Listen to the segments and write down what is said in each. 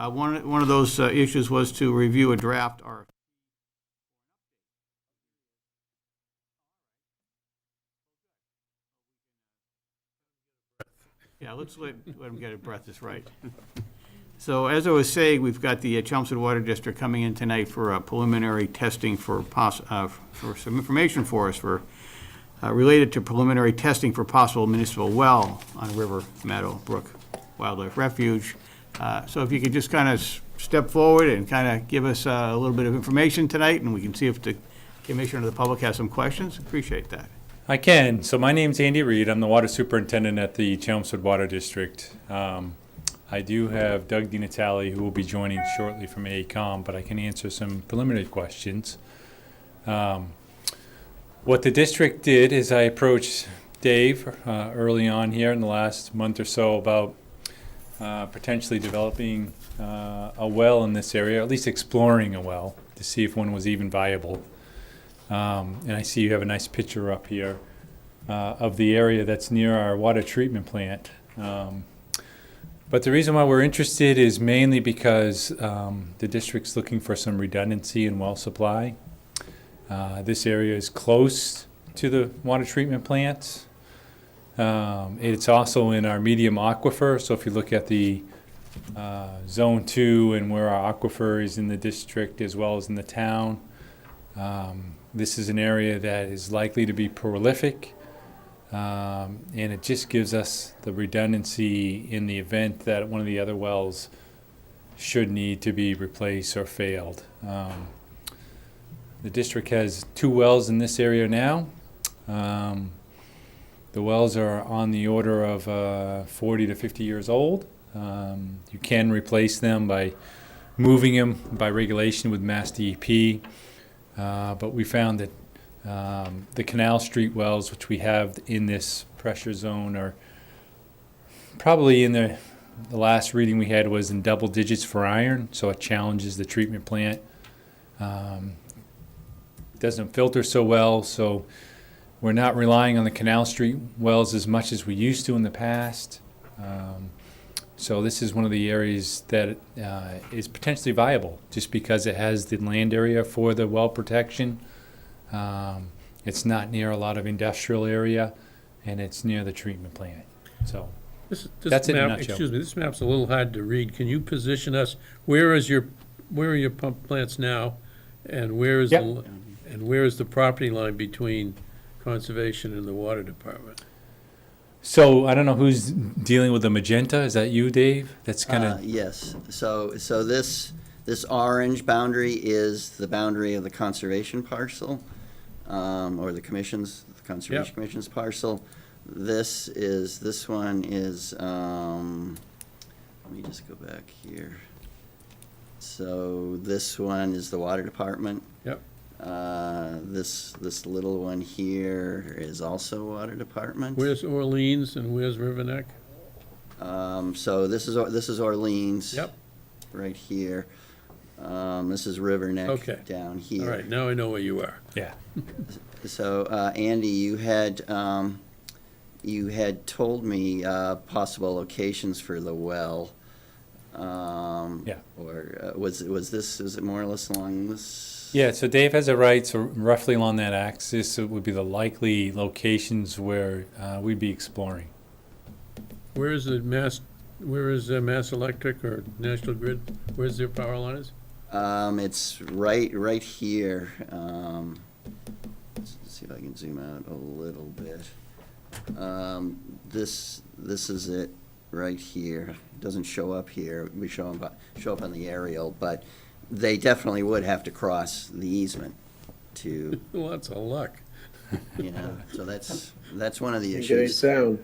One of those issues was to review a draft RFP. Yeah, let's let him get a breath, is right. So as I was saying, we've got the Chelmsford Water District coming in tonight for preliminary testing for some information for us for related to preliminary testing for possible municipal well on River Meadow Brook Wildlife Refuge. So if you could just kind of step forward and kind of give us a little bit of information tonight, and we can see if the commission or the public has some questions. Appreciate that. I can. So my name's Andy Reed. I'm the water superintendent at the Chelmsford Water District. I do have Doug DiNatale, who will be joining shortly from AECOM, but I can answer some preliminary questions. What the district did is I approached Dave early on here in the last month or so about potentially developing a well in this area, or at least exploring a well to see if one was even viable. And I see you have a nice picture up here of the area that's near our water treatment plant. But the reason why we're interested is mainly because the district's looking for some redundancy in well supply. This area is close to the water treatment plants. It's also in our medium aquifer, so if you look at the Zone 2 and where our aquifer is in the district as well as in the town, this is an area that is likely to be prolific. And it just gives us the redundancy in the event that one of the other wells should need to be replaced or failed. The district has 2 wells in this area now. The wells are on the order of 40 to 50 years old. You can replace them by moving them by regulation with Mass DEP. But we found that the Canal Street wells, which we have in this pressure zone, are probably in the last reading we had was in double digits for iron, so it challenges the treatment plant. Doesn't filter so well, so we're not relying on the Canal Street wells as much as we used to in the past. So this is one of the areas that is potentially viable just because it has the land area for the well protection. It's not near a lot of industrial area, and it's near the treatment plant. So that's it in a nutshell. Excuse me, this map's a little hard to read. Can you position us? Where are your pump plants now, and where is the property line between conservation and the water department? So I don't know who's dealing with the magenta. Is that you, Dave? That's kind of yes. So this orange boundary is the boundary of the conservation parcel, or the conservation commission's parcel. This one is. Let me just go back here. So this one is the water department. Yep. This little one here is also water department. Where's Orleans and where's Riverneck? So this is Orleans. Yep. Right here. This is Riverneck down here. All right, now I know where you are. yeah. So Andy, you had told me possible locations for the well. Yeah. Or was it more or less along this? Yeah, so Dave has it right. So roughly along that axis, it would be the likely locations where we'd be exploring. Where is Mass Electric or National Grid? Where's their power lines? It's right here. Let's see if I can zoom out a little bit. This is it right here. It doesn't show up here. We show up on the aerial, but they definitely would have to cross the easement to. Lots of luck. So that's one of the Can't get any issues. sound.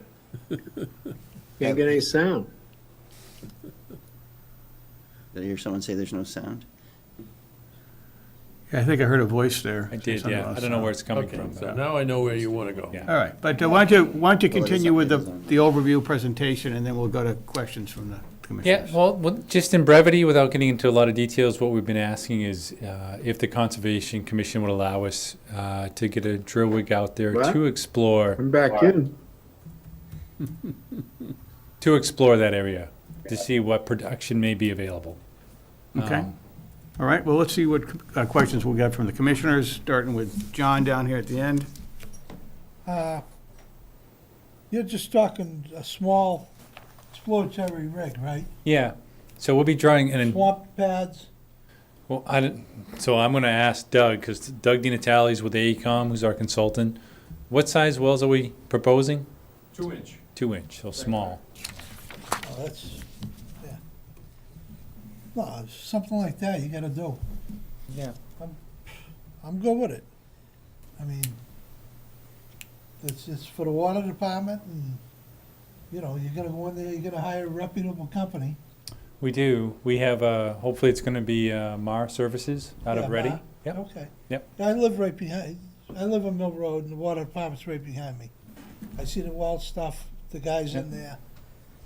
Can't get any sound. Did I hear someone say there's no sound? Yeah, I think I heard a voice there. I did, yeah. I don't know where it's coming from. So now I know where you want to go. Yeah. All right, but why don't you continue with the overview presentation, and then we'll go to questions from the commissioners. Yeah, well, just in brevity, without getting into a lot of details, what we've been asking is if the Conservation Commission would allow us to get a drill rig out there What? to explore I'm back in. that area to see what production may be available. Okay. All right, well, let's see what questions we got from the commissioners, starting with John down here at the end. You're just talking a small exploratory rig, right? Yeah, so we'll be drawing an. Swamp pads, Well, so I'm gonna ask Doug, because Doug DiNatale's with AECom, who's our consultant. What size wells are we proposing? 2-inch. 2-inch, so small. oh, that's, yeah. No, something like that you gotta do. Yeah. I'm good with it. I mean, it's for the water department and, you know, you're gonna go in there, you're gonna hire a reputable company. We do. We have, hopefully it's gonna be Mar Services out Yeah, of Ready. Ma? Yep. Okay. Yep. I live right behind, I live on Mill Road and the water department's right behind me. I see the well stuff, the guys in there.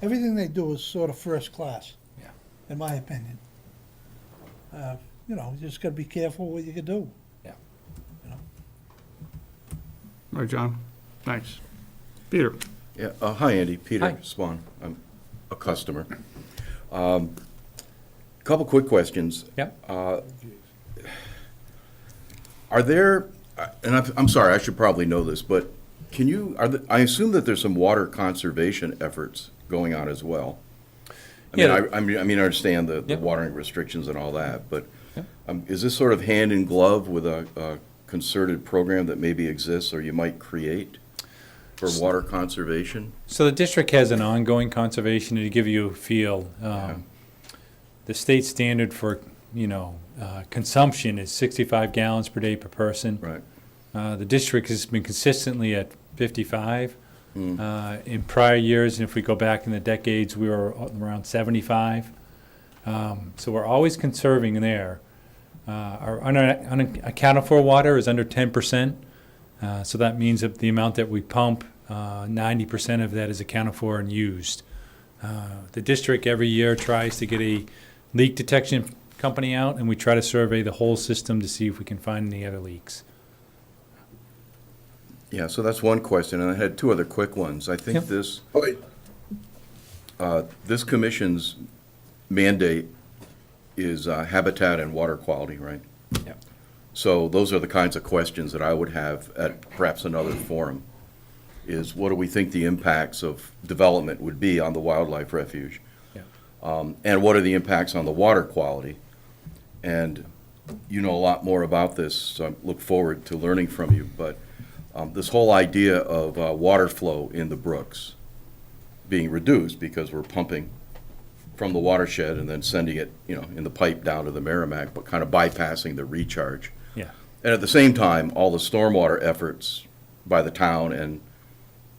Everything they do is sort of first class. Yeah. In my opinion. You know, you just gotta be careful what you can do. All right, John, thanks. Peter? Yeah, hi, Andy. Peter Hi. Swan. I'm a customer. Couple quick questions. Yep. Are there, and I'm sorry, I should probably know this, but can you, I assume that there's some water conservation efforts going on as well. Yeah. I mean, I understand the Yep. watering restrictions and all that, but Yep. is this sort of hand in glove with a concerted program that maybe exists or you might create for water conservation? So the district has an ongoing conservation, and to give you a feel, the state standard for, consumption is 65 gallons per day per person. Right. The district has been consistently at 55. In prior years, and if we go back in the decades, we were around 75. So we're always conserving there. Our unaccounted for water is under 10%. So that means that the amount that we pump, 90% of that is accounted for and used. The district every year tries to get a leak detection company out, and we try to survey the whole system to see if we can find any other leaks. Yeah, so that's one question, and I had two other quick ones. I think Yep. this commission's mandate is habitat and water quality, right? Yep. So those are the kinds of questions that I would have at perhaps another forum, is what do we think the impacts of development would be on the wildlife refuge? Yeah. And what are the impacts on the water quality? And you know a lot more about this, so I look forward to learning from you, but this whole idea of water flow in the brooks being reduced because we're pumping from the watershed and then sending it, in the pipe down to the Merrimack, but kind of bypassing the recharge. Yeah. And at the same time, all the stormwater efforts by the town and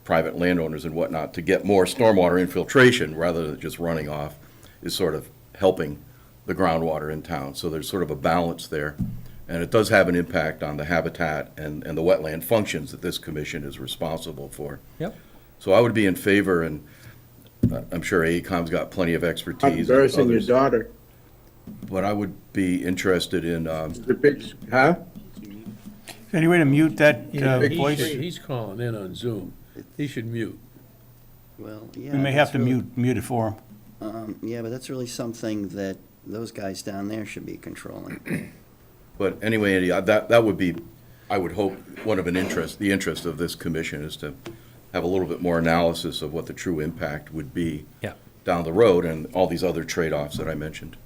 private landowners and whatnot to get more stormwater infiltration rather than just running off is sort of helping the groundwater in town. So there's sort of a balance there. And it does have an impact on the habitat and the wetland functions that this commission is responsible for. Yep. So I would be in favor, and I'm sure AECom's got plenty of expertise. and Embarrassing your others, daughter. But I would be interested in, The big, huh? Any way to mute that voice? He's calling in on Zoom. He should mute. Well, yeah. We may have that's to really- mute it for him. Yeah, but that's really something that those guys down there should be controlling. but anyway, Andy, that would be, I would hope, the interest of this commission is to have a little bit more analysis of what the true impact would be Yeah. down the road and all these other trade-offs that I mentioned.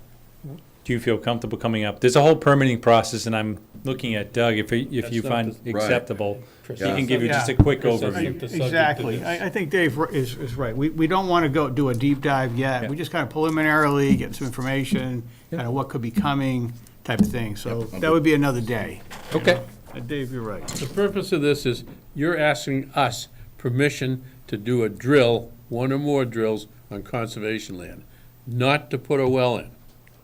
Do you feel comfortable coming up? There's a whole permitting process, and I'm looking at Doug, if you not find the- Right. acceptable, he Yeah. can give you just a Yeah. quick Chris, I overview. think the subject Exactly. of this- I think Dave is right. We don't want to do a deep dive yet. Yeah. We just kind of preliminarily get some information, kind of what could be coming type of thing. So that would be another day. Okay. Dave, you're right. The purpose of this is you're asking us permission to do a drill, one or more drills on conservation land, not to put a well in.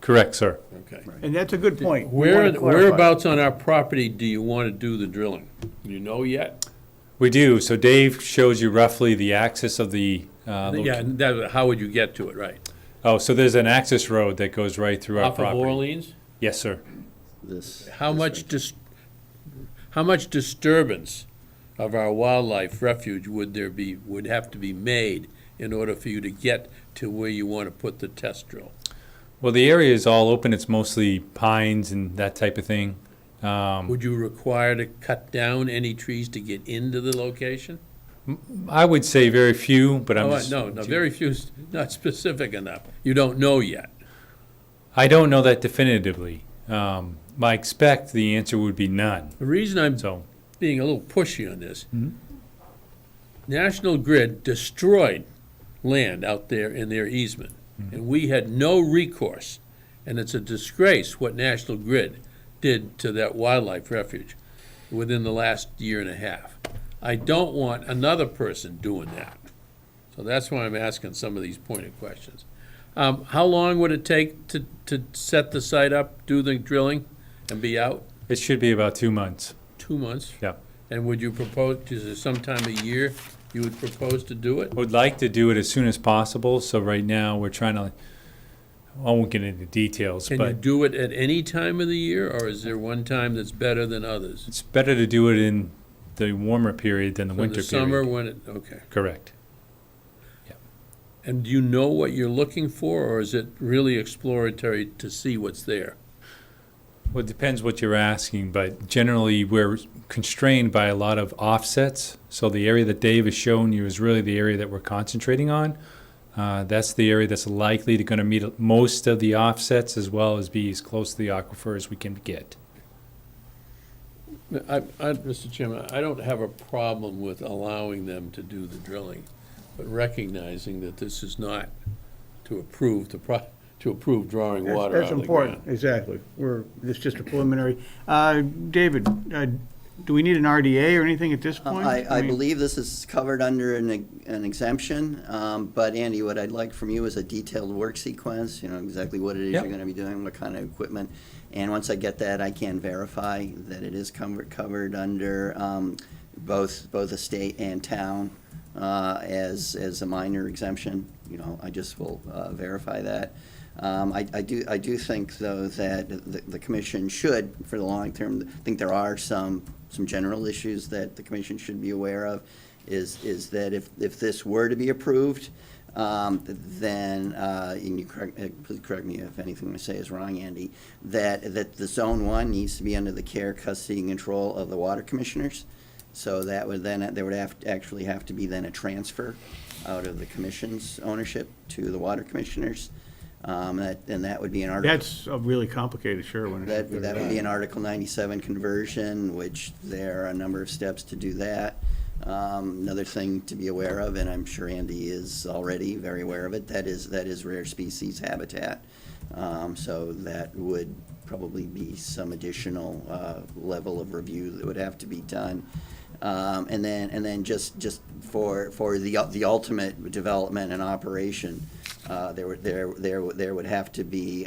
Correct, sir. Okay. And that's a good point. We wanna clarify. Whereabouts on our property do you want to do the drilling? Do you know yet? We do. So Dave shows you roughly the axis of the, Yeah, and how would you get to it, right? oh, so there's an access road that goes right through our Off of property. Orleans? Yes, sir. This. How this much disturbance of our wildlife refuge would have to be made in order for you to get to where you want to put the test drill? Well, the area is all open. It's mostly pines and that type of thing. Would you require to cut down any trees to get into the location? I would say very few, but I'm Oh, just. no, very few, not specific enough. You don't know yet. I don't know that definitively. I expect the answer would be none. The reason I'm So, being a little pushy on this, Mhm. National Grid destroyed land out there in their easement, and we had no recourse. And it's a disgrace what National Grid did to that wildlife refuge within the last year and a half. I don't want another person doing that. So that's why I'm asking some of these pointed questions. How long would it take to set the site up, do the drilling, and be out? it should be about 2 months. 2 months? Yeah. And would you propose, is there some time a year you would propose to do it? Would like to do it as soon as possible, so right now we're trying to, I won't get into details, Can you but do it at any time of the year, or is there one time that's better than others? it's better to do it in the warmer period than the So winter the summer period. when it, okay. Correct. And do you know what you're looking for, or is it really exploratory to see what's there? Well, it depends what you're asking, but generally, we're constrained by a lot of offsets. So the area that Dave has shown you is really the area that we're concentrating on. That's the area that's likely to gonna meet most of the offsets, as well as be as close to the aquifer as we can get. Mr. Chairman, I don't have a problem with allowing them to do the drilling, but recognizing that this is not to approve drawing water That's out of the important, ground. exactly. It's just a preliminary. David, do we need an RDA or anything at this point? I mean- believe this is covered under an exemption, but Andy, what I'd like from you is a detailed work sequence, exactly what it is Yep. you're gonna be doing, what kind of equipment. And once I get that, I can verify that it is covered under both the state and town as a minor exemption. I just will verify that. I do think, though, that the commission should, for the long term, think there are some general issues that the commission should be aware of, is that if this were to be approved, then, and please correct me if anything I say is wrong, Andy, that the Zone 1 needs to be under the care, custody, and control of the water commissioners. So that would then, there would actually have to be then a transfer out of the commission's ownership to the water commissioners. And that would be an article. That's really complicated, sure. when it's- That would be an Article 97 conversion, which there are a number of steps to do that. Another thing to be aware of, and I'm sure Andy is already very aware of it, that is rare species habitat. So that would probably be some additional level of review that would have to be done. And then just for the ultimate development and operation, there would have to be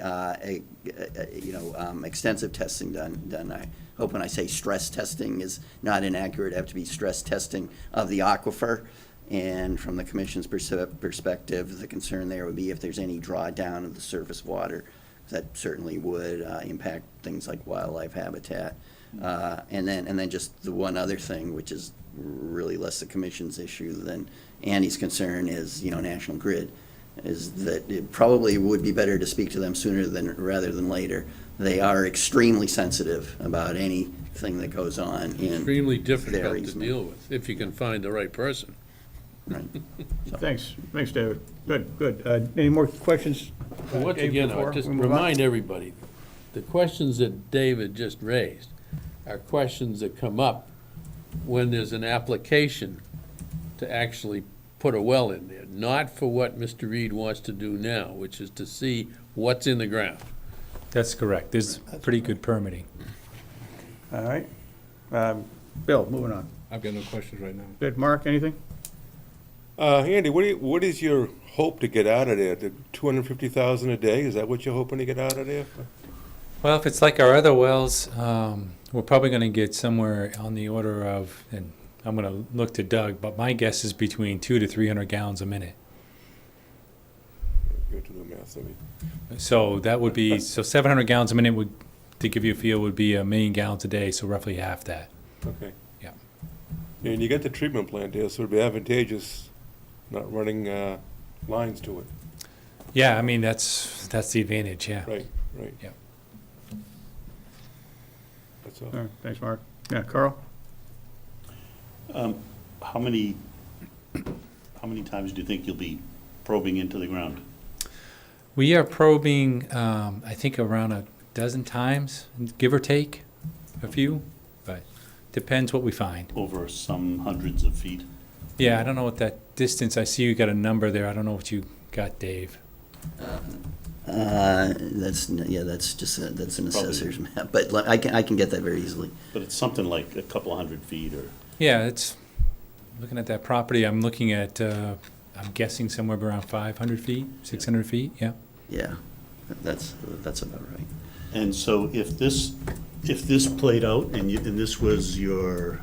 extensive testing done. I hope when I say stress testing is not inaccurate, it have to be stress testing of the aquifer. And from the commission's perspective, the concern there would be if there's any drawdown of the surface water. That certainly would impact things like wildlife habitat. And then just the one other thing, which is really less the commission's issue than Andy's concern, is National Grid, is that it probably would be better to speak to them sooner rather than later. They are extremely sensitive about anything that goes on in Extremely their difficult to easement. deal with, if you can find the right person. Right. Thanks, David. Good. Any more questions? Once Dave, again, before I just we move on? remind everybody, the questions that David just raised are questions that come up when there's an application to actually put a well in there, not for what Mr. Reed wants to do now, which is to see what's in the ground. That's correct. There's pretty good permitting. All right. Bill, moving on. I've got no questions right now. Good. Mark, anything? Andy, what is your hope to get out of there? The 250,000 a day, is that what you're hoping to get out of there? Well, if it's like our other wells, we're probably gonna get somewhere on the order of, and I'm gonna look to Doug, but my guess is between 200 to 300 gallons a minute. Go to the math, I mean. So that would be, so 700 gallons a minute would, to give you a feel, would be 1 million gallons a day, so roughly half that. Okay. Yeah. And you got the treatment plant there, so it'd be advantageous not running lines to it. Yeah, I mean, that's the advantage, yeah. Right, right. Yeah. That's all. All right, thanks, Mark. Yeah, Carl? How many times do you think you'll be probing into the ground? We are probing, I think around a dozen times, give or take a few, but depends what we find. Over some hundreds of feet? Yeah, I don't know what that distance, I see you got a number there, I don't know what you got, Dave. That's that's an assessor's map, but I can get that very easily. But it's something like a couple of hundred feet or, Yeah, it's, looking at that property, I'm looking at, I'm guessing somewhere around 500 feet, 600 feet, yeah. Yeah, that's about right. and so if this played out and this was your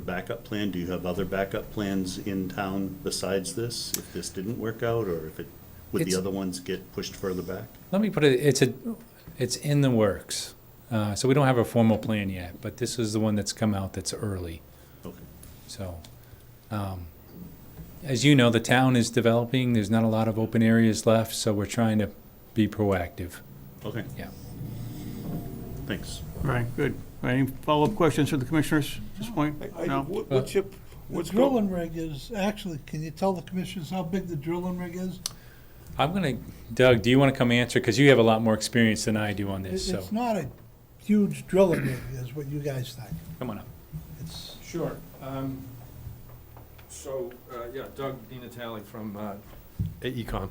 backup plan, do you have other backup plans in town besides this? If this didn't work out, or would the It's- other ones get pushed further back? Let me put it, it's in the works. So we don't have a formal plan yet, but this is the one that's come out that's early. Okay. So, as you know, the town is developing, there's not a lot of open areas left, so we're trying to be proactive. Okay. Yeah. Thanks. All right, good. Any follow-up questions for the commissioners at this point? No? What's The what's drilling rig is, actually, can you tell the commissioners how big the drilling rig is? I'm gonna, Doug, do you wanna come answer? Because you have a lot more experience than I do on this, so, It's not a huge drilling rig, is what you guys think. come on up. It's, Sure. Yeah, Doug Dinatale from AECom.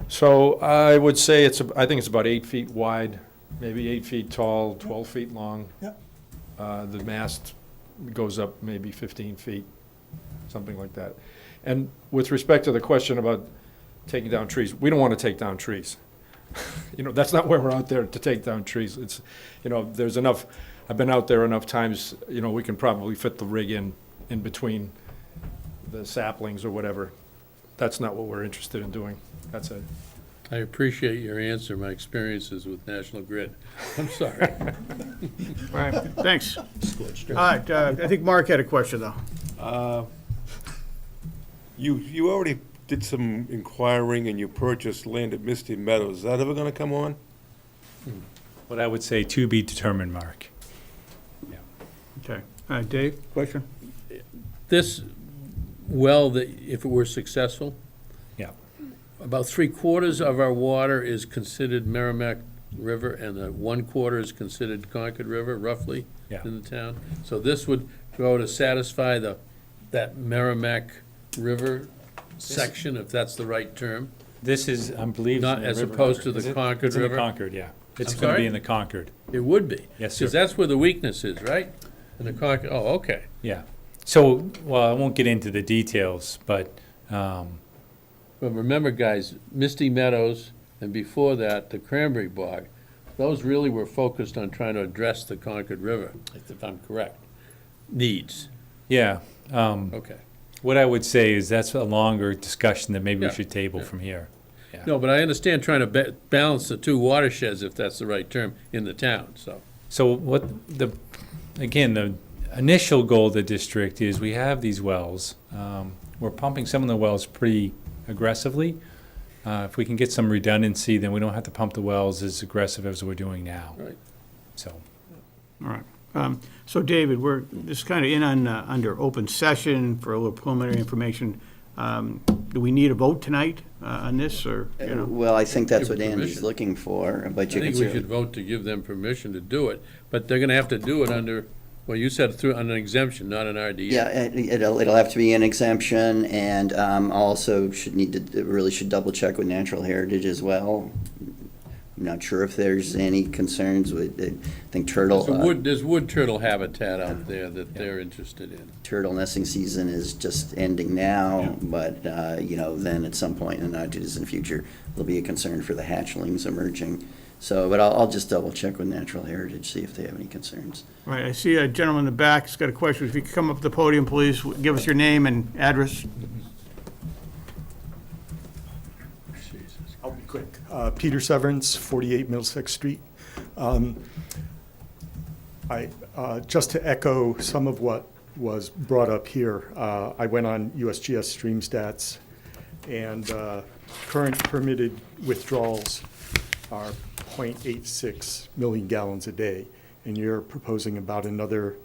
So I would say I think it's about 8 feet wide, maybe 8 feet tall, 12 feet long. Yep. The mast goes up maybe 15 feet, something like that. And with respect to the question about taking down trees, we don't want to take down trees. That's not why we're out there, to take down trees. It's, there's enough, I've been out there enough times, we can probably fit the rig in between the saplings or whatever. That's not what we're interested in doing. That's it. I appreciate your answer, my experiences with National Grid. I'm sorry. All right, thanks. All right, I think Mark had a question, though. You already did some inquiring and you purchased land at Misty Meadows. Is that ever gonna come on? What I would say, to be determined, Mark. Okay. All right, Dave, question? This well, that if it were successful, Yeah. about 3/4 of our water is considered Merrimack River, and the 1/4 is considered Concord River, roughly, Yeah. in the town. So this would go to satisfy that Merrimack River section, if that's the right term. This is, I believe. Not as opposed to the Is it? Concord It's in the River? Concord, yeah. It's I'm gonna be sorry? in the Concord, It would be. Yes, Because sir. that's where the weakness is, right? In the Concord, oh, okay. yeah. So, well, I won't get into the details, but, But remember, guys, Misty Meadows, and before that, the Cranberry Bog, those really were focused on trying to address the Concord River, if I'm correct. Needs, yeah. okay. What I would say is that's a longer discussion that maybe we Yeah, should table yeah. from here. No, but I understand trying to balance the two watersheds, if that's the right term, in the town, so. So what the initial goal of the district is we have these wells. We're pumping some of the wells pretty aggressively. If we can get some redundancy, then we don't have to pump the wells as aggressive as we're doing now. Right. So, All right. So, David, we're just kind of in on, under open session for a little preliminary information. Do we need a vote tonight on this, or, you know? Well, I think that's what Give Andy's permission. looking for, but I you can think we should certainly. vote to give them permission to do it, but they're gonna have to do it under, well, you said through, on an exemption, not an RDA. Yeah, it'll have to be an exemption, and also really should double check with Natural Heritage as well. I'm not sure if there's any concerns with, I think There's wood turtle habitat out there that they're interested in. turtle nesting season is just ending now, Yeah. but, then at some point in the not too distant future, there'll be a concern for the hatchlings emerging. So, but I'll just double check with Natural Heritage, see if they have any concerns. All right, I see a gentleman in the back has got a question. If you could come up to the podium, please, give us your name and address. I'll be quick. Peter Severance, 48 Middlesex Street. Just to echo some of what was brought up here, I went on USGS Stream Stats, and current permitted withdrawals are 0.86 million gallons a day, and you're proposing about another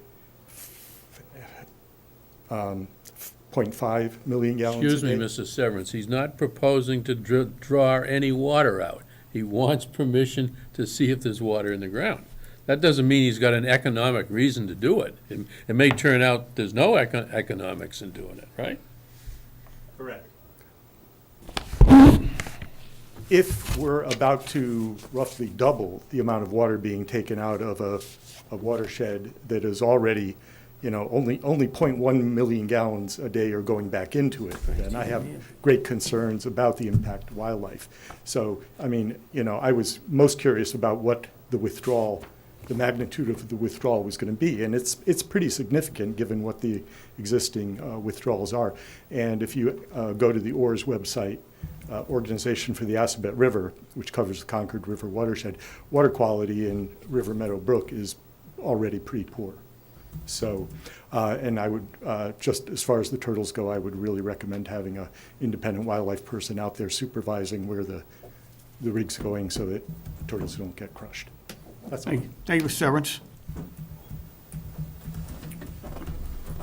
0.5 million gallons a day. Excuse me, Mr. Severance, he's not proposing to draw any water out. He wants permission to see if there's water in the ground. That doesn't mean he's got an economic reason to do it. It may turn out there's no economics in doing it, right? Correct. If we're about to roughly double the amount of water being taken out of a watershed that is already, only 0.1 million gallons a day are going back into it, then I have great concerns about the impact of wildlife. So, I was most curious about what the magnitude of the withdrawal was going to be, and it's pretty significant given what the existing withdrawals are. And if you go to the ORS website, Organization for the Assabet River, which covers the Concord River watershed, water quality in River Meadow Brook is already pretty poor. So, and I would, just as far as the turtles go, I would really recommend having an independent wildlife person out there supervising where the rig's going so that turtles don't get crushed. That's all. Thank you, Mr. Severance.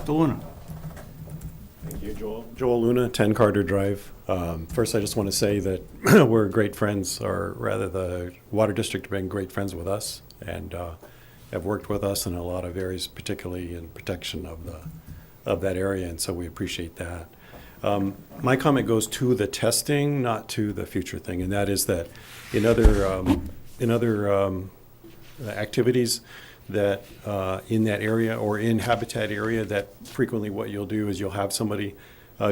DeLuna. Thank you, Joel. Joel Luna, 10 Carter Drive. First, I just want to say that we're great friends, or rather the Water District have been great friends with us and have worked with us in a lot of areas, particularly in protection of that area, and so we appreciate that. My comment goes to the testing, not to the future thing, and that is that in other activities that in that area or in habitat area, that frequently what you'll do is you'll have somebody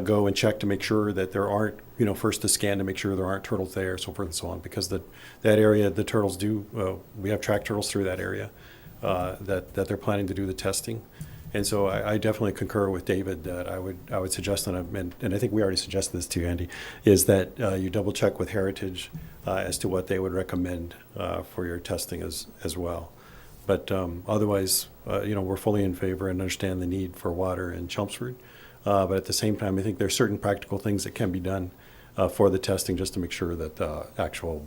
go and check to make sure that there aren't, first to scan to make sure there aren't turtles there, so forth and so on, because that area, the turtles do, we have tracked turtles through that area that they're planning to do the testing. And so I definitely concur with David that I would suggest, and I think we already suggested this to you, Andy, is that you double check with Heritage as to what they would recommend for your testing as well. But otherwise, we're fully in favor and understand the need for water in Chelmsford. But at the same time, I think there's certain practical things that can be done for the testing just to make sure that the actual,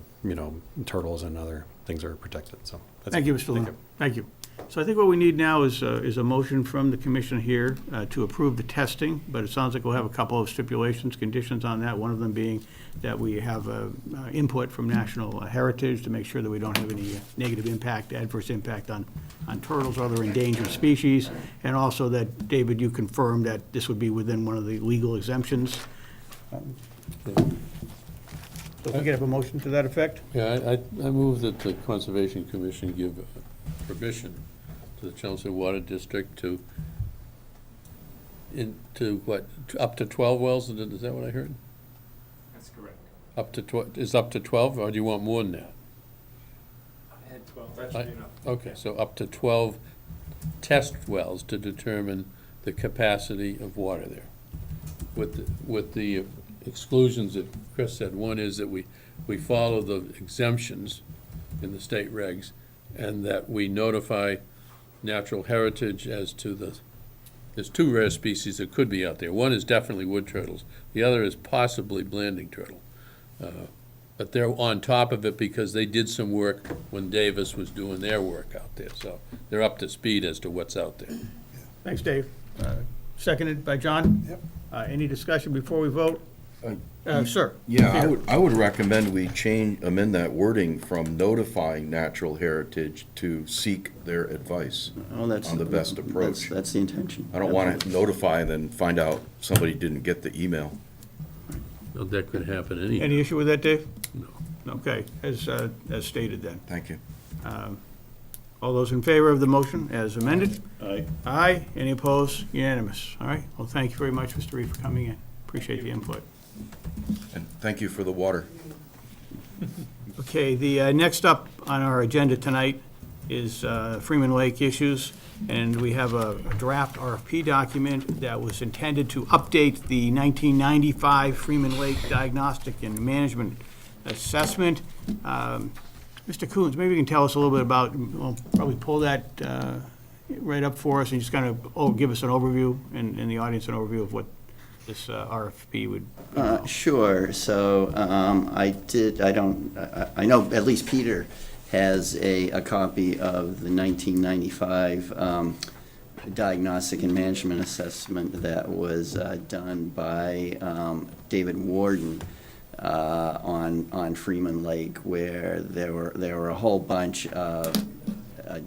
turtles and other things are protected. So that's Thank you, Mr. Luna. Thank you. So I think what we need now is a motion from the commission here to approve the testing, but it sounds like we'll have a couple of stipulations, conditions on that, one of them being that we have input from National Heritage to make sure that we don't have any negative impact, adverse impact on turtles or other endangered species, and also that, David, you confirmed that this would be within one of the legal exemptions. So if we could have a motion to that effect? Yeah, I move that the Conservation Commission give permission to the Chelmsford Water District to up to 12 wells, is that what I heard? That's correct. Up to 12, or do you want more than that? I had 12, that should be enough. Okay, so up to 12 test wells to determine the capacity of water there. With the exclusions that Chris said, one is that we follow the exemptions in the state regs, and that we notify Natural Heritage as to there's two rare species that could be out there. One is definitely wood turtles. The other is possibly blanding turtle. But they're on top of it because they did some work when Davis was doing their work out there. So they're up to speed as to what's out there. Thanks, Dave. Seconded by John? Yep. Any discussion before we vote? Sir? Yeah, I would recommend we amend that wording from notifying Natural Heritage to seek their advice on the best approach. That's the intention. I don't want to notify and then find out somebody didn't get the email. Well, that could happen anyhow. Any issue with that, Dave? No. Okay, as stated then. Thank you. All those in favor of the motion as amended? Aye. Aye. Any opposed? Unanimous. All right. Well, thank you very much, Mr. Reed, for coming in. Appreciate the input. And thank you for the water. Okay, the next up on our agenda tonight is Freeman Lake issues, and we have a draft RFP document that was intended to update the 1995 Freeman Lake Diagnostic and Management Assessment. Mr. Coons, maybe you can tell us a little bit about, well, probably pull that right up for us and just kind of give us an overview, and the audience an overview of what this RFP would? Sure, so, I know at least Peter has a copy of the 1995 diagnostic and management assessment that was done by David Warden on Freeman Lake, where there were a whole bunch of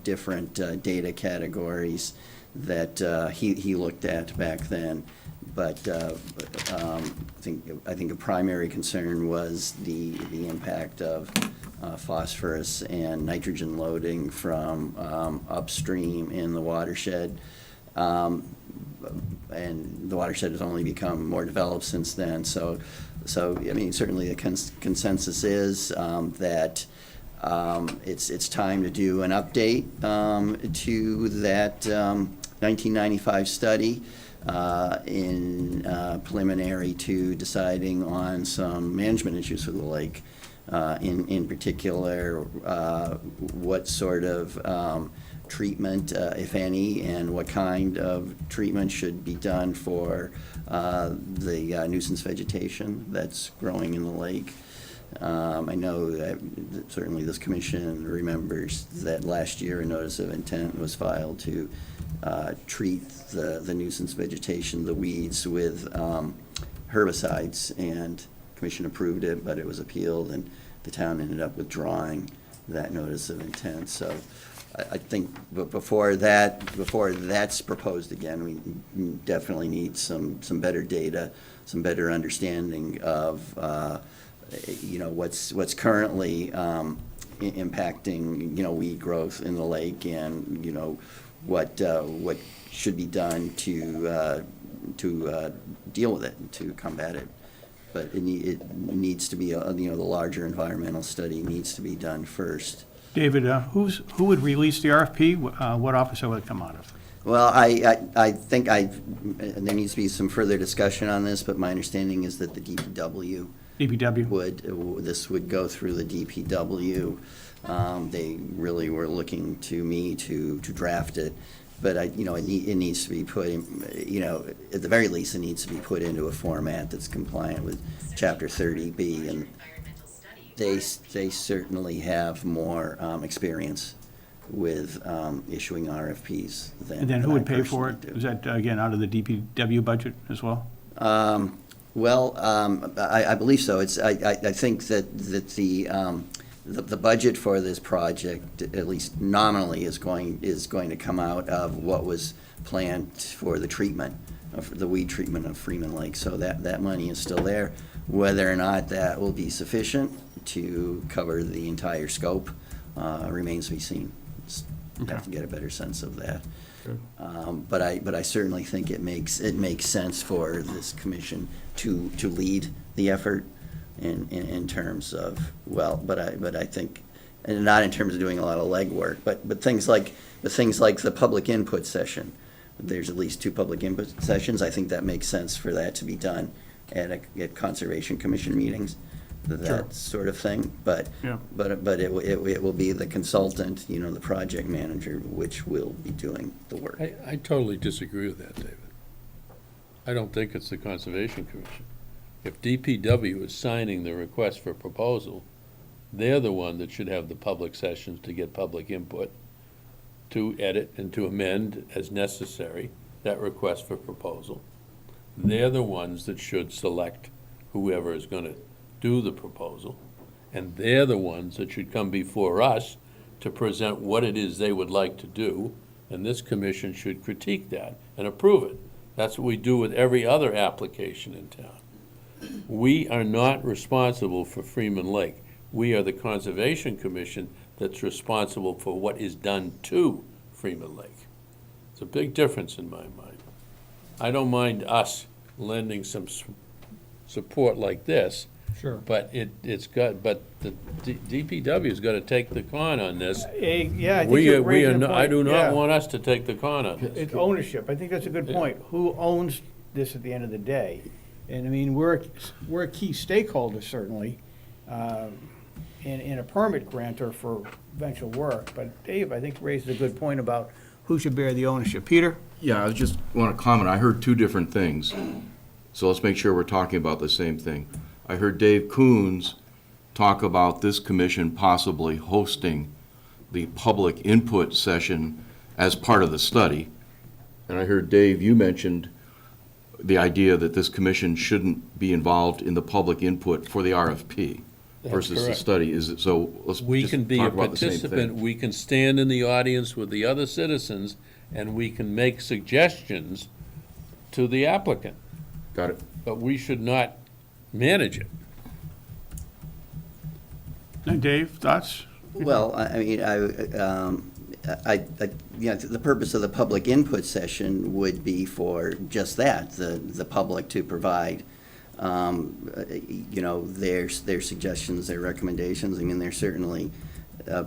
different data categories that he looked at back then. But I think a primary concern was the impact of phosphorus and nitrogen loading from upstream in the watershed. And the watershed has only become more developed since then. So I mean, certainly the consensus is that it's time to do an update to that 1995 study in preliminary to deciding on some management issues for the lake. In particular, what sort of treatment, if any, and what kind of treatment should be done for the nuisance vegetation that's growing in the lake. I know that certainly this commission remembers that last year a notice of intent was filed to treat the nuisance vegetation, the weeds, with herbicides, and commission approved it, but it was appealed, and the town ended up withdrawing that notice of intent. So I think before that's proposed again, we definitely need some better data, some better understanding of what's currently impacting weed growth in the lake, and what should be done to deal with it, to combat it. But it needs to be, the larger environmental study needs to be done first. David, who would release the RFP? What officer would it come out of? Well, I think there needs to be some further discussion on this, but my understanding is that the DPW would go through the DPW. They really were looking to me to draft it, but it needs to be put in, at the very least, it needs to be put into a format that's compliant with Chapter 30B, and they certainly have more experience with issuing RFPs than. And then who would I pay for personally it? do. Is that, again, out of the DPW budget as well? I believe so. I think that the budget for this project, at least nominally, is going to come out of what was planned for the treatment of the weed treatment of Freeman Lake. So that money is still there. Whether or not that will be sufficient to cover the entire scope remains to be seen. Have to get a better sense of that. But I certainly think it makes sense for this commission to lead the effort in terms of, but I think, and not in terms of doing a lot of legwork, but things like the public input session. There's at least 2 public input sessions. I think that makes sense for that to be done at Conservation Commission meetings, that sort of thing. But it will be the consultant, the project manager, which will be doing the work. I totally disagree with that, David. I don't think it's the Conservation Commission. If DPW is signing the request for proposal, they're the one that should have the public sessions to get public input, to edit and to amend as necessary that request for proposal. They're the ones that should select whoever is going to do the proposal, and they're the ones that should come before us to present what it is they would like to do, and this commission should critique that and approve it. That's what we do with every other application in town. We are not responsible for Freeman Lake. We are the Conservation Commission that's responsible for what is done to Freeman Lake. It's a big difference in my mind. I don't mind us lending some support like this. Sure. But the DPW's got to take the con on this. Yeah, I think you're raising a point. I do not want us to take the con on this. It's ownership. I think that's a good point. Who owns this at the end of the day? And I mean, we're a key stakeholder, certainly, in a permit grantor for eventual work. But Dave, I think, raised a good point about who should bear the ownership. Peter? Yeah, I just want to comment. I heard 2 different things. So let's make sure we're talking about the same thing. I heard Dave Coons talk about this commission possibly hosting the public input session as part of the study. And I heard, Dave, you mentioned the idea that this commission shouldn't be involved in the public input for the RFP That's versus the correct. study. Is it, so let's We just can be a talk about the same participant, thing. we can stand in the audience with the other citizens, and we can make suggestions to the applicant, Got it. but we should not manage it. And Dave, thoughts? Well, I mean, you know, the purpose of the public input session would be for just that, the public to provide, you know, their suggestions, their recommendations. I mean, there's certainly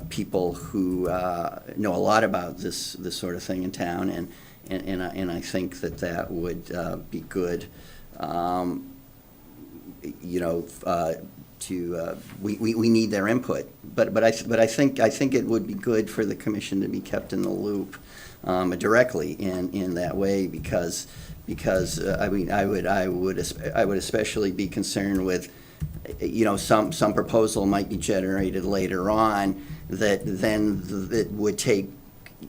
people who know a lot about this sort of thing in town, and I think that would be good. You know, we need their input, but I think it would be good for the commission to be kept in the loop directly in that way, because I mean, I would especially be concerned with, you know, some proposal might be generated later on that then it would take,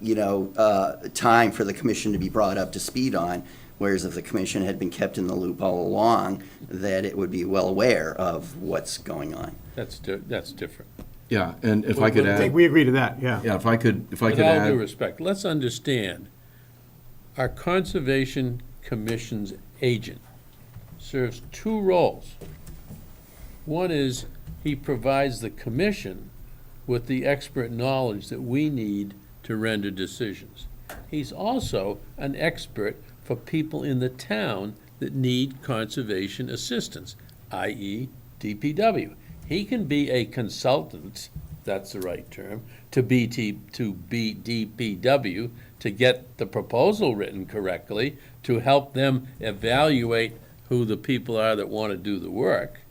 you know, time for the commission to be brought up to speed on. Whereas if the commission had been kept in the loop all along, that it would be well aware of what's going on. That's different. Yeah, and if I could I think add, we agree to that, yeah. yeah, if I could With all due add, respect, let's understand, our Conservation Commission's agent serves two roles. One is he provides the commission with the expert knowledge that we need to render decisions. He's also an expert for people in the town that need conservation assistance, i.e. DPW. He can be a consultant, that's the right term, to DPW to get the proposal written correctly, to help them evaluate who the people are that want to do the work.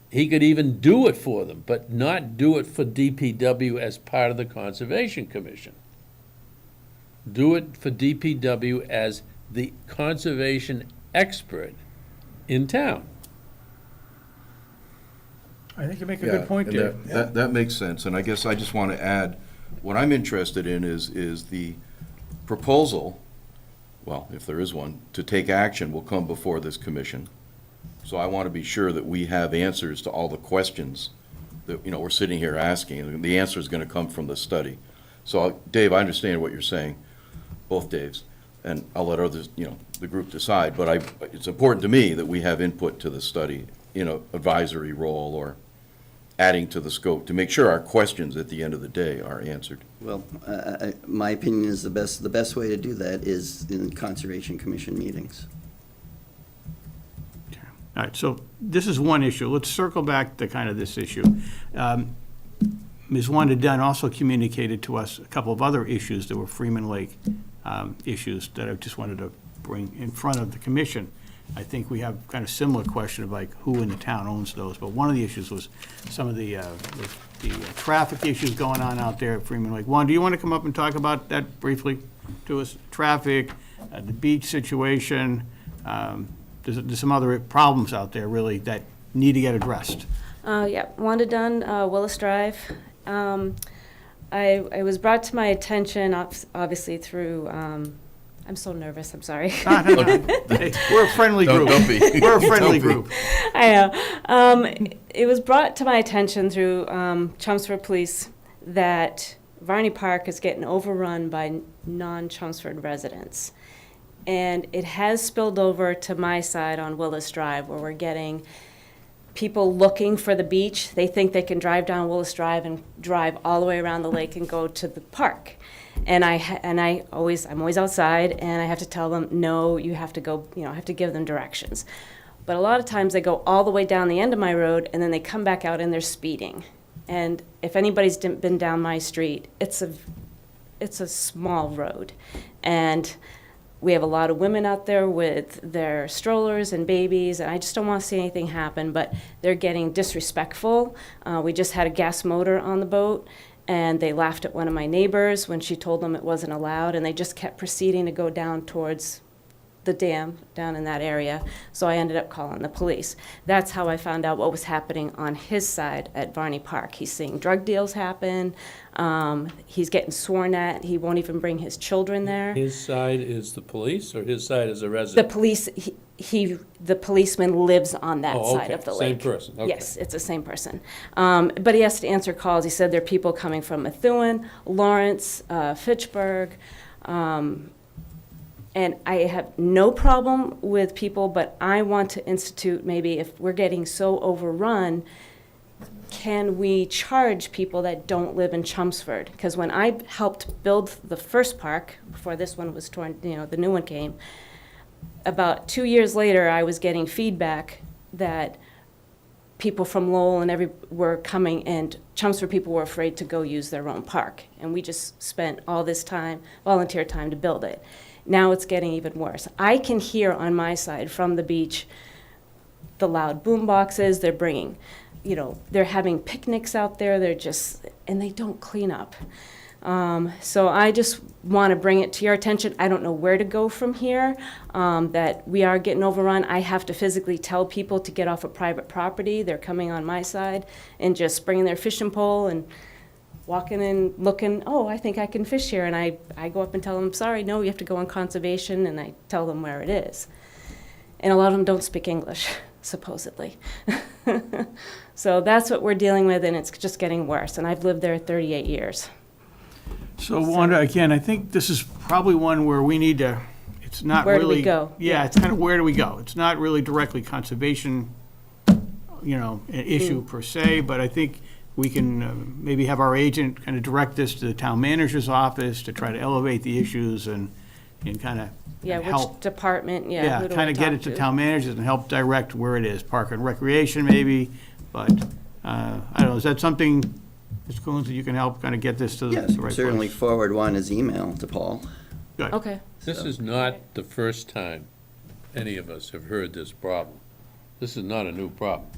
He could even do it for them, but not do it for DPW as part of the Conservation Commission. Do it for DPW as the conservation expert in town. I think you make a yeah, good point, and Dave. that makes sense, and I guess I just want to add, what I'm interested in is the proposal, well, if there is one, to take action will come before this commission. So I want to be sure that we have answers to all the questions that, you know, we're sitting here asking, and the answer is going to come from the study. So, Dave, I understand what you're saying, both Daves, and I'll let others, you know, the group decide, but it's important to me that we have input to the study in an advisory role or adding to the scope to make sure our questions at the end of the day are answered. Well, my opinion is the best way to do that is in Conservation Commission meetings. All right, so this is one issue. Let's circle back to kind of this issue. Ms. Wanda Dunn also communicated to us a couple of other issues that were Freeman Lake issues that I just wanted to bring in front of the commission. I think we have kind of similar question of like who in the town owns those, but one of the issues was some of the traffic issues going on out there at Freeman Lake. Wanda, do you want to come up and talk about that briefly to us? Traffic, the beach situation, there's some other problems out there really that need to get addressed. Yeah, Wanda Dunn, Willis Drive. I was brought to my attention, obviously through, I'm so nervous, I'm sorry. Hey, we're a friendly group. Don't be. We're a friendly Don't be. group. I know. It was brought to my attention through Chelmsford Police that Varney Park is getting overrun by non-Chelmsford residents. And it has spilled over to my side on Willis Drive, where we're getting people looking for the beach. They think they can drive down Willis Drive and drive all the way around the lake and go to the park. And I'm always outside, and I have to tell them, no, you have to go, I have to give them directions. But a lot of times they go all the way down the end of my road, and then they come back out and they're speeding. And if anybody's been down my street, it's a small road. And we have a lot of women out there with their strollers and babies, and I just don't want to see anything happen, but they're getting disrespectful. We just had a gas motor on the boat, and they laughed at one of my neighbors when she told them it wasn't allowed, and they just kept proceeding to go down towards the dam down in that area, so I ended up calling the police. That's how I found out what was happening on his side at Varney Park. He's seeing drug deals happen, he's getting sworn at, he won't even bring his children there. His side is the police, or his side is a The resident? police, the policeman lives on that Oh, side okay. of the Same lake. person, okay. Yes, it's the same person. But he has to answer calls. He said there are people coming from Methuen, Lawrence, Fitchburg. And I have no problem with people, but I want to institute, maybe if we're getting so overrun, can we charge people that don't live in Chelmsford? Because when I helped build the first park, before this one was torn, the new one came, about 2 years later, I was getting feedback that people from Lowell and were coming, and Chelmsford people were afraid to go use their own park. And we just spent all this time, volunteer time, to build it. Now it's getting even worse. I can hear on my side from the beach the loud boom boxes. They're bringing, they're having picnics out there. And they don't clean up. So I just want to bring it to your attention. I don't know where to go from here, that we are getting overrun. I have to physically tell people to get off of private property. They're coming on my side and just bringing their fishing pole and walking and looking, oh, I think I can fish here. And I go up and tell them, sorry, no, you have to go on conservation, and I tell them where it is. And a lot of them don't speak English, supposedly. So that's what we're dealing with, and it's just getting worse. And I've lived there 38 years. So Wanda, again, I think this is probably one where we need to, it's not Where really. do we go? Yeah, it's kind of where do we go? It's not really directly conservation, an issue per se, but I think we can maybe have our agent kind of direct this to the town manager's office to try to elevate the issues and kind of Yeah, help. which department, Yeah, who do I kind of get talk it to town managers and help direct where it is, park and recreation maybe, but, I don't know, is that something, Mr. Coons, that you can help kind of get this to the right Yes, place? certainly forward one as email to Paul. Good. Okay. This is not the first time any of us have heard this problem. This is not a new problem.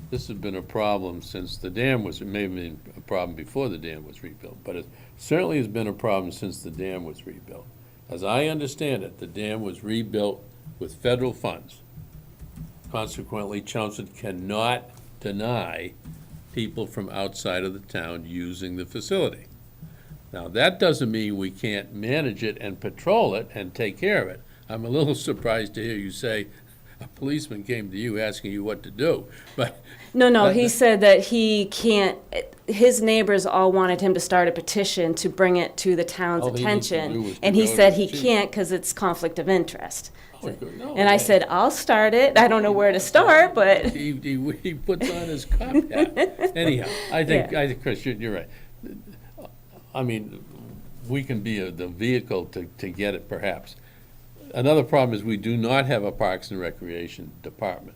This has been a problem since the dam was, it may have been a problem before the dam was rebuilt, but it certainly has been a problem since the dam was rebuilt. As I understand it, the dam was rebuilt with federal funds. Consequently, Chelmsford cannot deny people from outside of the town using the facility. Now, that doesn't mean we can't manage it and patrol it and take care of it. I'm a little surprised to hear you say a policeman came to you asking you what to do, but. No, he said that he can't, his neighbors all wanted him to start a petition to bring it to the town's All he needs to do attention, is to and he go to said the he chief. can't because it's conflict of interest. Oh, no, And I that- said, I'll start it. I don't know where to start, but, He puts on his cop hat. Anyhow, I think, Chris, you're right. I mean, we can be the vehicle to get it, perhaps. Another problem is we do not have a Parks and Recreation Department.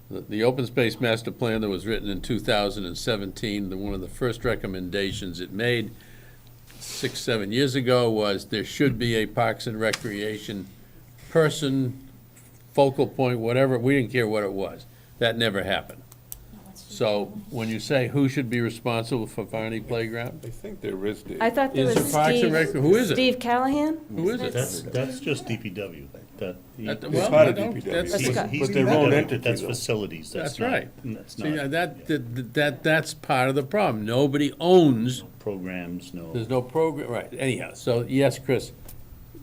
The Open Space Master Plan that was written in 2017, one of the first recommendations it made 6-7 years ago was there should be a Parks and Recreation person, focal point, whatever, we didn't care what it was. That never happened. So when you say who should be responsible for Varney Playground? I think there is, Dave. I thought there Is was it Parks and Steve. Rec- who is it? Steve Callahan? Who is it? That's just DPW. Well, It's not I a don't- DPW. that's- That's got- He's But their own entity, That's though. facilities, That's that's not. right. That's See, not that's part of the problem. Nobody owns, programs, no. there's no program, right, anyhow. So, yes, Chris,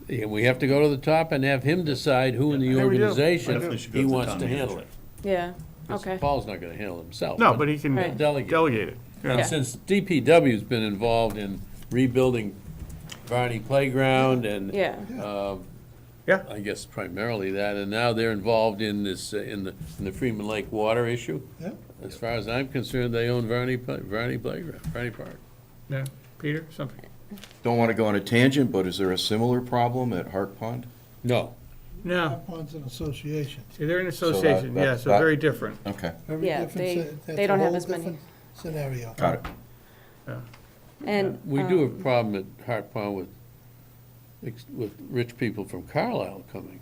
we have to go to the top and have him decide who in the Yeah, we do. organization Definitely should go he to the wants town to handle manager. it. Yeah, 'Cause okay. Paul's not gonna handle it himself. No, but he can Right. delegate it. Yeah. And since DPW's been involved in rebuilding Varney Playground and, Yeah. Yeah. I guess primarily that, and now they're involved in this, in the Freeman Lake water issue. Yeah. As far as I'm concerned, they own Varney Playground, Varney Park. Yeah, Peter, something? Don't want to go on a tangent, but is there a similar problem at Hart Pond? No, No, Ponds an association. see, they're an So that- association, yeah, that's- so that- very different. Okay, Very Yeah, different they- that's they a don't have whole as many. different Scenario. got it. And. we do have a problem at Hart Pond with rich people from Carlisle coming.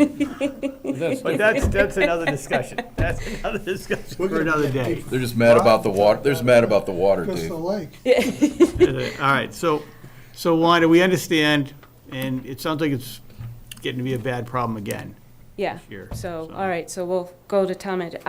But that's another discussion. That's another discussion for another day. They're just mad about the water, they're just mad about the water, Dave. Crystal Lake. All right, so Wanda, we understand, and it sounds like it's getting to be a bad problem again. Yeah, Year, so, so. all right, so we'll go to town manager.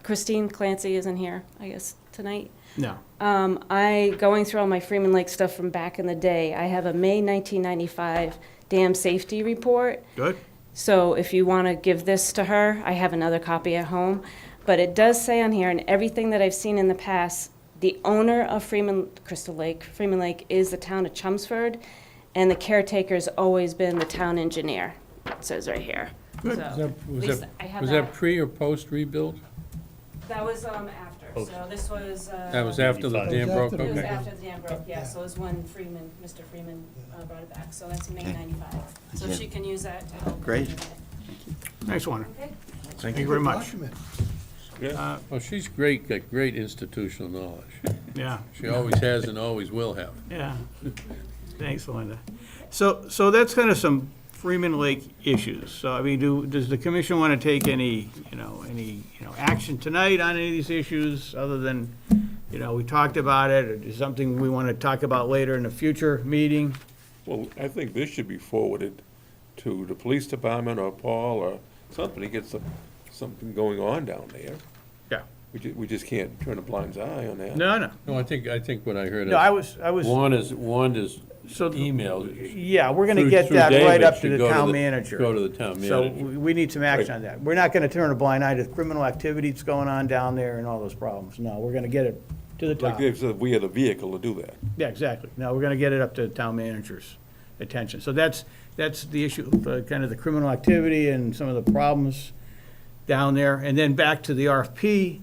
Christine Clancy isn't here, I guess, tonight. No. Going through all my Freeman Lake stuff from back in the day, I have a May 1995 dam safety report. Good. So if you want to give this to her, I have another copy at home. But it does say on here, and everything that I've seen in the past, the owner of Freeman Lake is the town of Chelmsford, and the caretaker's always been the town engineer, it says right here. Good. So, Was at that, least I have was that pre or post rebuild? That was after, so this was. That was after the 95. dam broke, It was It was okay. after the dam broke, yeah, so it was when Mr. Freeman brought it back, so that's May Okay. 95. So Yeah. she can use that to help. Great. Nice one. Okay. Thank you very much. Document. Oh, she's great, got great institutional knowledge. Yeah. She always has and always will have. Yeah. Thanks, Linda. So that's kind of some Freeman Lake issues. So, I mean, does the commission want to take any action tonight on any of these issues, other than, we talked about it, or is something we want to talk about later in a future meeting? Well, I think this should be forwarded to the police department or Paul or something to get something going on down there. Yeah. We just can't turn a blind eye on that. No. No, I think what I heard No, I is, was, Wand is so, emailed. yeah, we're going to through- get through that right David up to should the go town manager. Go to the town So manager. we need some action on that. We're not going to turn a blind eye to criminal activity that's going on down there and all those problems. No, we're going to get it to the Like top. Dave said, we had a vehicle to do that. Yeah, exactly. No, we're going to get it up to the town manager's attention. So that's the issue, kind of the criminal activity and some of the problems down there. And then back to the RFP,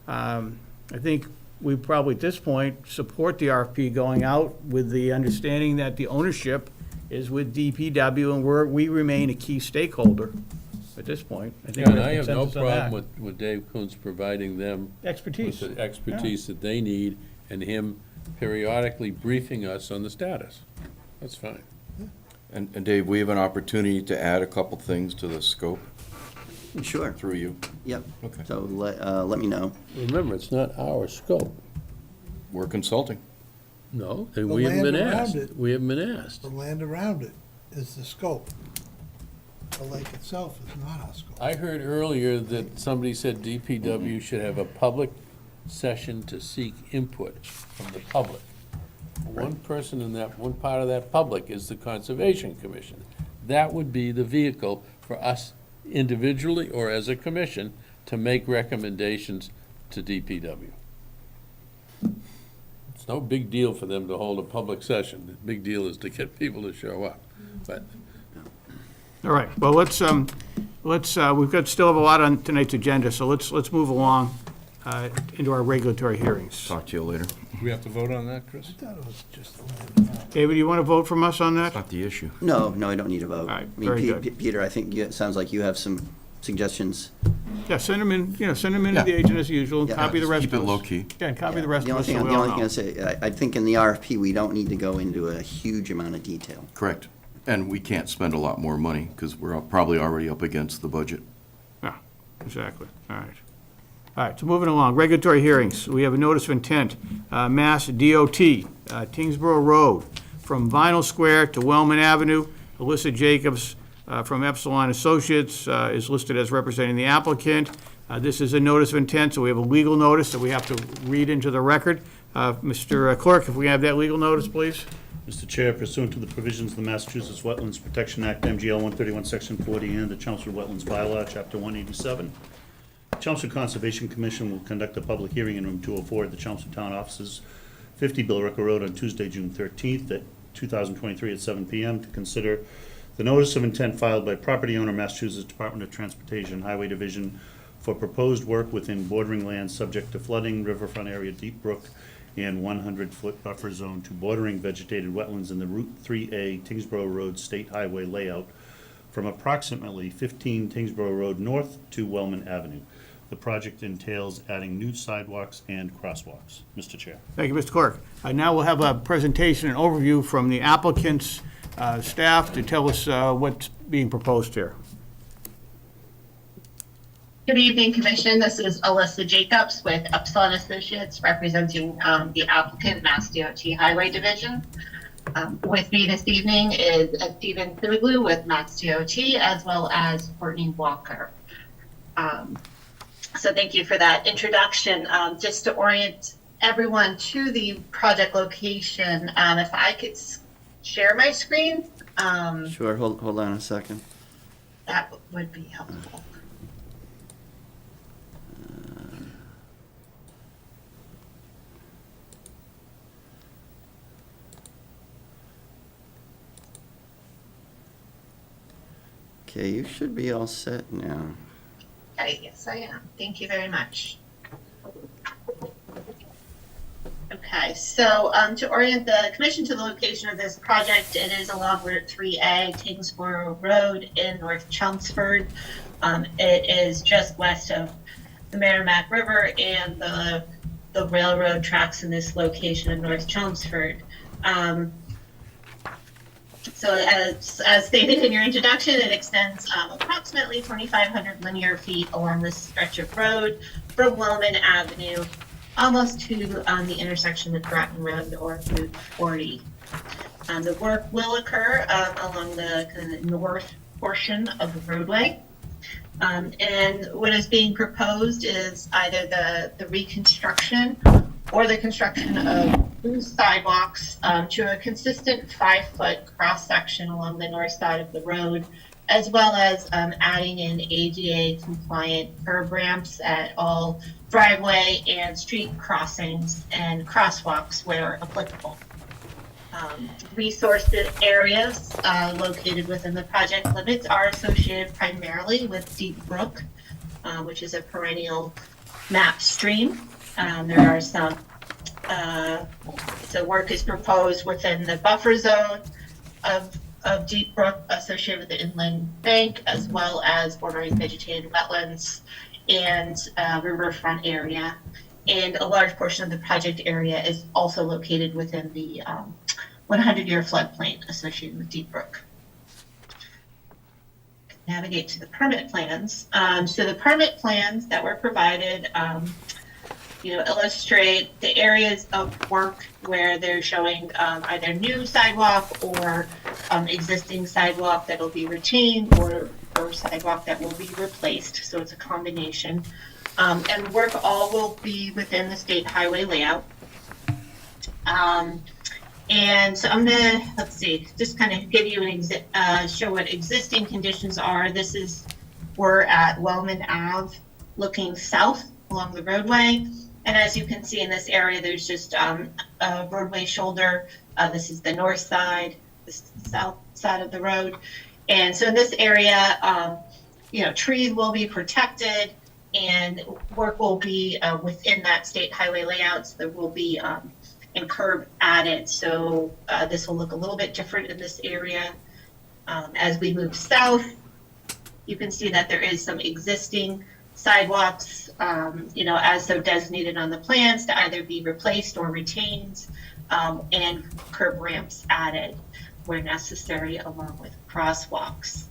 I think we probably at this point support the RFP going out with the understanding that the ownership is with DPW and we remain a key stakeholder at this point. I think Yeah, and we I have no consensus on that. problem with Dave Kuntz providing them with Expertise. the expertise that they need and him periodically briefing us on the status. That's fine. And Dave, we have an opportunity to add a couple things to the scope Sure, through you. yep. Okay. So let me know. Remember, it's not our scope. We're consulting. No, The we haven't been land around asked. it. We haven't been asked. The land around it is the scope. The lake itself is not our scope. I heard earlier that somebody said DPW should have a public session to seek input from the public. One person in that, one part of that public is the Conservation Commission. That would be the vehicle for us individually or as a commission to make recommendations to DPW. It's no big deal for them to hold a public session. The big deal is to get people to show up. But All right, well, we've got, still have a lot on tonight's agenda, so let's move along into our regulatory hearings. Talk to you later. we have to vote on that, Chris? I thought it was just the land around it. David, you want to vote from us on that? Not the issue. No, I don't need a vote. All right, I mean, very good. Peter, I think it sounds like you have some suggestions. Yeah, send them in, send them in to Yeah. the agent as usual, and Yeah. copy the rest Keep of it us. low-key. Yeah, and copy the rest The of only us thing, so we the all only thing know. I say, I think in the RFP, we don't need to go into a huge amount of detail. Correct. And we can't spend a lot more money because we're probably already up against the budget. Yeah, exactly, all right. All right, so moving along, regulatory hearings. We have a notice of intent, Mass DOT, Tingsboro Road, from Vinyl Square to Wellman Avenue. Alyssa Jacobs from Epsilon Associates is listed as representing the applicant. This is a notice of intent, so we have a legal notice that we have to read into the record. Mr. Clerk, if we have that legal notice, please. Mr. Chair, pursuant to the provisions of the Massachusetts Wetlands Protection Act, MGL 131, Section 40, and the Chelmsford Wetlands Bylaw, Chapter 187, Chelmsford Conservation Commission will conduct a public hearing in room 204 at the Chelmsford Town Offices, 50 Billerica Road, on Tuesday, June 13th, at 2023 at 7 p.m. to consider the notice of intent filed by property owner, Massachusetts Department of Transportation Highway Division, for proposed work within bordering lands subject to flooding, riverfront area, deep brook, and 100-foot buffer zone to bordering vegetated wetlands in the Route 3A Tingsboro Road State Highway layout from approximately 15 Tingsboro Road North to Wellman Avenue. The project entails adding new sidewalks and crosswalks. Mr. Chair. Thank you, Mr. Clerk. Now we'll have a presentation and overview from the applicant's staff to tell us what's being proposed here. Good evening, Commission. This is Alyssa Jacobs with Epsilon Associates representing the applicant, Mass DOT Highway Division. With me this evening is Stephen Siviglu with Mass DOT, as well as Courtney Walker. So thank you for that introduction. Just to orient everyone to the project location, if I could share my screen. Sure, hold on a second. That would be helpful. Okay, you should be all set now. Okay, yes, I am. Thank you very much. Okay, so to orient the commission to the location of this project, it is along Route 3A, Kingsborough Road in North Chelmsford. It is just west of the Merrimack River and the railroad tracks in this location of North Chelmsford. So as stated in your introduction, it extends approximately 2,500 linear feet along this stretch of road from Wellman Avenue almost to the intersection with Groton Road or Route 40. The work will occur along the kind of north portion of the roadway. And what is being proposed is either the reconstruction or the construction of new sidewalks to a consistent 5-foot cross-section along the north side of the road, as well as adding in ADA-compliant curb ramps at all driveway and street crossings and crosswalks where applicable. Resource areas located within the project limits are associated primarily with Deep Brook, which is a perennial map stream. There are some, so work is proposed within the buffer zone of Deep Brook associated with the inland bank, as well as bordering vegetated wetlands and riverfront area. And a large portion of the project area is also located within the 100-year floodplain associated with Deep Brook. Navigate to the permit plans. So the permit plans that were provided illustrate the areas of work where they're showing either new sidewalk or existing sidewalk that will be retained or sidewalk that will be replaced. So it's a combination. And work all will be within the state highway layout. And so I'm gonna, let's see, just kind of give you show what existing conditions are. We're at Wellman Ave looking south along the roadway. And as you can see in this area, there's just a roadway shoulder. This is the north side, this is the south side of the road. And so in this area, trees will be protected and work will be within that state highway layout. So there will be and curb added. So this will look a little bit different in this area. As we move south, you can see that there is some existing sidewalks, as so designated on the plans to either be replaced or retained, and curb ramps added where necessary along with crosswalks.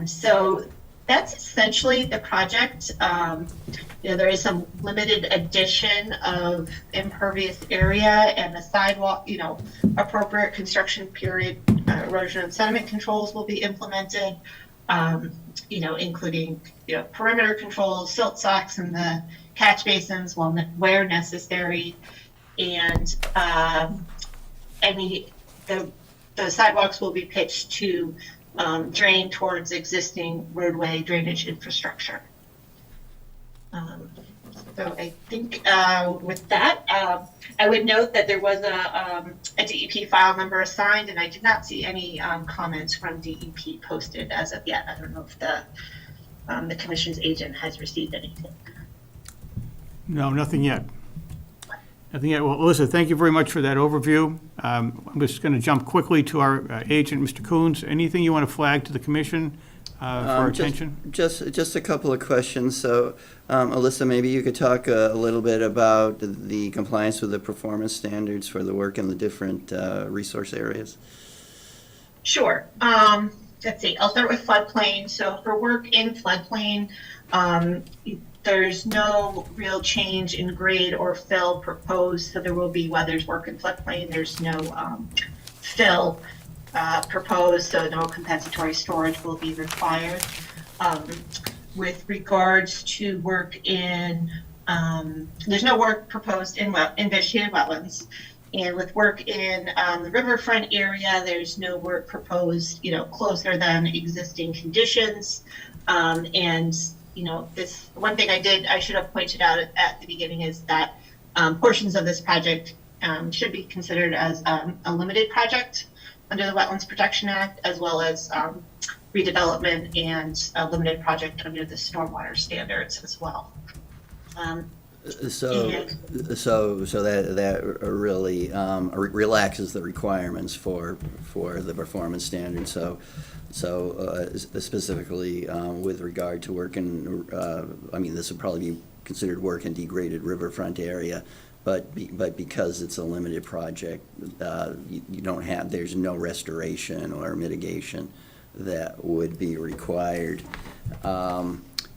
So that's essentially the project. There is some limited addition of impervious area and the sidewalk, appropriate construction period erosion and sediment controls will be implemented, including, perimeter controls, silt socks in the catch basins where necessary. And the sidewalks will be pitched to drain towards existing roadway drainage infrastructure. So I think with that, I would note that there was a DEP file number assigned, and I did not see any comments from DEP posted as of yet. I don't know if the commission's agent has received anything. No, nothing yet. Nothing yet. Well, Alyssa, thank you very much for that overview. I'm just going to jump quickly to our agent, Mr. Coons. Anything you want to flag to the commission for our attention? Just a couple of questions. So, Alyssa, maybe you could talk a little bit about the compliance with the performance standards for the work in the different resource areas. Sure. Let's see. I'll start with floodplain. So for work in floodplain, there's no real change in grade or fill proposed. So there will be, where there's work in floodplain, there's no still proposed, so no compensatory storage will be required. With regards to work in, there's no work proposed in vegetated wetlands. And with work in the riverfront area, there's no work proposed, closer than existing conditions. And, this one thing I should have pointed out at the beginning is that portions of this project should be considered as a limited project under the Wetlands Protection Act, as well as redevelopment and a limited project under the stormwater standards as well. So that really relaxes the requirements for the performance standard. So specifically with regard to work in, this would probably be considered work in degraded riverfront area, but because it's a limited project, you don't have, there's no restoration or mitigation that would be required.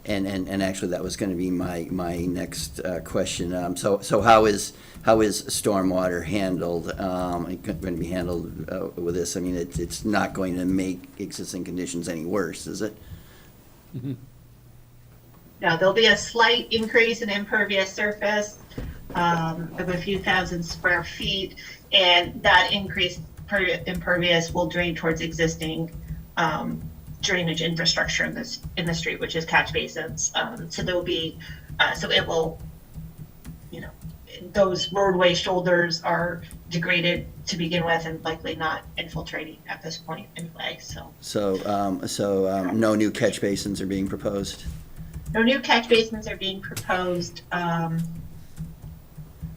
And actually, that was going to be my next question. So how is stormwater handled? Going to be handled with this? I mean, it's not going to make existing conditions any worse, is it? Mm-hmm. No, there'll be a slight increase in impervious surface of a few thousand square feet, and that increased impervious will drain towards existing drainage infrastructure in the street, which is catch basins. So there will be, so it will, those roadway shoulders are degraded to begin with and likely not infiltrating at this point anyway. So No new catch basins are being proposed? No new catch basins are being proposed.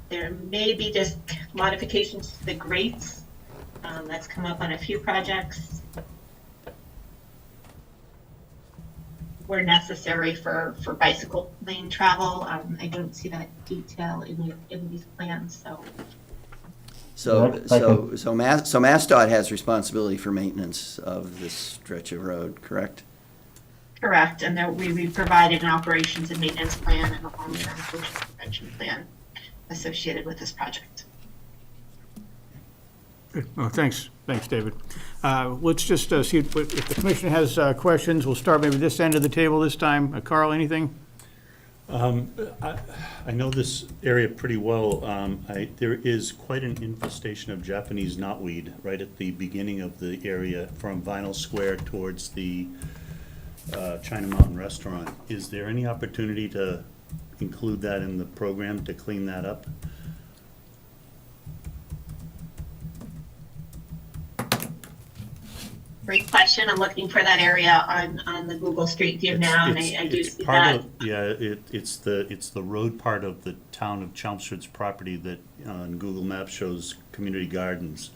There may be just modifications to the grates. That's come up on a few projects where necessary for bicycle lane travel. I don't see that detail in these plans, So MassDOT has responsibility for maintenance of this stretch of road, correct? Correct, and there, we provided an operations and maintenance plan and a long-term pollution prevention plan associated with this project. Good. Well, thanks, David. Let's just see if the commission has questions. We'll start maybe this end of the table this time. Carl, anything? I know this area pretty well. There is quite an infestation of Japanese knotweed right at the beginning of the area from Vinyl Square towards the China Mountain Restaurant. Is there any opportunity to include that in the program to clean that up? Great question. I'm looking for that area on the Google Street View now, and I do see that. It's the road part of the town of Chelmsford's property that on Google Maps shows community gardens,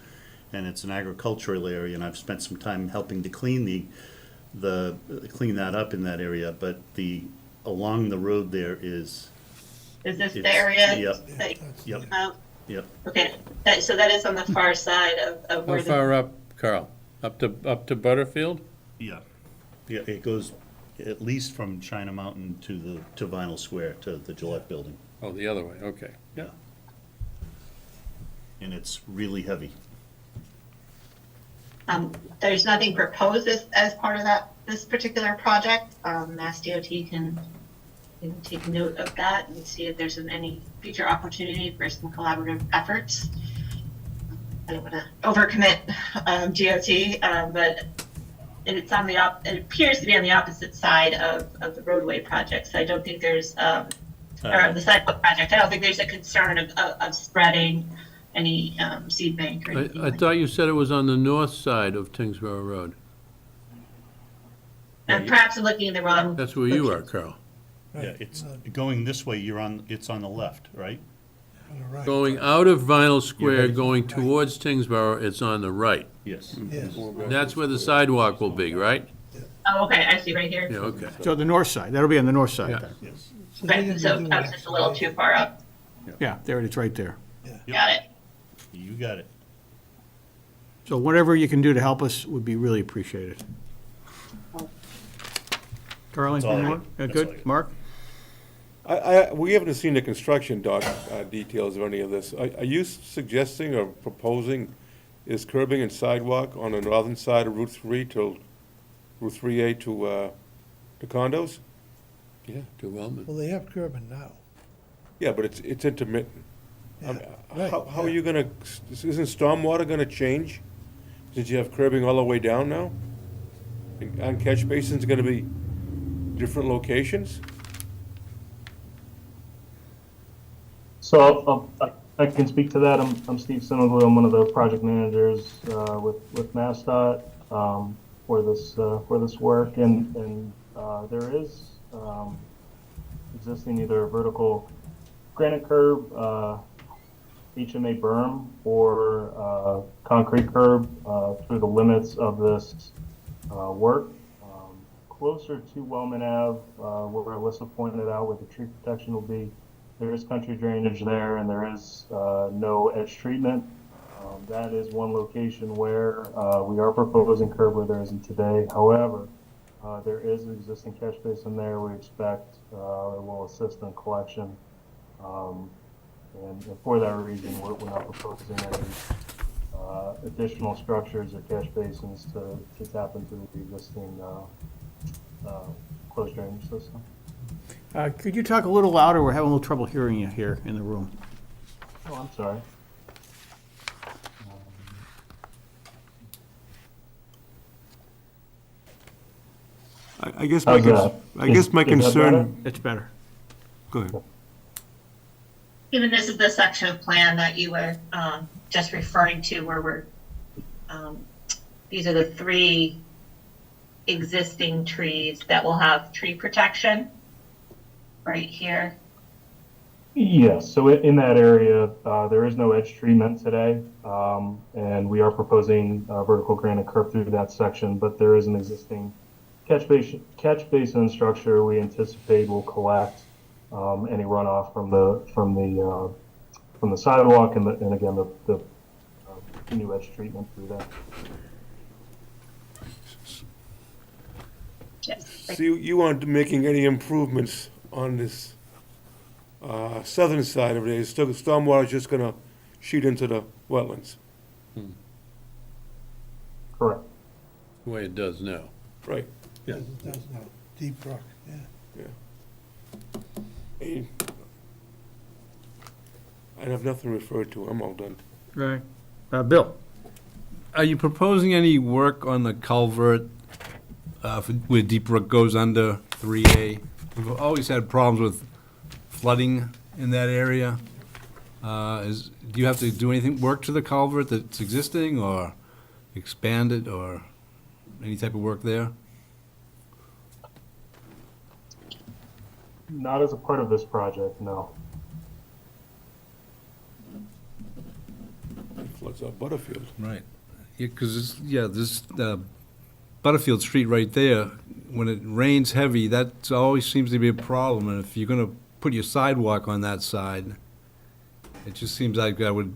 and it's an agricultural area, and I've spent some time helping to clean clean that up in that area. But along the road there is. Is this the area? Yep. Yep. Okay, so that is on the far side of where How far up, Carl? Up to Butterfield? Yeah, it goes at least from China Mountain to Vinyl Square, to the Gillette building. Oh, the other way, okay. Yeah. And it's really heavy. There's nothing proposed as part of this particular project. Mass DOT can take note of that and see if there's any future opportunity for some collaborative efforts. I don't want to overcommit DOT, but it's on it appears to be on the opposite side of the roadway project. So I don't think there's, or the sidewalk project. I don't think there's a concern of spreading any seed bank or anything. I thought you said it was on the north side of Tingsboro Road. And perhaps I'm looking in the wrong. That's where you are, Carl. Yeah, it's going this way. It's on the left, right? Going out of Vinyl Square, going towards Tingsboro, it's on the right. Yes. Yes. That's where the sidewalk will be, right? Oh, okay, I see right here. Yeah, okay. So the north side, that'll be on the north side Yeah. then. Yes. Okay, so I was just a little too far up. Yeah, there it is, right there. Got it. You got it. So whatever you can do to help us would be really appreciated. Carl, That's all anything I more? got. That's all I Good, got. Mark? We haven't seen the construction details of any of this. Are you suggesting or proposing is curbing and sidewalk on the northern side of Route 3 to Route 3A to the condos? Yeah, to Wellman. Well, they have curbing now. Yeah, but it's intermittent. Yeah, right, How are yeah. you gonna, isn't stormwater gonna change? Since you have curbing all the way down now? And catch basins gonna be different locations? So I can speak to that. I'm Steve Sinoglu. I'm one of the project managers with MassDOT for this work, and there is existing either vertical granite curb, HMA berm, or concrete curb through the limits of this work. Closer to Wellman Ave, where Alyssa pointed out where the tree protection will be, there is country drainage there, and there is no edge treatment. That is one location where we are proposing curb where there isn't today. However, there is an existing catch basin there. We expect it will assist in collection. And for that reason, we're not proposing any additional structures or catch basins to tap into the existing closed drainage system. Could you talk a little louder? We're having a little trouble hearing you here in the room. Oh, I'm sorry. I guess How's that? I guess my Is that concern. better? It's better. Go ahead. Even this is the section of plan that you were just referring to where these are the 3 existing trees that will have tree protection right here. Yes, so in that area, there is no edge treatment today, and we are proposing vertical granite curb through that section, but there is an existing catch basin structure we anticipate will collect any runoff from the sidewalk and again the new edge treatment through there. So you aren't making any improvements on this southern side of it? Stormwater is just gonna sheet into the wetlands? Correct. The way it does now. Right. Yeah. It does now. Deep Brook, yeah. Hey, I have nothing to refer to. I'm all done. Right. Bill? Are you proposing any work on the culvert where Deep Brook goes under 3A? We've always had problems with flooding in that area. Do you have to do anything, work to the culvert that's existing, or expand it, or any type of work there? Not as a part of this project, no. It floods out Butterfield. Right. Yeah, because this Butterfield Street right there, when it rains heavy, that always seems to be a problem. And if you're going to put your sidewalk on that side, it just seems like you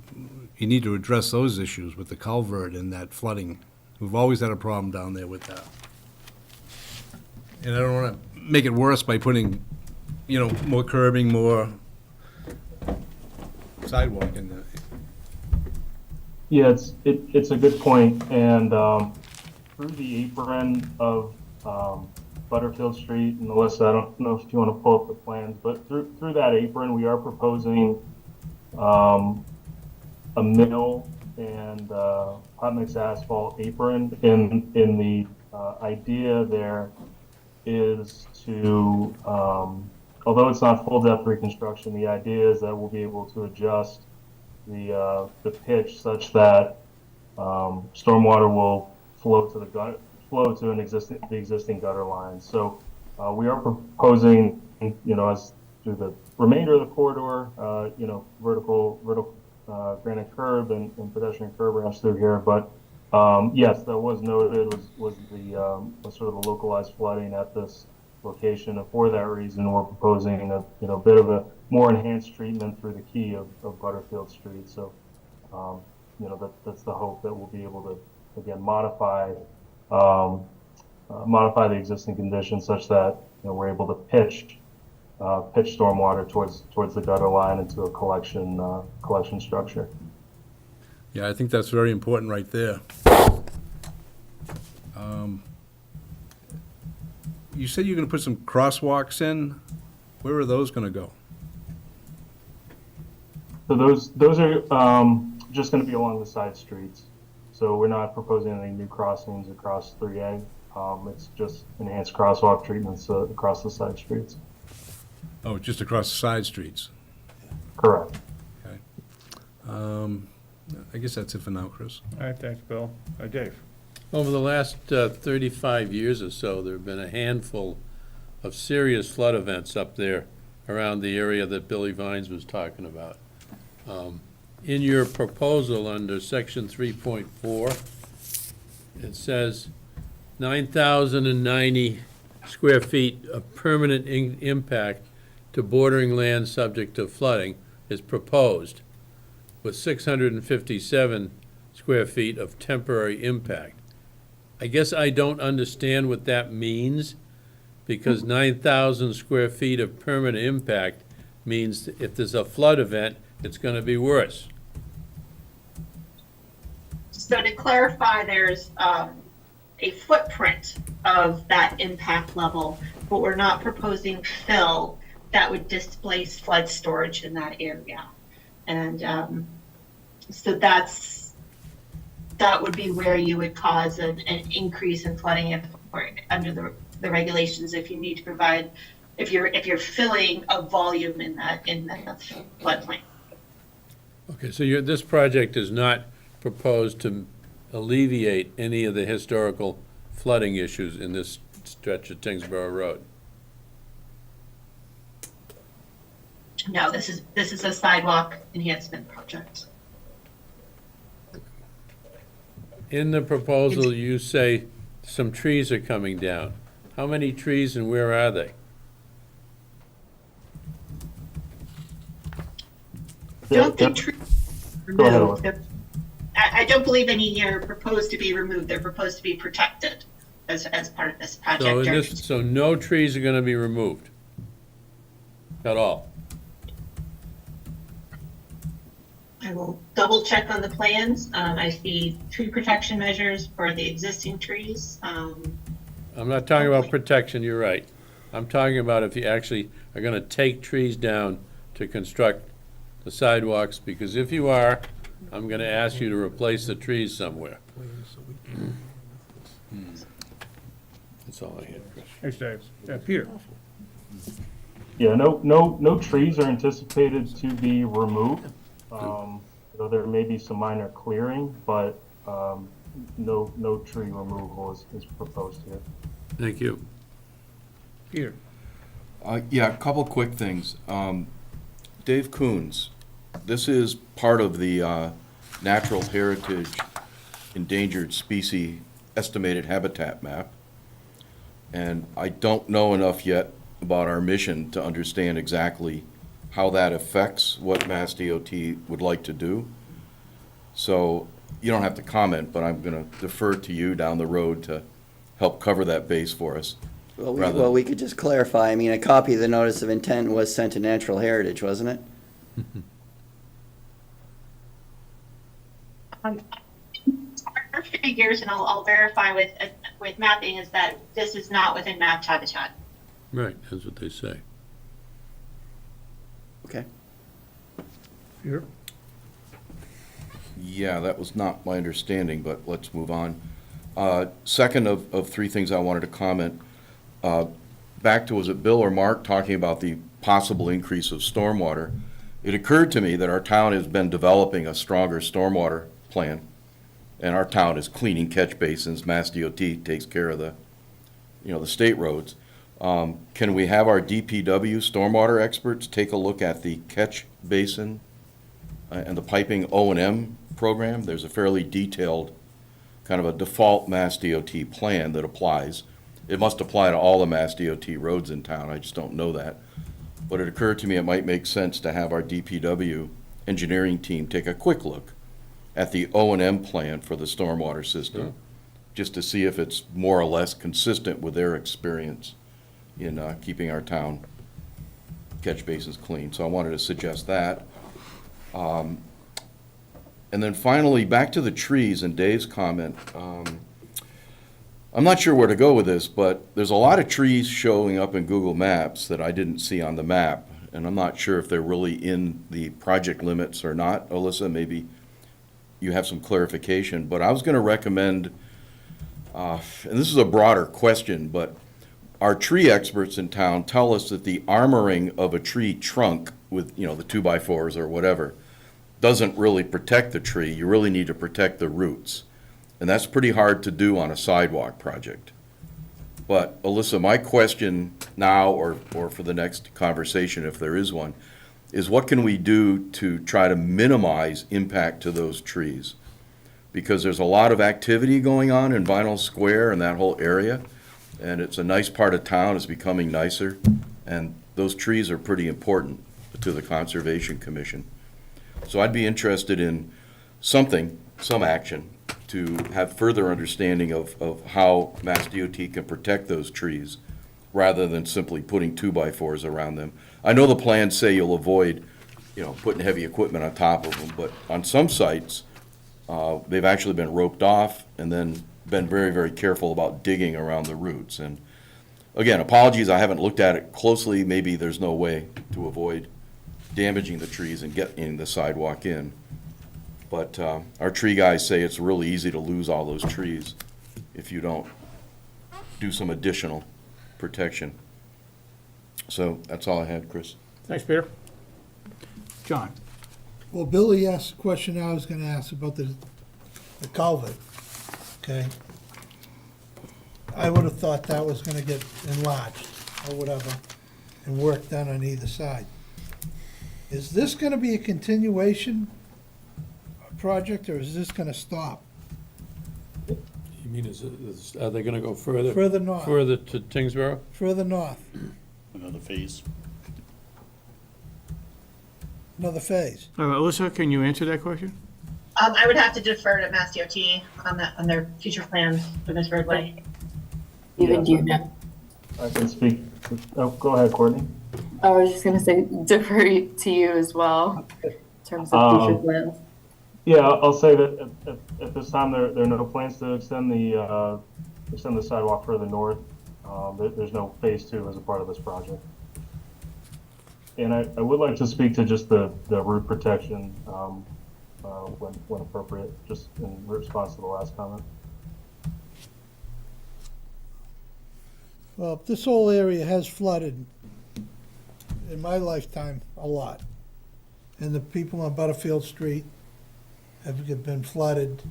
need to address those issues with the culvert and that flooding. We've always had a problem down there with that. And I don't want to make it worse by putting, more curbing, more sidewalk in there. Yeah, it's a good point, and through the apron of Butterfield Street, and Alyssa, I don't know if you want to pull up the plans, but through that apron, we are proposing a mill and hot mix asphalt apron. In the idea there is to, although it's not full depth reconstruction, the idea is that we'll be able to adjust the pitch such that stormwater will flow to the existing gutter line. So we are proposing, as through the remainder of the corridor, vertical granite curb and pedestrian curb ramps through here. But yes, that was noted was sort of the localized flooding at this location, and for that reason, we're proposing a bit of a more enhanced treatment through the key of Butterfield Street. So, that's the hope that we'll be able to again modify the existing conditions such that we're able to pitch stormwater towards the gutter line into a collection structure. Yeah, I think that's very important right there. You said you're gonna put some crosswalks in. Where are those gonna go? So those are just going to be along the side streets. So we're not proposing any new crossings across 3A. It's just enhanced crosswalk treatments across the side streets. Oh, just across the side streets? Correct. Okay. I guess that's it for now, Chris. All right, thanks, Bill. Dave? Over the last 35 years or so, there have been a handful of serious flood events up there around the area that Billy Vines was talking about. In your proposal under section 3.4, it says 9,090 square feet of permanent impact to bordering land subject to flooding is proposed, with 657 square feet of temporary impact. I guess I don't understand what that means, because 9,000 square feet of permanent impact means if there's a flood event, it's going to be worse. So to clarify, there's a footprint of that impact level, but we're not proposing fill that would displace flood storage in that area. And so that would be where you would cause an increase in flooding if, or under the regulations, if you need to provide, if you're filling a volume in that floodplain. Okay, so this project is not proposed to alleviate any of the historical flooding issues in this stretch of Tingsboro Road? No, this is a sidewalk enhancement project. In the proposal, you say some trees are coming down. How many trees and where are they? Don't think trees Go ahead, removed. I don't believe any are proposed to be removed. They're proposed to be protected as part of this project. So no trees are gonna be removed? At all? I will double check on the plans. I see tree protection measures for the existing trees. I'm not talking about protection, you're right. I'm talking about if you actually are gonna take trees down to construct the sidewalks, because if you are, I'm gonna ask you to replace the trees somewhere. That's all I had, Chris. Thanks, Dave. Peter? Yeah, no trees are anticipated to be removed. Though there may be some minor clearing, but no tree removal is proposed here. Thank you. Peter? Yeah, a couple quick things. Dave Coons, this is part of the Natural Heritage Endangered Species Estimated Habitat Map. And I don't know enough yet about our mission to understand exactly how that affects what Mass DOT would like to do. So you don't have to comment, but I'm going to defer to you down the road to help cover that base for us. Well, we could just clarify. I mean, a copy of the notice of intent was sent to Natural Heritage, wasn't it? Our figures, and I'll verify with mapping, is that this is not within mapped habitat. Right, that's what they say. Okay. Peter? Yeah, that was not my understanding, but let's move on. Second of three things I wanted to comment. Back to, was it Bill or Mark talking about the possible increase of stormwater? It occurred to me that our town has been developing a stronger stormwater plan, and our town is cleaning catch basins. Mass DOT takes care of the state roads. Can we have our DPW stormwater experts take a look at the catch basin and the piping O&M program? There's a fairly detailed kind of a default Mass DOT plan that applies. It must apply to all the Mass DOT roads in town. I just don't know that. But it occurred to me it might make sense to have our DPW engineering team take a quick look at the O&M plan for the stormwater system, just to see if it's more or less consistent with their experience in keeping our town catch basins clean. So I wanted to suggest that. And And then finally, back to the trees and Dave's comment. I'm not sure where to go with this, but there's a lot of trees showing up in Google Maps that I didn't see on the map, and I'm not sure if they're really in the project limits or not. Alyssa, maybe you have some clarification, but I was going to recommend, and this is a broader question, but our tree experts in town tell us that the armoring of a tree trunk with, the 2x4s or whatever, doesn't really protect the tree. You really need to protect the roots. And that's pretty hard to do on a sidewalk project. But Alyssa, my question now, or for the next conversation, if there is one, is what can we do to try to minimize impact to those trees? Because there's a lot of activity going on in Vinyl Square and that whole area, and it's a nice part of town, it's becoming nicer, and those trees are pretty important to the Conservation Commission. So I'd be interested in some action to have further understanding of how Mass DOT can protect those trees rather than simply putting 2x4s around them. I know the plans say you'll avoid, putting heavy equipment on top of them, but on some sites, they've actually been roped off and then been very, very careful about digging around the roots. And again, apologies, I haven't looked at it closely. Maybe there's no way to avoid damaging the trees and getting the sidewalk in. But our tree guys say it's really easy to lose all those trees if you don't do some additional protection. So that's all I had, Chris. Thanks, Peter. John? Well, Billy asked a question I was gonna ask about the culvert, okay? I would have thought that was gonna get enlarged or whatever and work done on either side. Is this gonna be a continuation project, or is this gonna stop? You mean, are they gonna go further? Further north. Further to Tingsboro? Further north, Another phase. another phase. Alyssa, can you answer that question? I would have to defer to Mass DOT on their future plans for this roadway. Even do you know? I can speak. Oh, go ahead, Courtney. I was just going to say, defer to you as well, in terms of future plans. Yeah, I'll say that at this time, there are no plans to extend the sidewalk further north. There's no phase 2 as a part of this project. And I would like to speak to just the root protection when appropriate, just in response to the last comment. Well, this whole area has flooded in my lifetime a lot. And the people on Butterfield Street have been flooded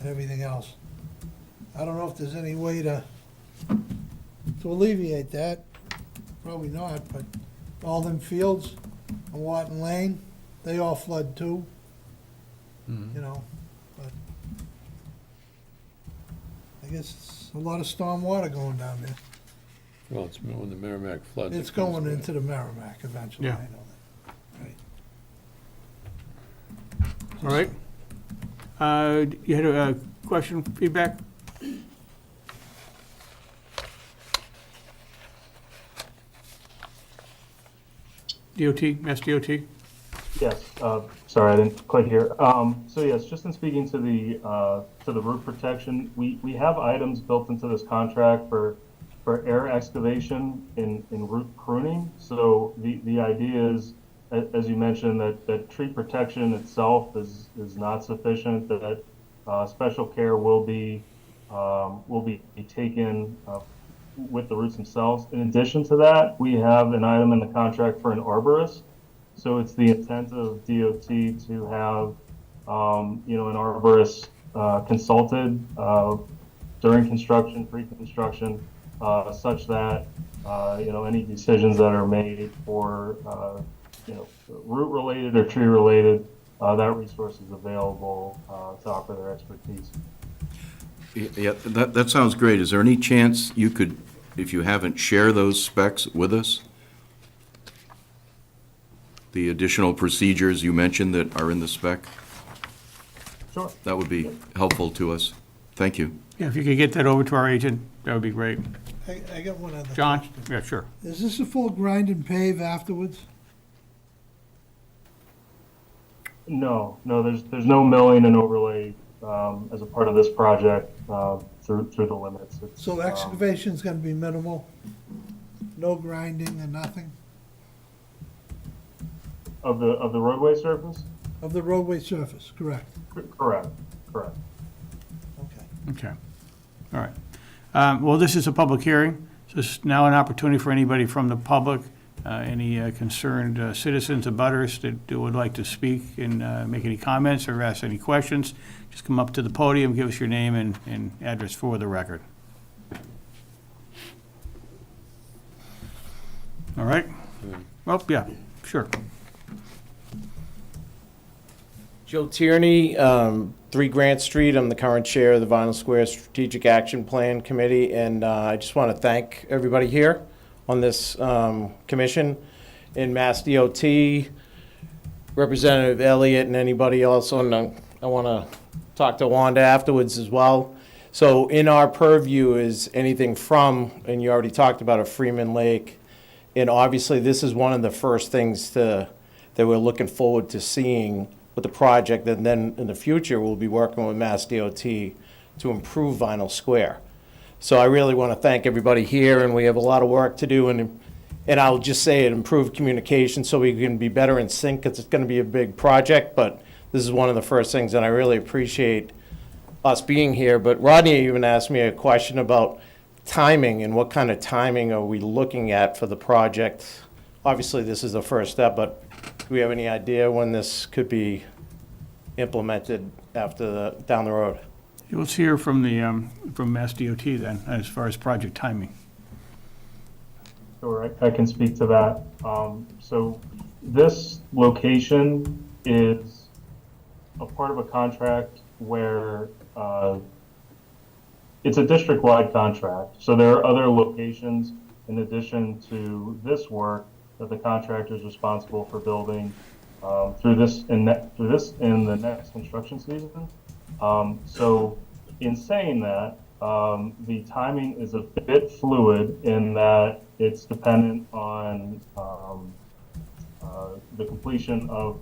and everything else. I don't know if there's any way to alleviate that. Probably not, but all them fields on Watton Lane, they all flood too. But I guess it's a lot of storm water going down there. Well, it's when the Merrimack floods. It's going into the Merrimack eventually, I Yeah. know that. Right. All right. You had a question, feedback? DOT, Mass DOT? Yes, sorry, I didn't quite hear. So yes, just in speaking to the root protection, we have items built into this contract for air excavation in root pruning. So the idea is, as you mentioned, that tree protection itself is not sufficient, that special care will be taken with the roots themselves. In addition to that, we have an item in the contract for an arborist. So it's the intent of DOT to have, an arborist consulted during construction, pre-construction, such that, any decisions that are made for, root-related or tree-related, that resource is available to offer their expertise. Yeah, that sounds great. Is there any chance you could, if you haven't, share those specs with us? The additional procedures you mentioned that are in the spec? Sure. That would be helpful to us. Thank you. Yeah, if you could get that over to our agent, that would be great. I got one other. John? Yeah, sure. Is this a full grind and pave afterwards? No, there's no milling and overlay, as a part of this project, through the limits. It's, So excavation's gonna be minimal? No grinding and nothing? Of the roadway surface? Of the roadway surface, correct? Correct. Okay. Okay, all right. Well, this is a public hearing, so this is now an opportunity for anybody from the public, any concerned citizens, abutters that would like to speak and make any comments or ask any questions. Just come up to the podium, give us your name and address for the record. All right? Well, yeah, sure. Joe Tierney, 3 Grant Street. I'm the current chair of the Vinyl Square Strategic Action Plan Committee, and I just want to thank everybody here on this commission, in Mass DOT, Representative Elliott, and anybody else on the, I want to talk to Wanda afterwards as well. So in our purview is anything from, and you already talked about a Freeman Lake, and obviously this is one of the first things that we're looking forward to seeing with the project, and then in the future, we'll be working with Mass DOT to improve Vinyl Square. So I really want to thank everybody here, and we have a lot of work to do, and I'll just say it, improve communication so we can be better in sync, because it's going to be a big project, but this is one of the first things, and I really appreciate us being here. But Rodney even asked me a question about timing, and what kind of timing are we looking at for the project? Obviously, this is the first step, but do we have any idea when this could be implemented down the road? Let's hear from from Mass DOT then, as far as project timing. Sure, I can speak to that. So this location is a part of a contract where it's a district-wide contract. So there are other locations in addition to this work that the contractor is responsible for building through this in the next construction season. So in saying that, the timing is a bit fluid in that it's dependent on the completion of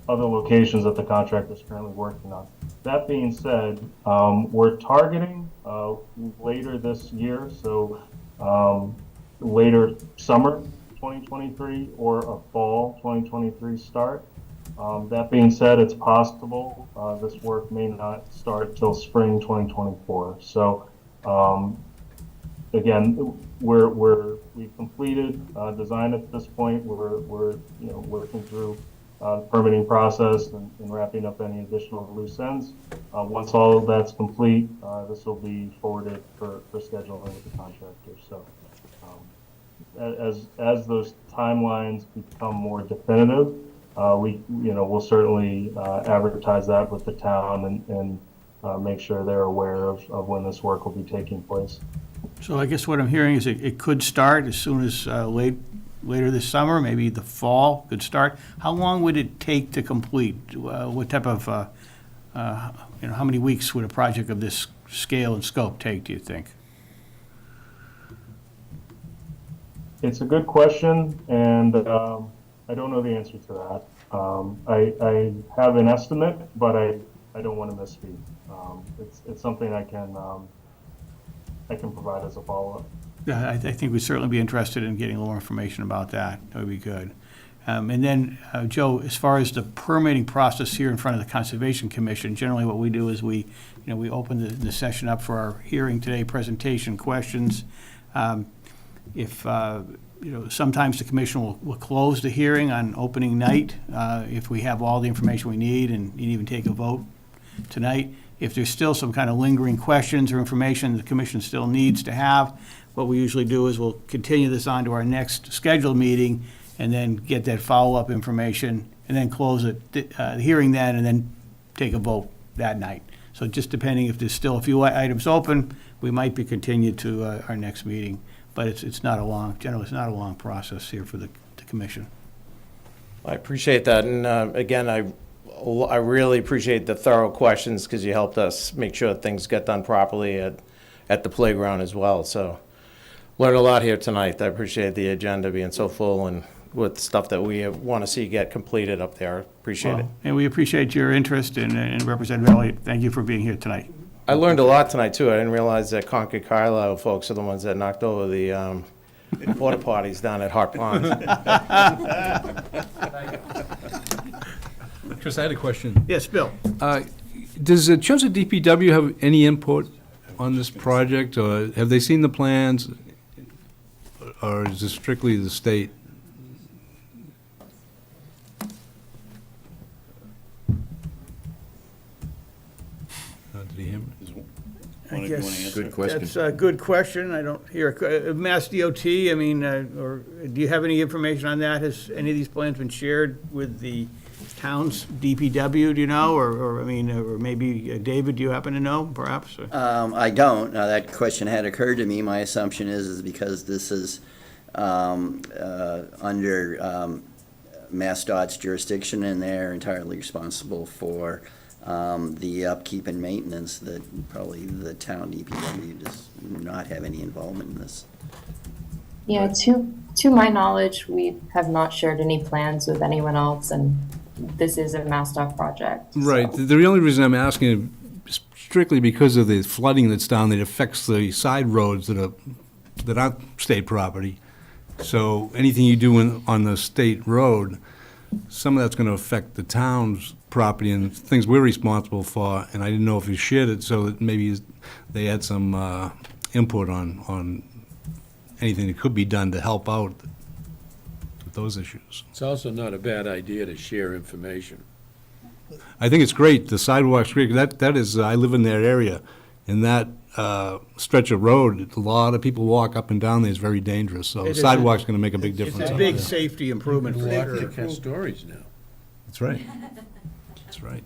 other locations that the contractor is currently working on. That being said, we're targeting later this year, so later summer 2023 or a fall 2023 start. That being said, it's possible this work may not start till spring 2024. So again, we've completed design at this point. We're working through the permitting process and wrapping up any additional loose ends. Once all of that's complete, this will be forwarded for scheduling with the contractor. So as those timelines become more definitive, we'll certainly advertise that with the town and make sure they're aware of when this work will be taking place. So I guess what I'm hearing is it could start as soon as later this summer, maybe the fall could start. How long would it take to complete? What type of, how many weeks would a project of this scale and scope take, do you think? It's a good question, and I don't know the answer to that. I have an estimate, but I don't want to misspeak. It's something I can provide as a follow-up. Yeah, I think we'd certainly be interested in getting a little more information about that. That would be good. And then, Joe, as far as the permitting process here in front of the Conservation Commission, generally what we do is we open the session up for our hearing today, presentation, questions. Sometimes the commission will close the hearing on opening night if we have all the information we need and even take a vote tonight. If there's still some kind of lingering questions or information the commission still needs to have, what we usually do is we'll continue this on to our next scheduled meeting and then get that follow-up information and then close the hearing then and then take a vote that night. So just depending if there's still a few items open, we might be continued to our next meeting. But generally it's not a long process here for the commission. I appreciate that, and again, I really appreciate the thorough questions because you helped us make sure things get done properly at the playground as well. So learned a lot here tonight. I appreciate the agenda being so full and with stuff that we want to see get completed up there. Appreciate it. Well, and we appreciate your interest in Representative Elliott. Thank you for being here tonight. I learned a lot tonight, too. I didn't realize that Concord Carlisle folks are the ones that knocked over the porta potties down at Hart Pond. Chris, I had a question. Yes, Bill? Does Chelmsford DPW have any input on this project, or have they seen the plans, or is this strictly the state? Did he hear me? I guess Good question. that's a good question. I don't hear, Mass DOT, I mean, or do you have any information on that? Has any of these plans been shared with the town's DPW, do you know? Or I mean, or maybe, David, do you happen to know, perhaps? I don't. Now, that question had occurred to me. My assumption is because this is under MassDOT's jurisdiction, and they're entirely responsible for the upkeep and maintenance, that probably the town DPW does not have any involvement in this. Yeah, to my knowledge, we have not shared any plans with anyone else, and this is a MassDOT project. Right. so. The only reason I'm asking is strictly because of the flooding that's down there. It affects the side roads that aren't state property. So anything you do on the state road, some of that's going to affect the town's property and things we're responsible for. And I didn't know if you shared it, so that maybe they had some input on anything that could be done to help out with those issues. It's also not a bad idea to share information. I think it's great. The sidewalk's great. That is, I live in that area, and that stretch of road, a lot of people walk up and down there. It's very dangerous. So It is. sidewalk's going to make a big It's difference. a out big there. safety improvement for Water sure. can stories now. That's right. That's right.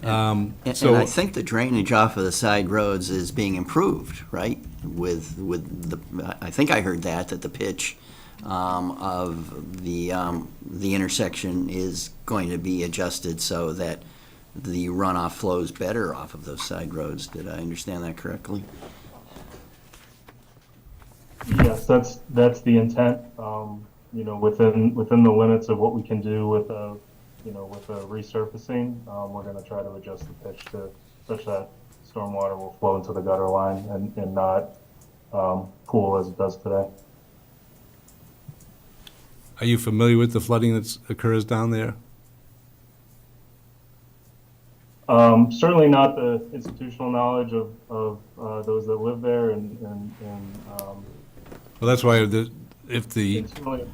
And So I think the drainage off of the side roads is being improved, right? With the, I think I heard that the pitch of the intersection is going to be adjusted so that the runoff flows better off of those side roads. Did I understand that correctly? Yes, that's the intent. Within the limits of what we can do with with a resurfacing, we're going to try to adjust the pitch to such that stormwater will flow into the gutter line and not pool as it does today. are you familiar with the flooding that occurs down there? Certainly not the institutional knowledge of those that live there, Well, that's why if the it's really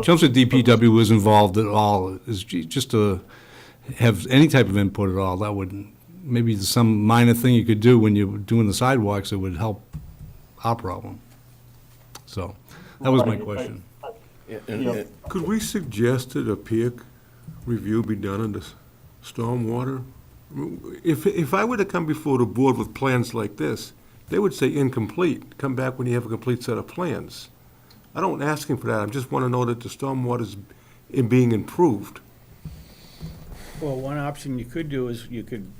Chelmsford DPW was involved at all, is just to have any type of input at all, that would, maybe some minor thing you could do when you're doing the sidewalks that would help our problem. So, that was my question. Could we suggest that a peer review be done on the stormwater? If I were to come before the board with plans like this, they would say incomplete. Come back when you have a complete set of plans. I don't ask him for that. I just want to know that the stormwater's being improved. Well, one option you could do is you could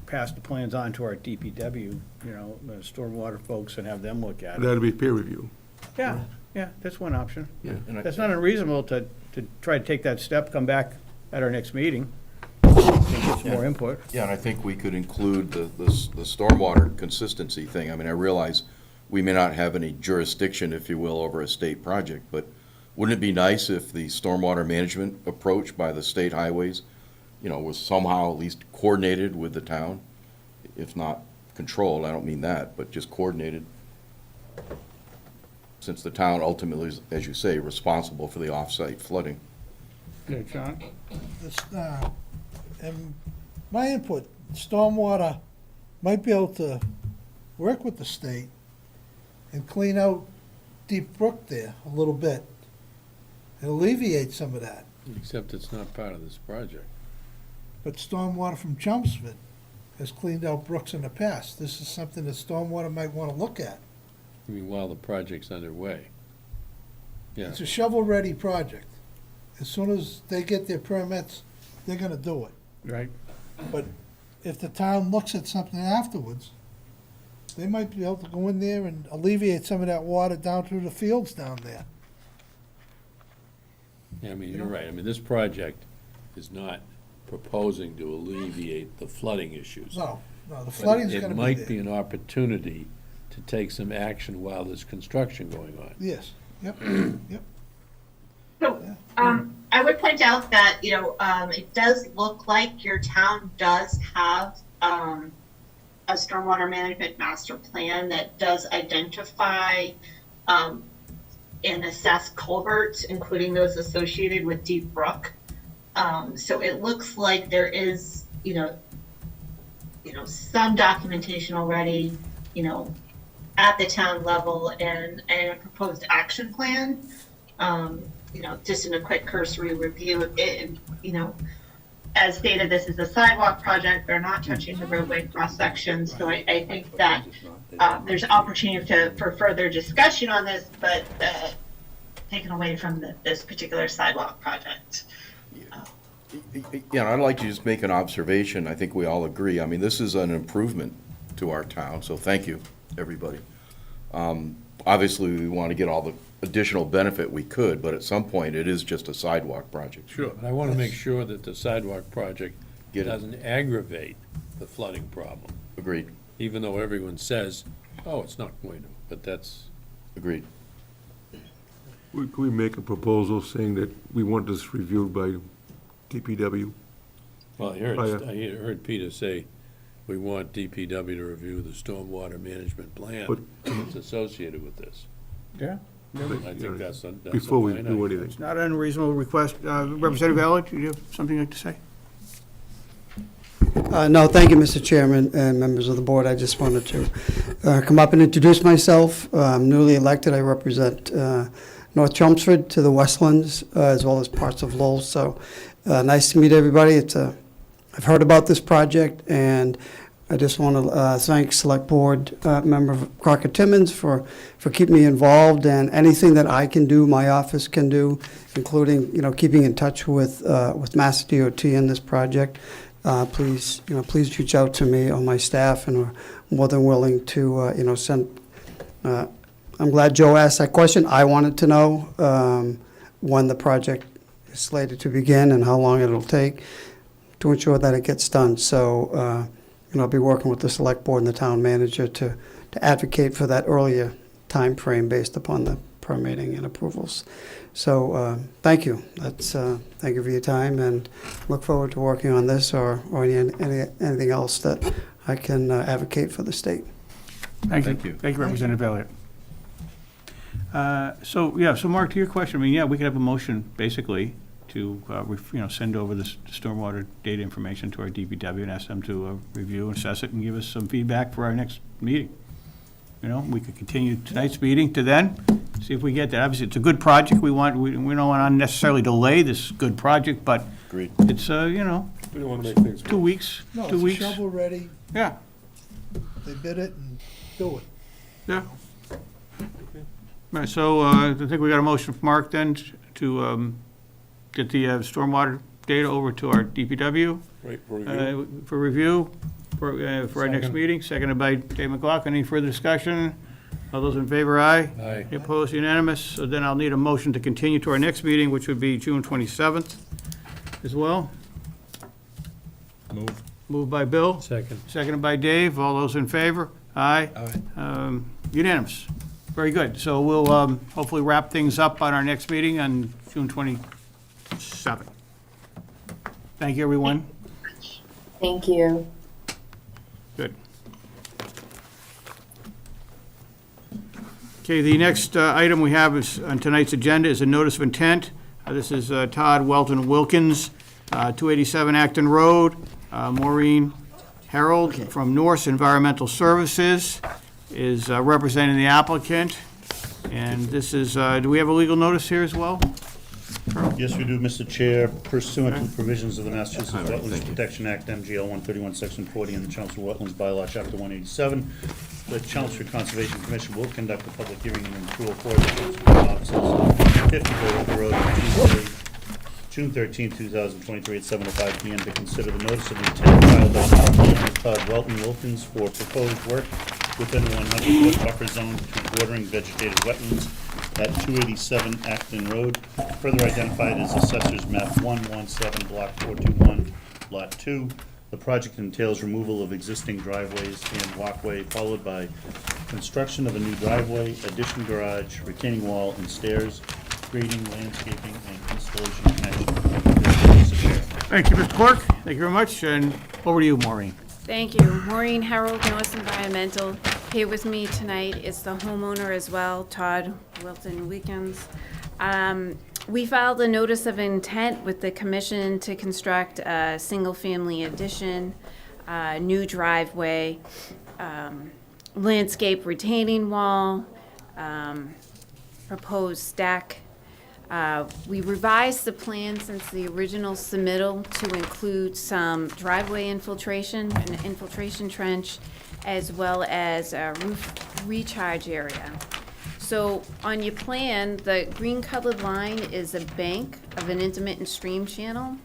pass the plans on to our DPW, the stormwater folks, and have them look at it. That'd be peer review. Yeah, that's one option. Yeah, and I- That's not unreasonable to try to take that step, come back at our next meeting, and get some more input. Yeah, and I think we could include the stormwater consistency thing. I mean, I realize we may not have any jurisdiction, if you will, over a state project, but wouldn't it be nice if the stormwater management approach by the state highways, was somehow at least coordinated with the town? If not controlled, I don't mean that, but just coordinated. Since the town ultimately is, as you say, responsible for the off-site flooding. Okay, John? And my input, stormwater might be able to work with the state and clean out Deep Brook there a little bit and alleviate some of that. Except it's not part of this project. But stormwater from Chelmsford has cleaned out brooks in the past. This is something that stormwater might want to look at. I mean, while the project's underway. Yeah, It's a shovel-ready project. As soon as they get their permits, they're gonna do it. Right. But if the town looks at something afterwards, they might be able to go in there and alleviate some of that water down through the fields down there. Yeah, I mean, you're right. I mean, this project is not proposing to alleviate the flooding issues. No, the But flooding's gonna It be might be there. an opportunity to take some action while there's construction going on. Yes, yep, yep. So, I would point out that, it does look like your town does have, a stormwater management master plan that does identify, and assess culverts, including those associated with Deep Brook. So it looks like there is, some documentation already, at the town level and a proposed action plan. Just in a quick cursory review, as stated, this is a sidewalk project. They're not touching the roadway cross sections. So I think that there's opportunity for further discussion on this, but taken away from this particular sidewalk project. Yeah, I'd like to just make an observation. I think we all agree. I mean, this is an improvement to our town, so thank you, everybody. Obviously, we want to get all the additional benefit we could, but at some point, it is just a sidewalk project. Sure, but I want to make sure that the sidewalk project Get it. doesn't aggravate the flooding problem, Agreed, even though everyone says, oh, it's not going to, but that's, agreed. Can we make a proposal saying that we want this reviewed by DPW? well, I heard Peter say, we want DPW to review the stormwater management plan But- that's associated with this. Yeah. I think that's a Before we fine do idea. anything. It's not an unreasonable request. Representative Elliott, do you have something like to say? No, thank you, Mr. Chairman and members of the board. I just wanted to come up and introduce myself. I'm newly elected. I represent North Chelmsford to the Westlands, as well as parts of Lowell. So nice to meet everybody. I've heard about this project, and I just want to thank Select Board Member Crockett Timmons for keeping me involved, and anything that I can do, my office can do, including, keeping in touch with Mass DOT in this project. Please reach out to me or my staff, and we're more than willing to, send. I'm glad Joe asked that question. I wanted to know when the project is slated to begin and how long it'll take to ensure that it gets done. So, I'll be working with the Select Board and the Town Manager to advocate for that earlier time frame based upon the permitting and approvals. So, thank you. Thank you for your time, and look forward to working on this or anything else that I can advocate for the state. Thank you. Thank you, Representative Elliott. So Mark, to your question, I mean, yeah, we could have a motion, basically, to, send over the stormwater data information to our DPW and ask them to review, assess it, and give us some feedback for our next meeting. We could continue tonight's meeting to then, see if we get that. Obviously, it's a good project. We don't want to unnecessarily delay this good project, but Agreed. it's, We don't want to make things. 2 weeks, No, 2 it's weeks. shovel ready. Yeah, They bid it and do it. yeah. All right, so I think we got a motion from Mark then to get the stormwater data over to our DPW Right, for review. for review for our next Second. meeting. Seconded by Dave McLaughlin. Any further discussion? All those in favor, aye? Aye. Any opposed, unanimous? So then I'll need a motion to continue to our next meeting, which would be June 27th as well. Move. Moved by Bill, Second. seconded by Dave. All those in favor? Aye. Aye. Unanimous. Very good. So we'll hopefully wrap things up on our next meeting on June 27th. Thank you, everyone. Thank you. Good. Okay, the next item we have is on tonight's agenda is a notice of intent. This is Todd Welton Wilkins, 287 Acton Road. Maureen Harold from Norse Environmental Services is representing the applicant. And this is, do we have a legal notice here as well? Yes, we do, Mr. Chair. Pursuant to the provisions of the Massachusetts Wetlands Protection Act, MGL 131, Section 40, and the Chelmsford Wetlands Bylaw, Chapter 187, the Chelmsford Conservation Commission will conduct a public hearing in 204 of the Chelmsford offices, 50 Oak Road, June 13, 2023, at 7:05 p.m. to consider the notice of intent filed by the applicant Todd Welton Wilkins for proposed work within the 100-foot buffer zone to bordering vegetated wetlands at 287 Acton Road, further identified as Assessor's Map 117, Block 421, Lot 2. The project entails removal of existing driveways and walkway, followed by construction of a new driveway, addition garage, retaining wall, and stairs, grading, landscaping, and installation connection. Thank you, Mr. Clerk. Thank you very much, and over to you, Maureen. Thank you. Maureen Harold, Norris Environmental. Here with me tonight is the homeowner as well, Todd Wilton Weekends. We filed a notice of intent with the commission to construct a single-family addition, new driveway, landscape retaining wall, proposed deck. We revised the plan since the original submittal to include some driveway infiltration, an infiltration trench, as well as a roof recharge area. So on your plan, the green colored line is a bank of an intermittent stream channel.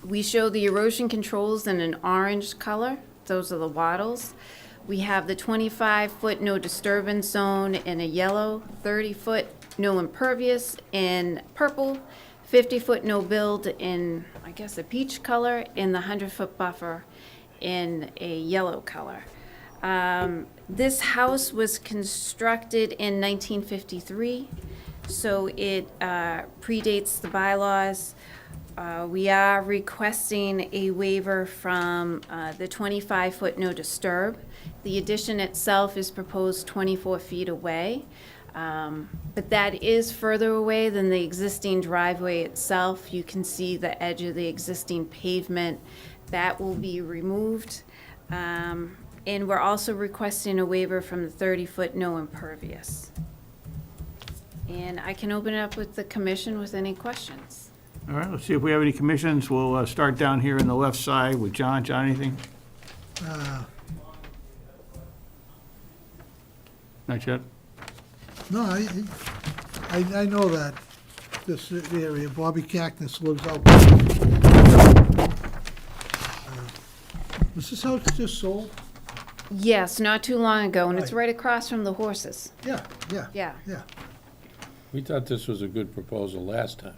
We show the erosion controls in an orange color. Those are the wattles. We have the 25-foot no disturbance zone in a yellow, 30-foot no impervious in purple, 50-foot no build in, I guess, a peach color, and the 100-foot buffer in a yellow color. This house was constructed in 1953, so it predates the bylaws. We are requesting a waiver from the 25-foot no disturb. The addition itself is proposed 24 feet away, but that is further away than the existing driveway itself. You can see the edge of the existing pavement. That will be removed. And we're also requesting a waiver from the 30-foot no impervious. And I can open it up with the commission with any questions. All right, let's see if we have any commissions. We'll start down here on the left side with John. John, anything? Not yet? No, I know that this area, Bobby Cactus lives out there. Was this house just sold? Yes, not too long ago, and it's right across from the horses. Yeah. Yeah. We thought this was a good proposal last time.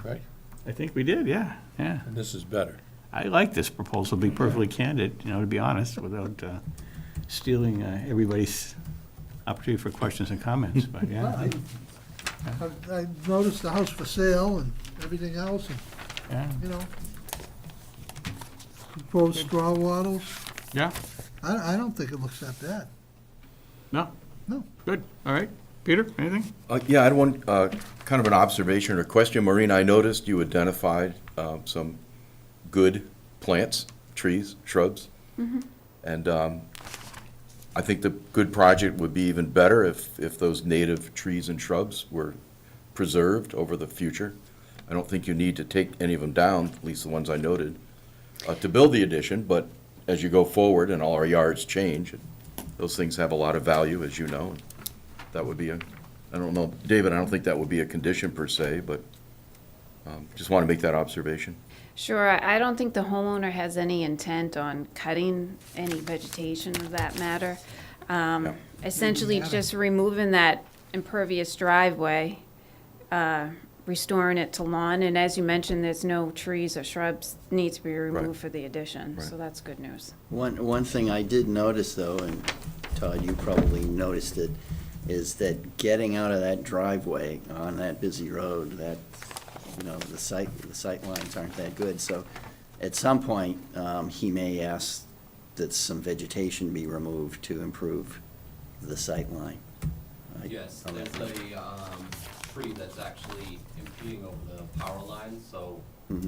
Right? I think we did, yeah. And this is better. I like this proposal, to be perfectly candid, to be honest, without stealing everybody's opportunity for questions and comments, but yeah. I noticed the house for sale and everything else, Yeah. and, proposed straw wattles. Yeah? I don't think it looks that bad. No? No. Good, all right. Peter, anything? Yeah, I had one kind of an observation or question. Maureen, I noticed you identified some good plants, trees, shrubs. Mm-hmm. And I think the good project would be even better if those native trees and shrubs were preserved over the future. I don't think you need to take any of them down, at least the ones I noted, to build the addition, but as you go forward and all our yards change, those things have a lot of value, as you know. That would be I don't know, David, I don't think that would be a condition per se, but just want to make that observation. Sure, I don't think the homeowner has any intent on cutting any vegetation of that matter. Essentially, just removing that impervious driveway, restoring it to lawn, and as you mentioned, there's no trees or shrubs need to be removed for the addition, so that's good news. One thing I did notice, though, and Todd, you probably noticed it, is that getting out of that driveway on that busy road, that, the sight lines aren't that good. So at some point, he may ask that some vegetation be removed to improve the sight line. Yes, there's a tree that's actually impeding over the power line, so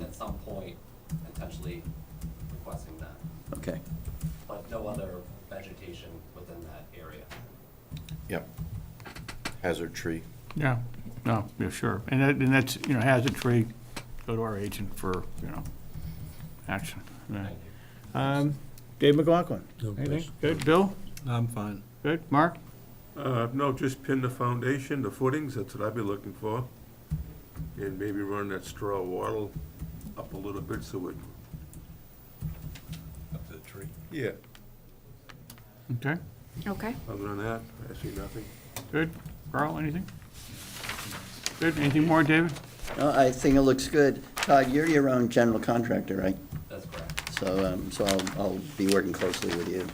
at some point, potentially requesting that. Okay. But no other vegetation within that area. Yep. Hazard tree. Yeah, sure. And that's, hazard tree, go to our agent for, action. Right. Dave McLaughlin, No anything? question. Good. Bill? I'm fine. Good. Mark? No, just pin the foundation, the footings, that's what I'd be looking for. And maybe run that straw wattle up a little bit so it, Up to the tree. yeah. Okay. Okay. Other than that, I see nothing. Good. Carl, anything? Good. Anything more, David? No, I think it looks good. Todd, you're your own general contractor, right? That's correct. So I'll be working closely with you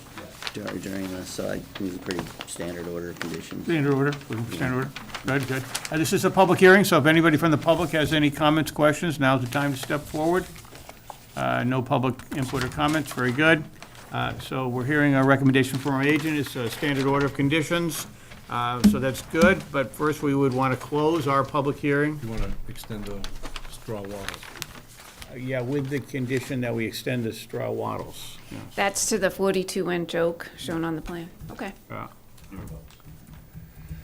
during this, so I think it's a pretty standard order of conditions. Standard order, standard order. Good, good. This is a public hearing, so if anybody from the public has any comments, questions, now's the time to step forward. No public input or comments, very good. So we're hearing a recommendation from our agent, it's a standard order of conditions, so that's good. But first, we would want to close our public hearing. You want to extend the straw wattles? Yeah, with the condition that we extend the straw wattles. Yeah. That's to the 42-inch oak shown on the plan. Okay. Yeah.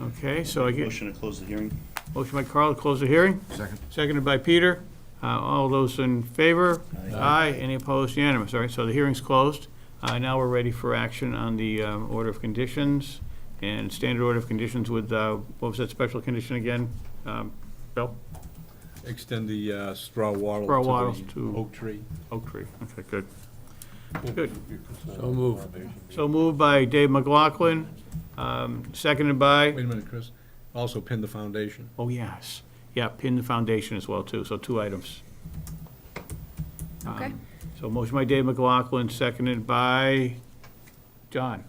Okay, so I get. Motion to close the hearing. Motion by Carl to close the hearing. Second. Seconded by Peter. All those in favor? Aye. Any opposed? Unanimous. All right, so the hearing's closed. Now we're ready for action on the order of conditions and standard order of conditions with, what was that special condition again? Bill? Extend the straw wattle Straw wattles to to- the oak tree. Oak tree. Okay, good. Good. So moved. So moved by Dave McLaughlin, seconded by, Wait a minute, Chris. Also pin the foundation. oh, yes. Yeah, pin the foundation as well, too. So 2 items. Okay. So motion by Dave McLaughlin, seconded by John.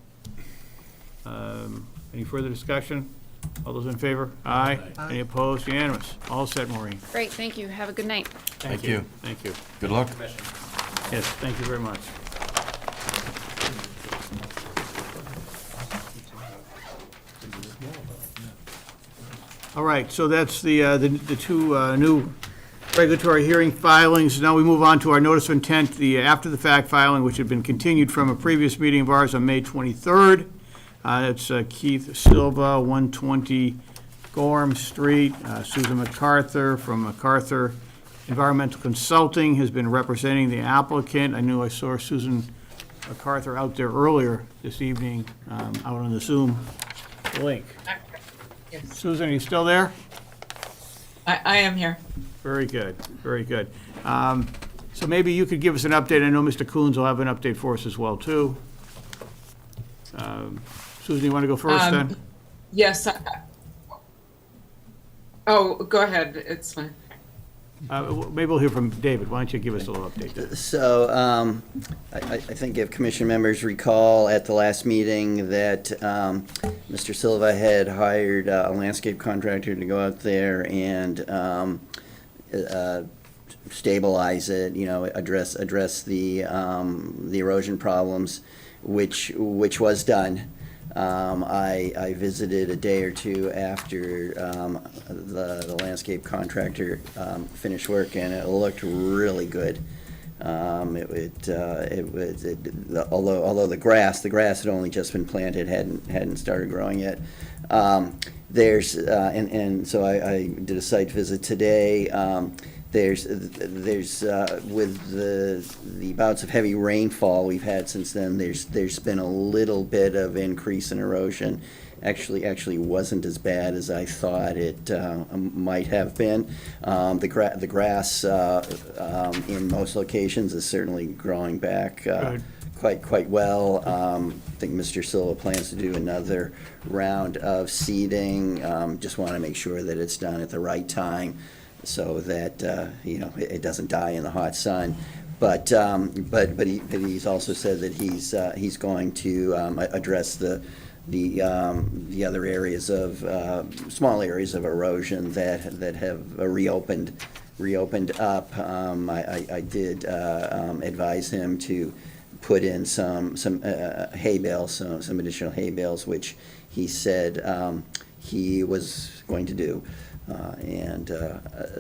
Any further discussion? All those in favor? Aye. Any opposed? Unanimous. All set, Maureen. Great, thank you. Have a good night. Thank you. Thank you. Good luck. Yes, thank you very much. All right, so that's the two new regulatory hearing filings. Now we move on to our notice of intent, the after-the-fact filing, which had been continued from a previous meeting of ours on May 23rd. That's Keith Silva, 120 Gorham Street. Susan MacArthur from MacArthur Environmental Consulting has been representing the applicant. I knew I saw Susan MacArthur out there earlier this evening, out on the Zoom link. Yes, Susan, are you still there? I am here. Very good, very good. So maybe you could give us an update. I know Mr. Coons will have an update for us as well, too. Susan, you want to go first, then? Yes. Oh, go ahead. It's fine. Maybe we'll hear from David. Why don't you give us a little update? So, I think if commission members recall at the last meeting that Mr. Silva had hired a landscape contractor to go out there and stabilize it, address the erosion problems, which was done. I visited a day or two after the landscape contractor finished work, and it looked really good. Although the grass had only just been planted, hadn't started growing yet. There's and so I did a site visit today. There's with the bouts of heavy rainfall we've had since then, there's been a little bit of increase in erosion. Actually wasn't as bad as I thought it might have been. The grass in most locations is certainly growing back quite well. I think Mr. Silva plans to do another round of seeding. Just want to make sure that it's done at the right time, so that it doesn't die in the hot sun. But he's also said that he's going to address the other areas of small areas of erosion that have reopened up. I did advise him to put in some hay bales, some additional hay bales, which he said he was going to do.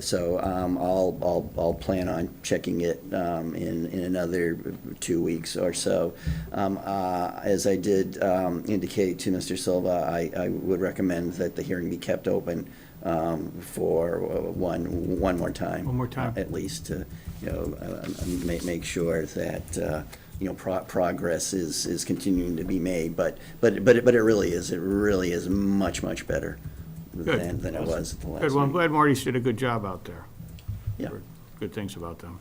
So I'll plan on checking it in another 2 weeks or so. As I did indicate to Mr. Silva, I would recommend that the hearing be kept open for one more time. One more time. At least to make sure that progress is continuing to be made. But it really is much better than it was at the last. Good. Well, I'm glad Marty's did a good job out there. Yeah. Heard good things about them.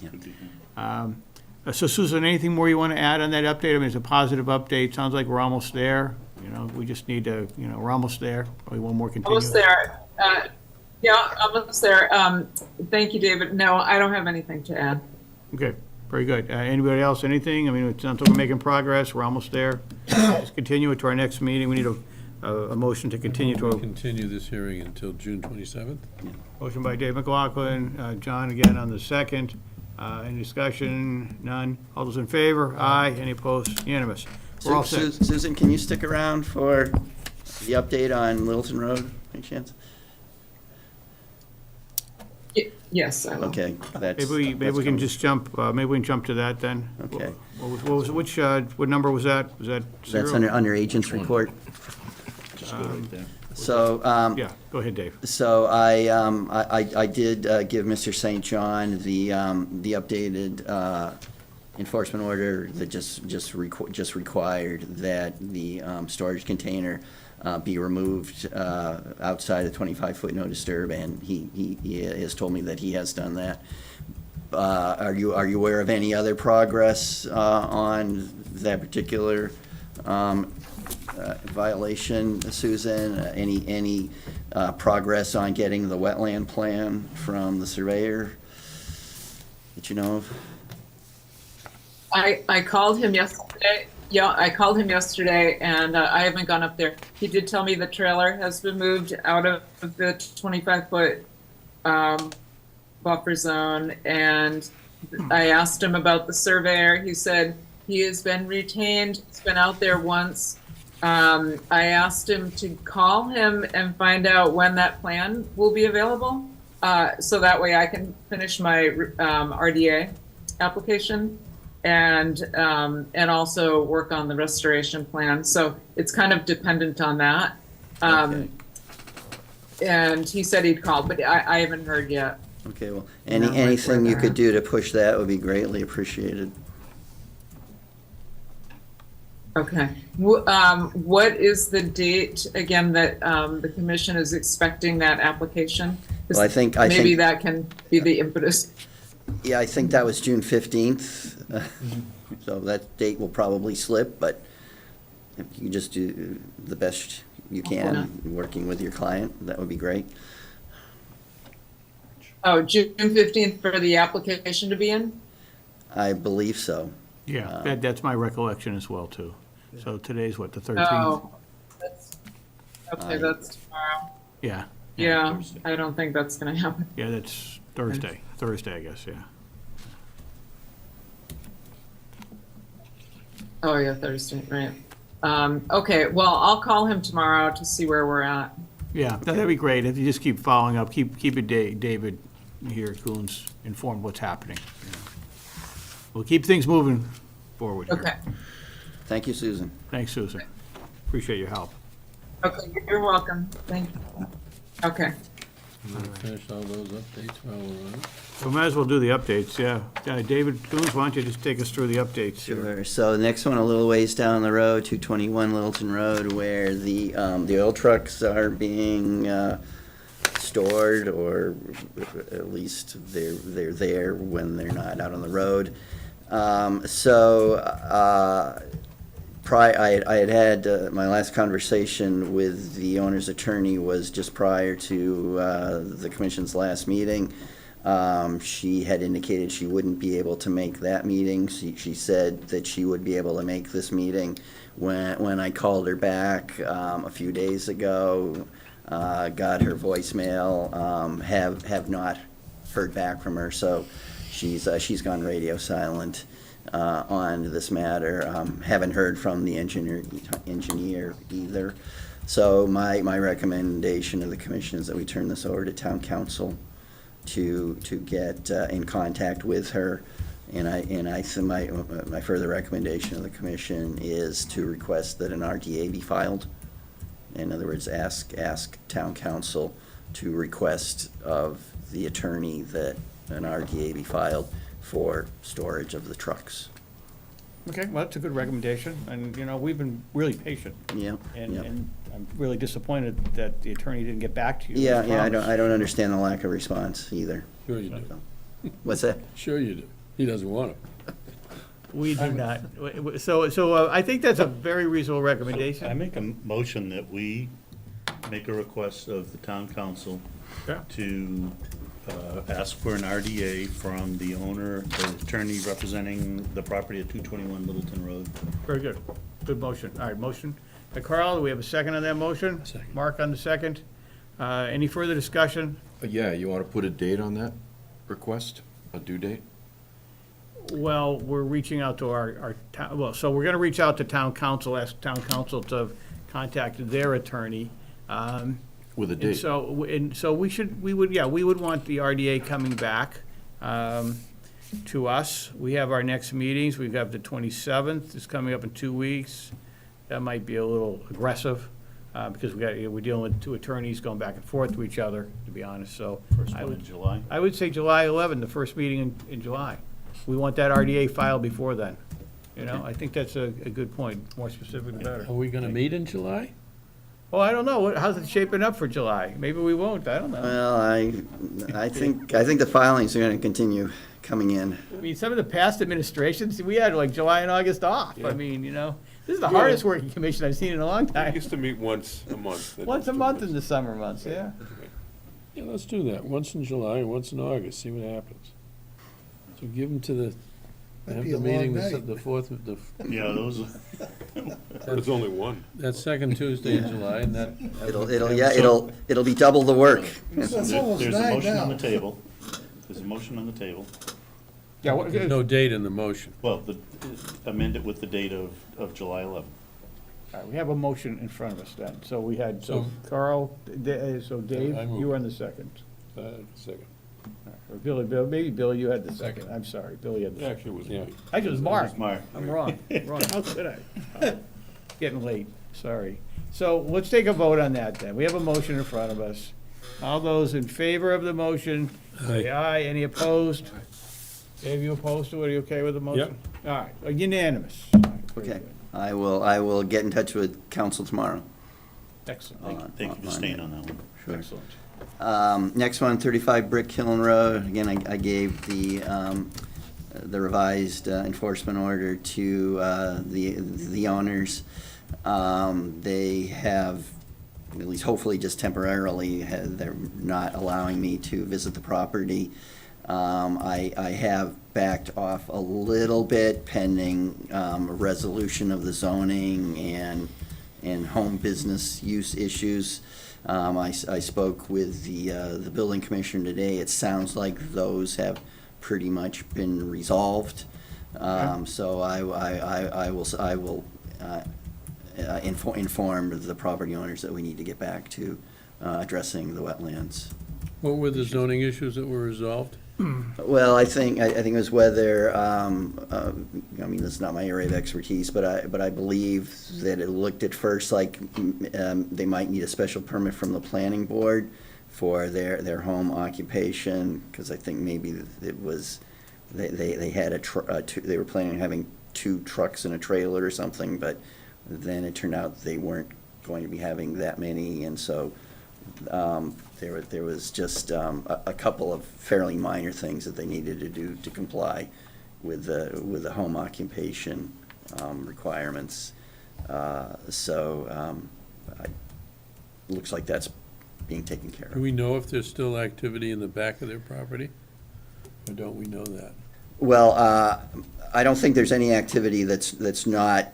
Yeah. So Susan, anything more you want to add on that update? I mean, it's a positive update. Sounds like we're almost there. you know, we just need to, you know, we're almost there. Probably one more continuous. Almost there. Yeah, almost there. Thank you, David. No, I don't have anything to add. Okay, very good. Anybody else, anything? I mean, it sounds like we're making progress, we're almost there. Let's continue it to our next meeting. We need a motion to continue to, Continue this hearing until June 27th? motion by Dave McLaughlin, John again on the second. Any discussion? None. All those in favor? Aye. Any opposed? Unanimous. We're all set. Susan, can you stick around for the update on Littleton Road, any chance? Yes, I will. Okay, that's. Maybe that's we can coming. just jump, maybe we can jump to that then. Okay. What was, what number was that? Was that zero? That's under agent's report. Just go right there. So, Yeah, go ahead, Dave. so I did give Mr. St. John the updated enforcement order that just required that the storage container be removed outside of 25-foot no disturb, and he has told me that he has done that. Are you aware of any other progress on that particular violation, Susan? Any progress on getting the wetland plan from the surveyor that you know of? I called him yesterday. Yeah, I called him yesterday, and I haven't gone up there. He did tell me the trailer has been moved out of the 25-foot buffer zone, and I asked him about the surveyor. He said he has been retained. He's been out there once. I asked him to call him and find out when that plan will be available, so that way I can finish my RDA application and also work on the restoration plan. So it's kind of dependent on that. Okay. And he said he'd call, but I haven't heard yet. Okay, well, No, anything we're you could do to push that would be greatly appreciated. Okay. What is the date, again, that the commission is expecting that application? 'Cause Well, I think maybe that can be the impetus. Yeah, I think that was June 15th. So that date will probably slip, but if you can just do the best you can, working with your client, that would be great. Oh, June 15th for the application to be in? I believe so. Yeah, that's my recollection as well, too. So today's what, the 13th? Oh, okay, that's tomorrow. Yeah. Yeah, Thursday. I don't think that's gonna happen. Yeah, that's Thursday, I guess, yeah. Oh, yeah, Thursday, right. Okay, well, I'll call him tomorrow to see where we're at. Yeah, that'd be great. If you just keep following up, keep it David here, Coons, informed what's happening. you know. We'll keep things moving forward here. Okay, Thank you, Susan. Thanks, Susan. Appreciate your help. okay, you're welcome. Thank you. Okay. You want to finish all those updates while we're on it? We might as well do the updates, yeah. David Coons, why don't you just take us through the updates here? Sure. So the next one, a little ways down the road, 221 Littleton Road, where the oil trucks are being stored, or at least they're there when they're not out on the road. I had my last conversation with the owner's attorney was just prior to the commission's last meeting. She had indicated she wouldn't be able to make that meeting. She said that she would be able to make this meeting. When I called her back a few days ago, got her voicemail, have not heard back from her, so she's gone radio silent on this matter. Haven't heard from the engineer either. So my recommendation to the commission is that we turn this over to town council to get in contact with her. And my further recommendation of the commission is to request that an RDA be filed. In other words, ask town council to request of the attorney that an RDA be filed for storage of the trucks. Okay, well, that's a good recommendation, and, you know, we've been really patient. Yeah. And I'm really disappointed that the attorney didn't get back to you. Yeah, as I promised. don't understand the lack of response either. Sure you do. What's that? Sure you do. He doesn't want it. We do not. So I think that's a very reasonable I recommendation. make a motion that we make a request of the town council Yeah. to ask for an RDA from the owner, the attorney representing the property at 221 Littleton Road. Very good. Good motion. All right, motion. Carl, do we have a second on that motion? Second. Mark on the second. Any further discussion? Yeah, you want to put a date on that request, a due date? Well, we're reaching out to our town, well, so we're gonna reach out to town council, ask town council to contact their attorney. With a And date? so we would want the RDA coming back to us. We have our next meetings, we've got the 27th, it's coming up in 2 weeks. That might be a little aggressive, because we're dealing with two attorneys going back and forth to each other, to be honest, so. First one in July. I would say July 11, the first meeting in July. We want that RDA filed before then. You know, I think that's a good point, more specific the better. Are we gonna meet in July? Oh, I don't know, how's it shaping up for July? Maybe we won't, I don't know. Well, I think the filings are gonna continue coming in. I mean, some of the past administrations, we had like July and August off. I mean, you know, this is the hardest working commission I've seen in a long We time. used to meet once a month. Once a month in the summer months, yeah. Yeah, let's do that, once in July and once in August, see what happens. So give them to the, Might have be the a meeting, long the night. the fourth, Yeah, those, There's only one. that second Tuesday in July, and that. It'll be double the work. That's almost there's a nine motion on now. the table. There's a motion on the table. Yeah, There's no date in the motion. Well, amend it with the date of July 11th. All right, we have a motion in front of us then. So we had, so So- Carl, so Dave, I move. you were on the second. Second. All right, or Bill, maybe Bill, you had the second. I'm sorry, Billy had the second. Actually, it was Yeah. me. Actually, it was Mark. Mark. I'm wrong, How could I? Getting late, sorry. So let's take a vote on that then. We have a motion in front of us. All those in favor of the motion, say aye. Any opposed? Dave, you opposed to it? Are you okay with the motion? All right, unanimous. All right, very Okay, good. I will get in touch with council tomorrow. Excellent, Thank you for staying on that one. excellent. Next one, 35 Brick Hill Road. Again, I gave the revised enforcement order to the owners. They have, at least hopefully just temporarily, they're not allowing me to visit the property. I have backed off a little bit pending resolution of the zoning and home business use issues. I spoke with the building commissioner today. It sounds like those have pretty much been resolved. So I will inform the property owners that we need to get back to addressing the wetlands. What were the zoning issues that were resolved? Well, I think it was whether, I mean, this is not my area of expertise, but I believe that it looked at first like they might need a special permit from the planning board for their home occupation, because I think maybe it was, they had they were planning on having 2 trucks and a trailer or something, but then it turned out they weren't going to be having that many, and so there was just a couple of fairly minor things that they needed to do to comply with the home occupation requirements. Looks like that's being taken care Do of. we know if there's still activity in the back of their property? Or don't we know that? Well, I don't think there's any activity that's not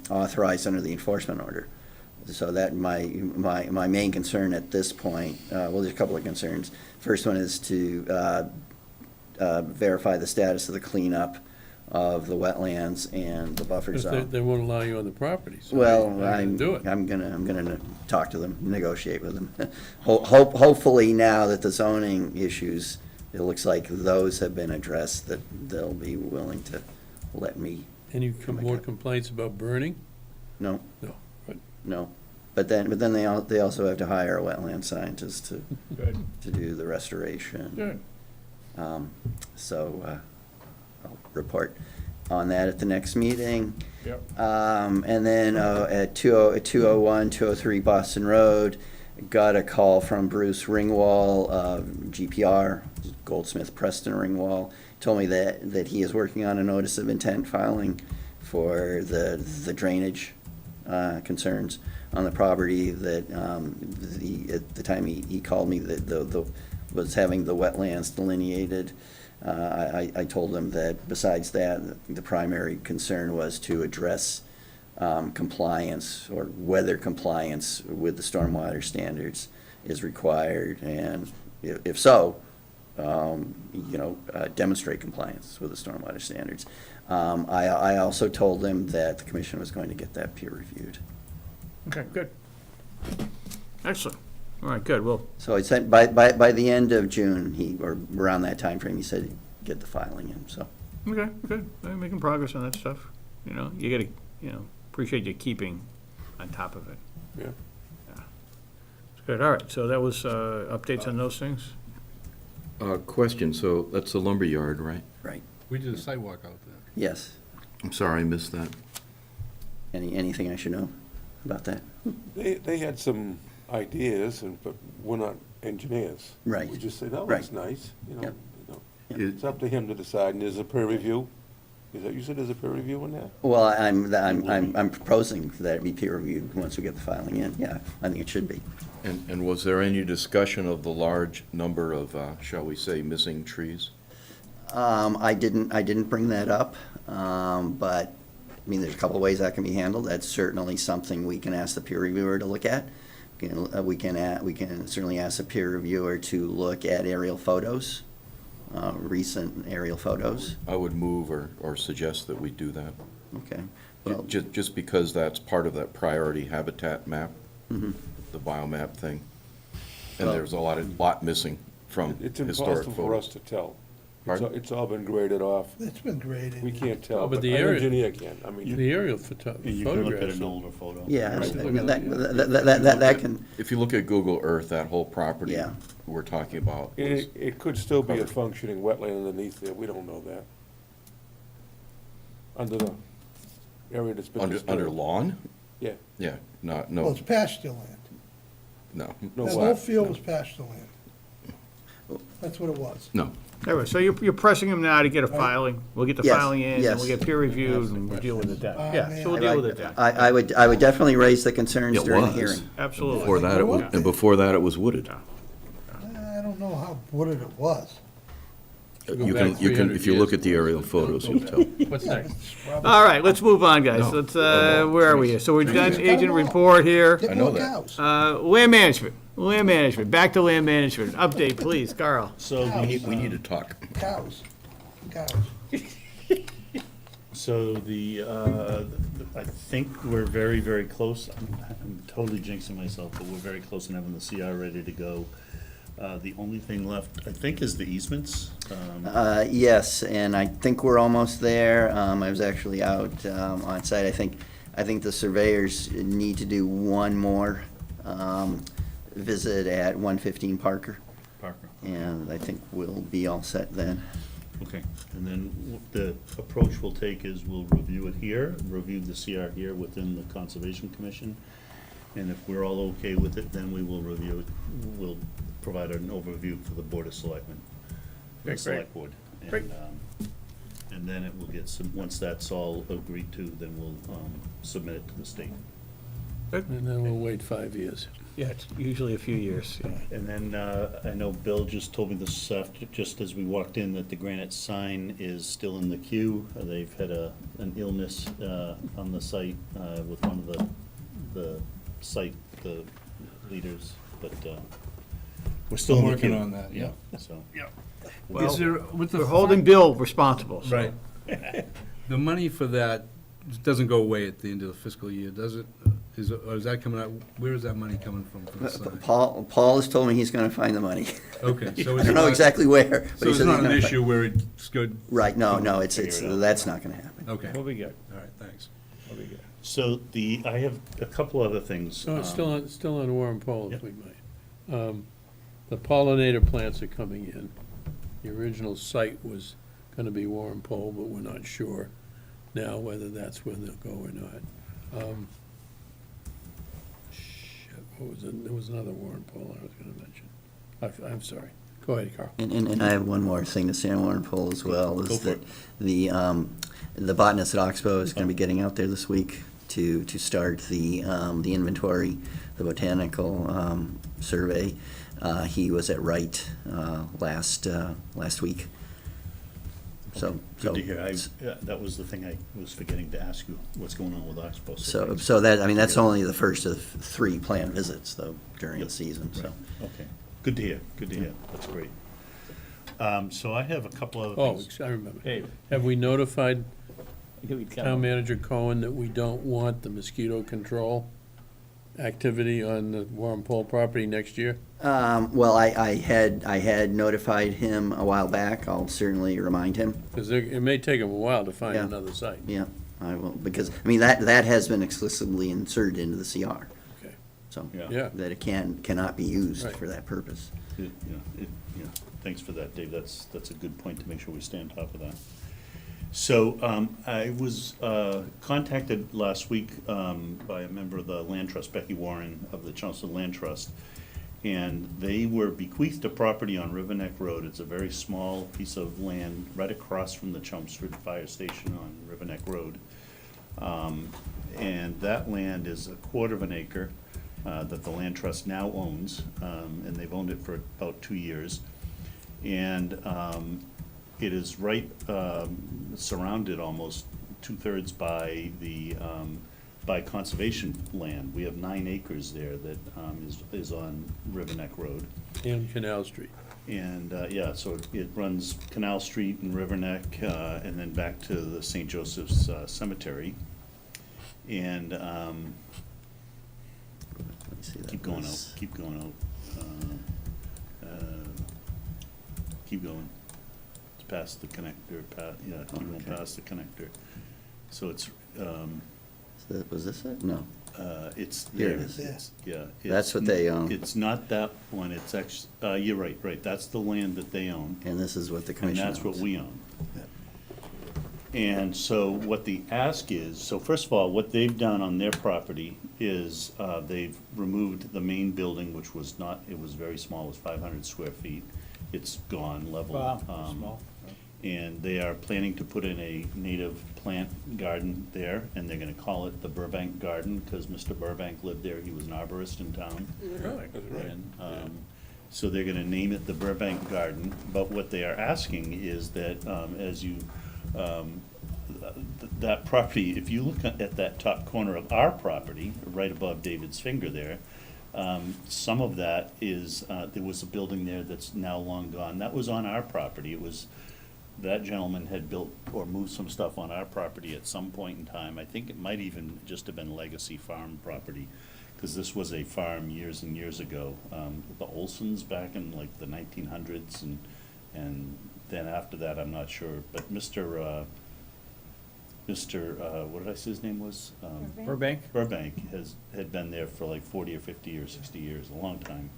authorized under the enforcement order. So that my main concern at this point, well, there's a couple of concerns. First one is to verify the status of the cleanup of the wetlands and the buffer If zone. they won't allow you on the property, so Well, how are you gonna do it? I'm gonna talk to them, negotiate with them. Hopefully now that the zoning issues, it looks like those have been addressed, that they'll be willing to let me. Any more complaints about burning? No. No, good. No, but then they also have to hire a wetland scientist to Good. do the restoration. Good. So I'll report on that at the next meeting. Yep. And then at 201, 203 Boston Road, got a call from Bruce Ringwall, GPR, Goldsmith Preston Ringwall. told me that he is working on a notice of intent filing for the drainage concerns on the property that at the time he called me, that was having the wetlands delineated. I told him that besides that, the primary concern was to address compliance or whether compliance with the stormwater standards is required, and if so, demonstrate compliance with the stormwater standards. I also told him that the commission was going to get that peer reviewed. Okay, good. Excellent. All right, good. Well, So I said by the end of June, or around that time frame, he said he'd get the filing in, so. okay, good. They're making progress on that stuff. You know, you gotta, appreciate you keeping on top of it. Yeah. Good, all right. So that was updates on those things? Question, so that's the lumber yard, right? Right, We did a sidewalk out there. yes. I'm sorry, I missed that. Anything I should know about that? They had some ideas, but we're not engineers. Right. We just said, oh, Right. that's nice, Yep. It- It's up to him to decide, and there's a peer review. Is that, you said there's a peer review in that? Well, I'm proposing that it be peer reviewed once we get the filing in, yeah, I think it should be. And was there any discussion of the large number of, shall we say, missing trees? I didn't bring that up, but, I mean, there's a couple of ways that can be handled. That's certainly something we can ask the peer reviewer to look at. We can certainly ask the peer reviewer to look at aerial photos, recent aerial photos. I would move or suggest that we do that. Okay. Well, Just because that's part of that priority habitat map, mhm. the biomap thing. And Well- there's a lot missing from It's historic impossible for us photos. to tell. Pardon? It's all been graded off. It's been graded. We can't tell, Oh, but but the an area- engineer can. I mean, The aerial You can look at photographs. an older photo. Yeah, Right. that can, If you look at Google Earth, that whole property Yeah. we're talking about was it could still be a covered. functioning wetland underneath there. We don't know that. Under the area that's been under disturbed. lawn? Yeah. Yeah, Well, no, it's pasture land. no, No That what? whole field was pasture land. That's what it was. no. All right, so you're pressing him now to get a filing. We'll get the Yes, filing in, and yes. we'll get peer reviewed, and we'll deal with it then. Oh, Yeah, man. so we'll deal with it then. I would definitely raise the concerns It during the was. hearing. Absolutely. Before that, it was, and before that, it was wooded. I don't know how wooded it was. You back can, 300 if you look at the aerial photos, you'll tell. What's next? All right, let's move on, guys. No. Let's, where are we here? So we've done agent report here. Get I know more that. cows. Land management, back to land management. Update, please, Carl. So We need to talk. Cows. So I think we're very, very close. I'm totally jinxing myself, but we're very close in having the CR ready to go. The only thing left, I think, is the easements. Yes, and I think we're almost there. I was actually out on site. I think the surveyors need to do one more visit at 115 Parker, Parker. and I think we'll be all set then. Okay, and then the approach we'll take is we'll review it here, review the CR here within the Conservation Commission. And if we're all okay with it, then we will review it, we'll provide an overview for the Board of Selectmen. the Great. Select Board. Great. And then it will get some, once that's all agreed to, then we'll submit it to the state. And then we'll wait 5 years. Yeah, it's usually a few years. And then, I know Bill just told me this after, just as we walked in, that the granite sign is still in the queue. They've had an illness on the site with one of the site, the leaders, but we're still I'm in the working queue. on that, yeah. So, Well, Is there, with the we're holding Bill responsible. so- Right. The money for that doesn't go away at the end of the fiscal year, does it? Or is that coming out, where is that money coming from for the sign? Paul has told me he's gonna find the money. Okay, so I it's don't know not- exactly where, but So he it's says he's not an gonna issue where it's good? Right, no, it's, Figure it out. that's not gonna happen. Okay, We'll be good. all right, thanks. We'll be good. So I have a couple other things. So it's still on Warren Pole, if we might. The pollinator plants are coming in. The original site was gonna be Warren Pole, but we're not sure now whether that's where they'll go or not. Shit, what was it? There was another Warren Pole I was gonna mention. I'm sorry. Go ahead, Carl. And I have one more thing to say on Warren Poll as well, is that the botanist at Oxbow is going to be getting out there this week to start the inventory, the botanical survey. He was at Wright last week. So Good to hear. That was the thing I was forgetting to ask you, what's going on with Oxbow. So that, I mean, that's only the first of 3 planned visits, though, during the season, so. Right. Okay, good to hear, that's great. So I have a couple other Oh, things. I remember. Hey. Have we notified Here we come. Town Manager Cohen that we don't want the mosquito control activity on the Warren Pole property next year? Well, I had notified him a while back. I'll certainly remind him. Because it may take him a while to find Yeah. another site. Yeah, I will, because, I mean, that has been explicitly inserted into the CR. Okay. So, Yeah. that it cannot be used Right. for that purpose. Yeah, thanks for that, Dave. That's a good point to make sure we stay on top of that. So I was contacted last week by a member of the Land Trust, Becky Warren of the Chelmsford Land Trust, and they were bequeathed a property on River Neck Road. It's a very small piece of land right across from the Chelmsford Fire Station on River Neck Road. And that land is 1/4 of an acre that the Land Trust now owns, and they've owned it for about 2 years. And it is right, surrounded almost 2/3 by by conservation land. We have 9 acres there that is on River Neck Road. And Canal Street. And, yeah, so it runs Canal Street and River Neck, and then back to the St. Joseph's Cemetery. And, Let me see, that keep going was- out, keep going out. Keep going. It's past the connector, keep going Okay. past the connector. So it's, Was this it? No. it's Here there. it is. It's- Yeah. That's what they own. It's not that one, it's actually, you're right, that's the land that they own. And this is what the And commission that's what owns. we own. And so what the ask is, so first of all, what they've done on their property is they've removed the main building, which was not, it was very small, it was 500 square feet. It's gone, level. Small. And they are planning to put in a native plant garden there, and they're gonna call it the Burbank Garden, because Mr. Burbank lived there, he was an arborist in town. And, so they're gonna name it the Burbank Garden, but what they are asking is that, as you, that property, if you look at that top corner of our property, right above David's finger there, some of that is, there was a building there that's now long gone, that was on our property, it was, that gentleman had built or moved some stuff on our property at some point in time, I think it might even just have been legacy farm property, because this was a farm years and years ago, the Olsons back in like the 1900s, and then after that, I'm not sure, but Mr., what did I say his name was? Burbank? Burbank had been there for like 40 or 50 or 60 years, a long time.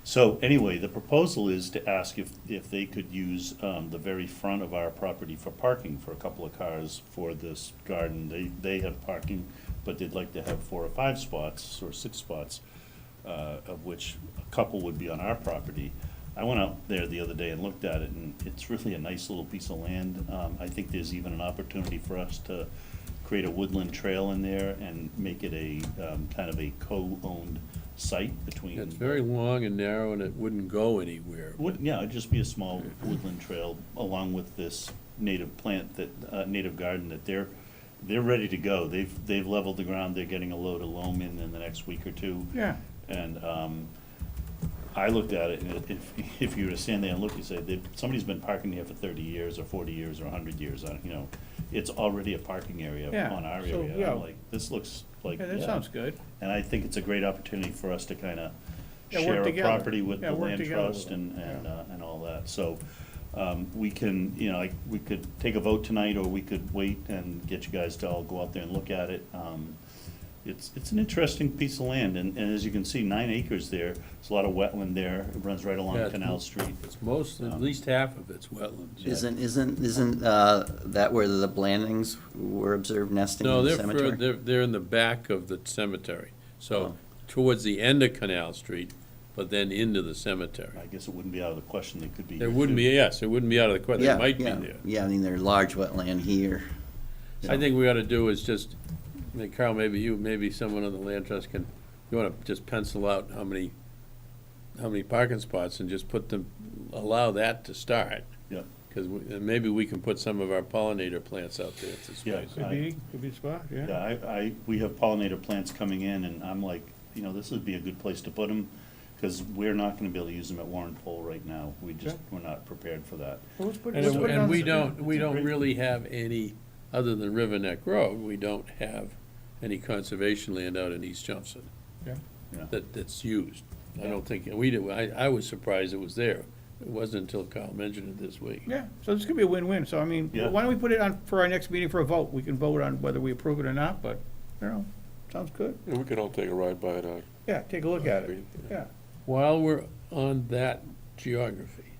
So anyway, the proposal is to ask if they could use the very front of our property for parking for a couple of cars for this garden. They have parking, but they'd like to have 4 or 5 spots, or 6 spots, of which a couple would be on our property. I went out there the other day and looked at it, and it's really a nice little piece of land. I think there's even an opportunity for us to create a woodland trail in there and make it a kind of a co-owned site between. It's very long and narrow, and it wouldn't go anywhere. Yeah, it'd just be a small woodland trail along with this native plant that, native garden that they're ready to go. They've leveled the ground, they're getting a load of loam in the next week or 2. Yeah. And, I looked at it, and if you were to stand there and look, you say, somebody's been parking here for 30 years, or 40 years, or 100 years, it's already a parking area Yeah, on our so, area. yeah. I'm like, this looks like, Yeah, that sounds good. And I think it's a great opportunity for us to kind of Yeah, work share a together. property with Yeah, the work land together with trust them. and all that. So, we can, we could take a vote tonight, or we could wait and get you guys to all go out there and look at it. It's an interesting piece of land, and as you can see, 9 acres there. There's a lot of wetland there. It runs right along Yeah, Canal Street. It's at least half of it's wetlands. Isn't that where the Blandings were observed nesting No, in the they're cemetery? they're in the back of the cemetery. So Oh. towards the end of Canal Street, but then into the cemetery. I guess it wouldn't be out of the question, they could be. There here, wouldn't too. be, yes, it wouldn't be out of the question, Yeah, they might be yeah, there. Yeah, I mean, there's large wetland here. I think we ought to do is just, I mean, Carl, maybe you, maybe someone on the land trust can, you wanna just pencil out how many parking spots and just put them, allow that to start. Yeah. Cause maybe we can put some of our pollinator plants out there to Yeah, space. Could be a spot, Yeah, we have pollinator plants coming in, and I'm like, this would be a good place to put them, because we're not gonna be able to use them at Warren Pole right now. We're not prepared for that. And we don't really have any, other than River Neck Road, we don't have any conservation land out in East Chelmsford. Yeah. Yeah. That's used. I don't think, we did, I was surprised it was there. It wasn't until Carl mentioned it this week. Yeah, so this could be a win-win, so I mean, Yeah. why don't we put it on for our next meeting for a vote? We can vote on whether we approve it or not, but, sounds good. And we could all take a ride by it. Yeah, take a look at it, yeah. While we're on that geography,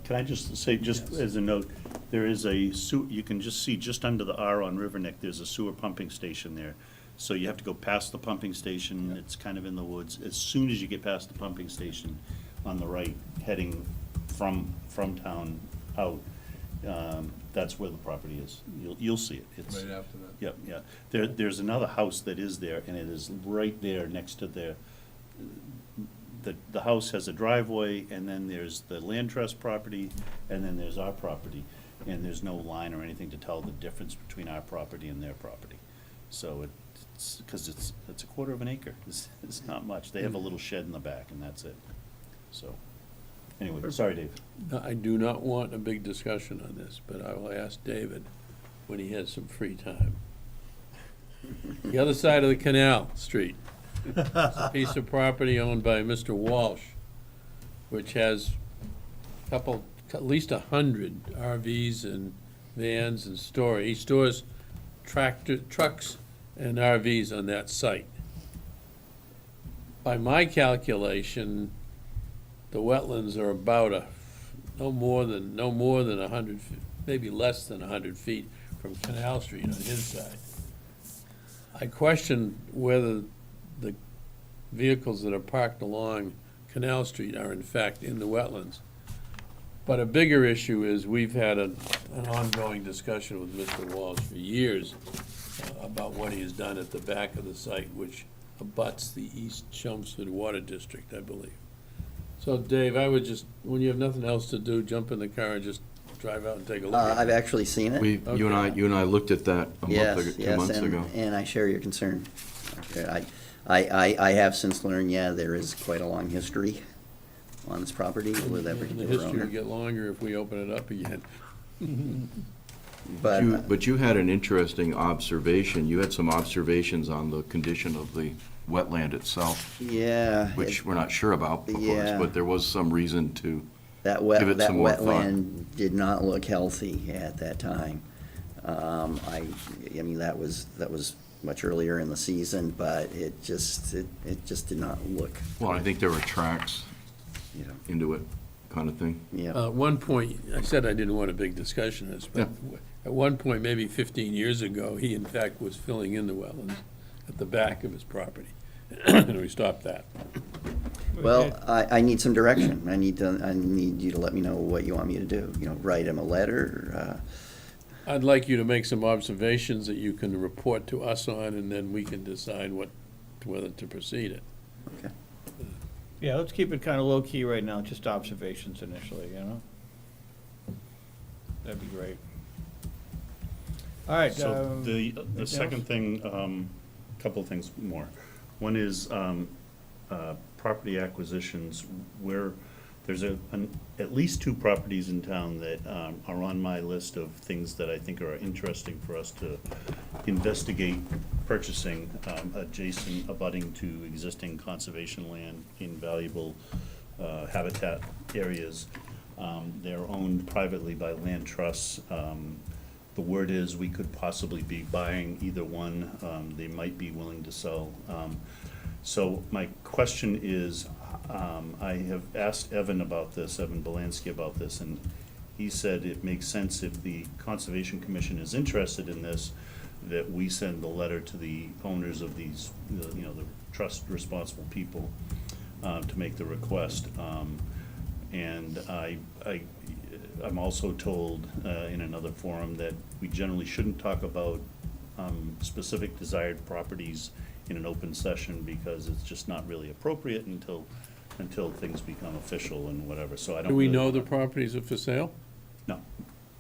Can I just say, just as a note, there is a you can just see just under the R on River Neck, there's a sewer pumping station there. So you have to go past the pumping station, it's kind of in the woods. As soon as you get past the pumping station on the right, heading from town out, that's where the property is. You'll see it. It's Right after that. Yep, yeah. There's another house that is there, and it is right there next to the house has a driveway, and then there's the land trust property, and then there's our property. And there's no line or anything to tell the difference between our property and their property. So because it's a quarter of an acre. It's not much. They have a little shed in the back, and that's it. So, anyway, sorry, Dave. I do not want a big discussion on this, but I will ask David when he has some free time. The other side of the canal street, it's a piece of property owned by Mr. Walsh, which has at least 100 RVs and vans and he stores trucks and RVs on that site. By my calculation, the wetlands are about no more than 100, maybe less than 100 feet from Canal Street on his side. I question whether the vehicles that are parked along Canal Street are in fact in the wetlands. But a bigger issue is we've had an ongoing discussion with Mr. Walsh for years about what he has done at the back of the site, which abuts the East Chelmsford Water District, I believe. So Dave, I would just, when you have nothing else to do, jump in the car and just drive out and take a look at it. I've actually seen it. You and I looked at that a month ago, 2 months ago. And I share your concern. Okay, I have since learned, there is quite a long history on this property with that The particular history owner. will get longer if we open it up again. But you had an interesting observation. You had some observations on the condition of the wetland itself. Yeah. Which we're not sure about, of course, Yeah. but there was some reason to That give it some more thought. wetland did not look healthy at that time. I mean, that was much earlier in the season, but it just did not look. Well, I think there were tracks into it, kind of thing. Yeah. At one point, I said I didn't want a big discussion on this, but at one point, maybe 15 years ago, he in fact was filling in the wetlands at the back of his property. And we stopped that. Well, I need some direction. I need you to let me know what you want me to do. Write him a letter. I'd like you to make some observations that you can report to us on, and then we can decide whether to proceed it. Okay. Yeah, let's keep it kind of low-key right now, just observations initially, That'd be great. All right. So the anything second else? thing, couple of things more. One is property acquisitions, where there's at least 2 properties in town that are on my list of things that I think are interesting for us to investigate purchasing, abutting to existing conservation land in valuable habitat areas. They're owned privately by land trusts. The word is we could possibly be buying either one. They might be willing to sell. So my question is, I have asked Evan Belansky about this, and he said it makes sense if the Conservation Commission is interested in this, that we send the letter to the owners of these, the trust responsible people. to make the request. And I'm also told in another forum that we generally shouldn't talk about specific desired properties in an open session because it's just not really appropriate until things become official and whatever, so I don't. Do we really know the wanna- properties are for sale? No.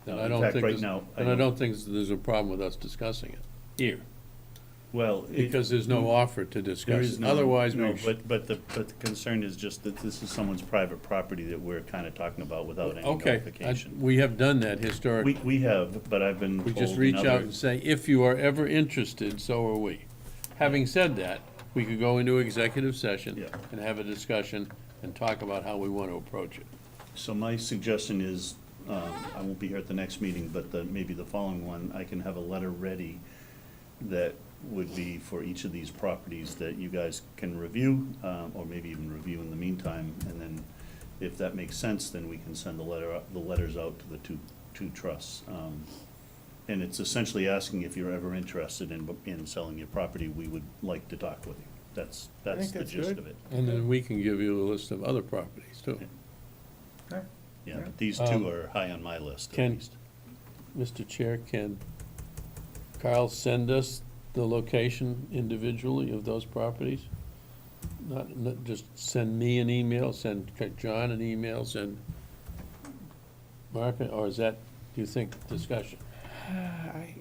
Then No, I in don't fact, think, right there's- now, then I don't think there's a problem with us discussing it here, Well. because there's no offer to There discuss is it. no. Otherwise, no, we. But the concern is just that this is someone's private property that we're kind of talking about without any Okay, notification. we have done that historically. We have, but I've been We told just in reach out other- and say, if you are ever interested, so are we. Having said that, we could go into executive session and have a discussion and talk about how we want to approach it. So my suggestion is, I won't be here at the next meeting, but maybe the following one, I can have a letter ready that would be for each of these properties that you guys can review, or maybe even review in the meantime, and then if that makes sense, then we can send the letters out to the two trusts. And it's essentially asking if you're ever interested in selling your property, we would like to talk with you. That's the that's gist good. of it. And then we can give you a list of other properties, too. Yeah, but these two are high on my list, at Can, least. Mr. Chair, can Carl send us the location individually of those properties? Not just send me an email, send John an email, send Mark, or is that, do you think, discussion? I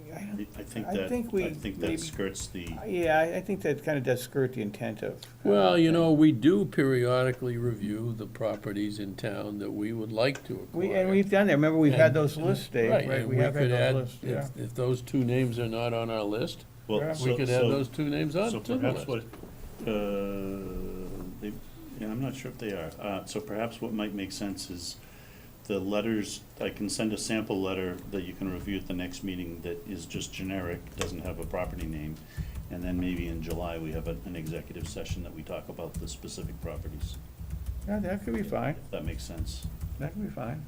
think I that, think we I think maybe- that skirts the. Yeah, I think that kind of does skirt the intent of. Well, you know, we do periodically review the properties in town that we would like to acquire. And we've done that, remember, we've had And- those lists, Dave, right? and We have had could those add- lists, yeah. If those two names are not on our list, Well, we could add those two names on So to the perhaps list. what, yeah, I'm not sure if they are. So perhaps what might make sense is the letters, I can send a sample letter that you can review at the next meeting that is just generic, doesn't have a property name. And then maybe in July, we have an executive session that we talk about the specific properties. Yeah, that could be fine, If that makes sense. that could be fine.